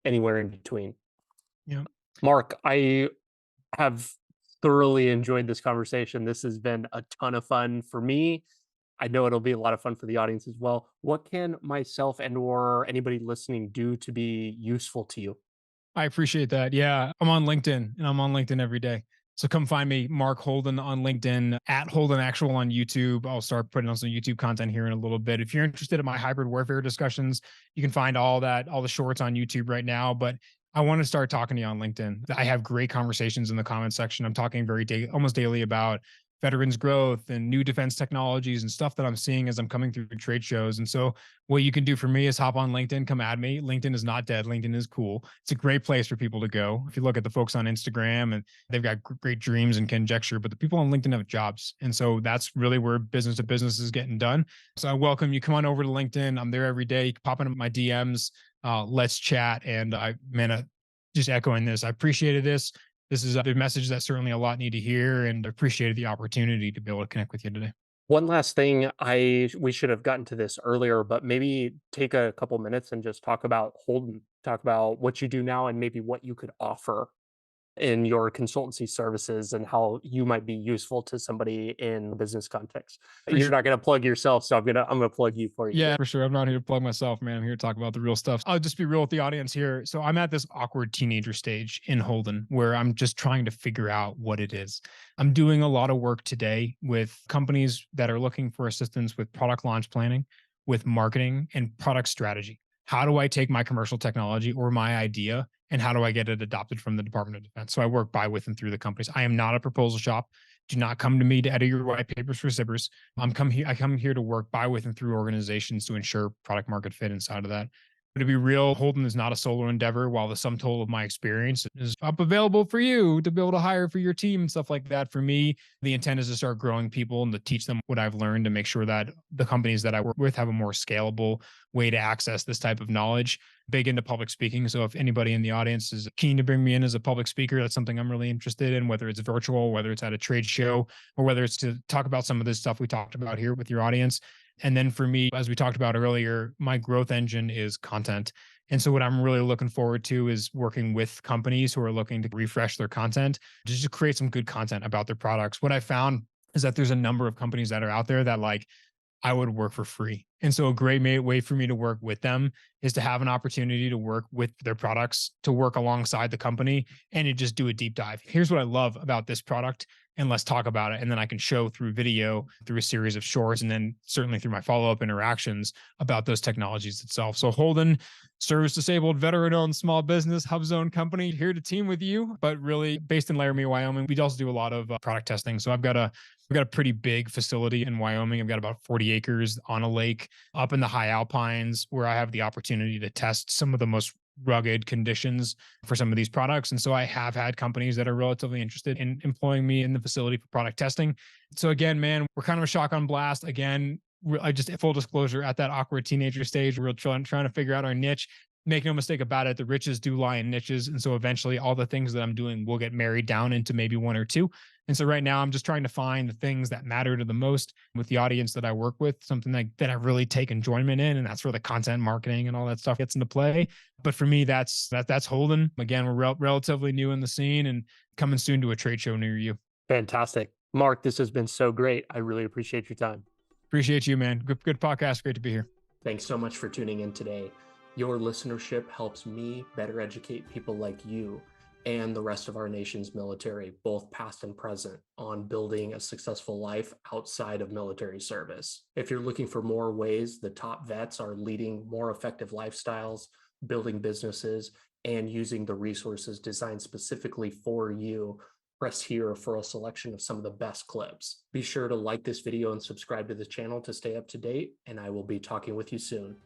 anywhere in between. Yeah. Mark, I have thoroughly enjoyed this conversation. This has been a ton of fun for me. I know it'll be a lot of fun for the audience as well. What can myself and or anybody listening do to be useful to you? I appreciate that. Yeah. I'm on LinkedIn and I'm on LinkedIn every day. So come find me, Mark Holden on LinkedIn, at Holden Actual on YouTube. I'll start putting on some YouTube content here in a little bit. If you're interested in my hybrid warfare discussions, you can find all the shorts on YouTube right now. But I want to start talking to you on LinkedIn. I have great conversations in the comment section. I'm talking almost daily about veterans growth and new defense technologies and stuff that I'm seeing as I'm coming through trade shows. And so what you can do for me is hop on LinkedIn, come at me. LinkedIn is not dead. LinkedIn is cool. It's a great place for people to go. If you look at the folks on Instagram, and they've got great dreams and conjecture, but the people on LinkedIn have jobs. And so that's really where business to business is getting done. So I welcome you. Come on over to LinkedIn. I'm there every day. You can pop into my DMs. Let's chat. And just echoing this, I appreciated this. This is a message that certainly a lot need to hear, and appreciated the opportunity to be able to connect with you today. One last thing, we should have gotten to this earlier, but maybe take a couple minutes and just talk about Holden, talk about what you do now and maybe what you could offer in your consultancy services and how you might be useful to somebody in the business context. You're Appreciate not going to plug yourself, so I'm going to plug you for you Yeah, here. for sure. I'm not here to plug myself, man. I'm here to talk about the real stuff. I'll just be real with the audience here. So I'm at this awkward teenager stage in Holden where I'm just trying to figure out what it is. I'm doing a lot of work today with companies that are looking for assistance with product launch planning, with marketing and product strategy. How do I take my commercial technology or my idea, and how do I get it adopted from the Department of Defense? So I work by, with, and through the companies. I am not a proposal shop. Do not come to me to edit your white papers for zippers. I come here to work by, with, and through organizations to ensure product market fit inside of that. But to be real, Holden is not a solo endeavor. While the sum total of my experience is up available for you to be able to hire for your team and stuff like that, for me, the intent is to start growing people and to teach them what I've learned, to make sure that the companies that I work with have a more scalable way to access this type of knowledge. Big into public speaking. So if anybody in the audience is keen to bring me in as a public speaker, that's something I'm really interested in, whether it's virtual, whether it's at a trade show, or whether it's to talk about some of this stuff we talked about here with your audience. And then for me, as we talked about earlier, my growth engine is content. And so what I'm really looking forward to is working with companies who are looking to refresh their content, just to create some good content about their products. What I found is that there's a number of companies that are out there that, like, I would work for free. And so a great way for me to work with them is to have an opportunity to work with their products, to work alongside the company, and to just do a deep dive. Here's what I love about this product, and let's talk about it. And then I can show through video, through a series of shorts, and then certainly through my follow-up interactions about those technologies itself. So Holden, service disabled, veteran-owned small business, hub zone company, here to team with you, but really based in Laramie, Wyoming. We also do a lot of product testing. So we've got a pretty big facility in Wyoming. I've got about 40 acres on a lake up in the high alpines, where I have the opportunity to test some of the most rugged conditions for some of these products. And so I have had companies that are relatively interested in employing me in the facility for product testing. So again, man, we're kind of a shotgun blast. Again, I just, full disclosure, at that awkward teenager stage, we're trying to figure out our niche. Make no mistake about it, the riches do lie in niches. And so eventually all the things that I'm doing will get married down into maybe one or two. And so right now I'm just trying to find the things that matter to the most with the audience that I work with, something that I really take enjoyment in. And that's where the content marketing and all that stuff gets into play. But for me, that's Holden. Again, we're relatively new in the scene and coming soon to a trade show near you. Fantastic. Mark, this has been so great. I really appreciate your time. Appreciate you, man. Good podcast. Great to be here. Thanks so much for tuning in today. Your listenership helps me better educate people like you and the rest of our nation's military, both past and present, on building a successful life outside of military service. If you're looking for more ways the top vets are leading more effective lifestyles, building businesses, and using the resources designed specifically for you, press here for a selection of some of the best clips. Be sure to like this video and subscribe to the channel to stay up to date, and I will be talking with you soon.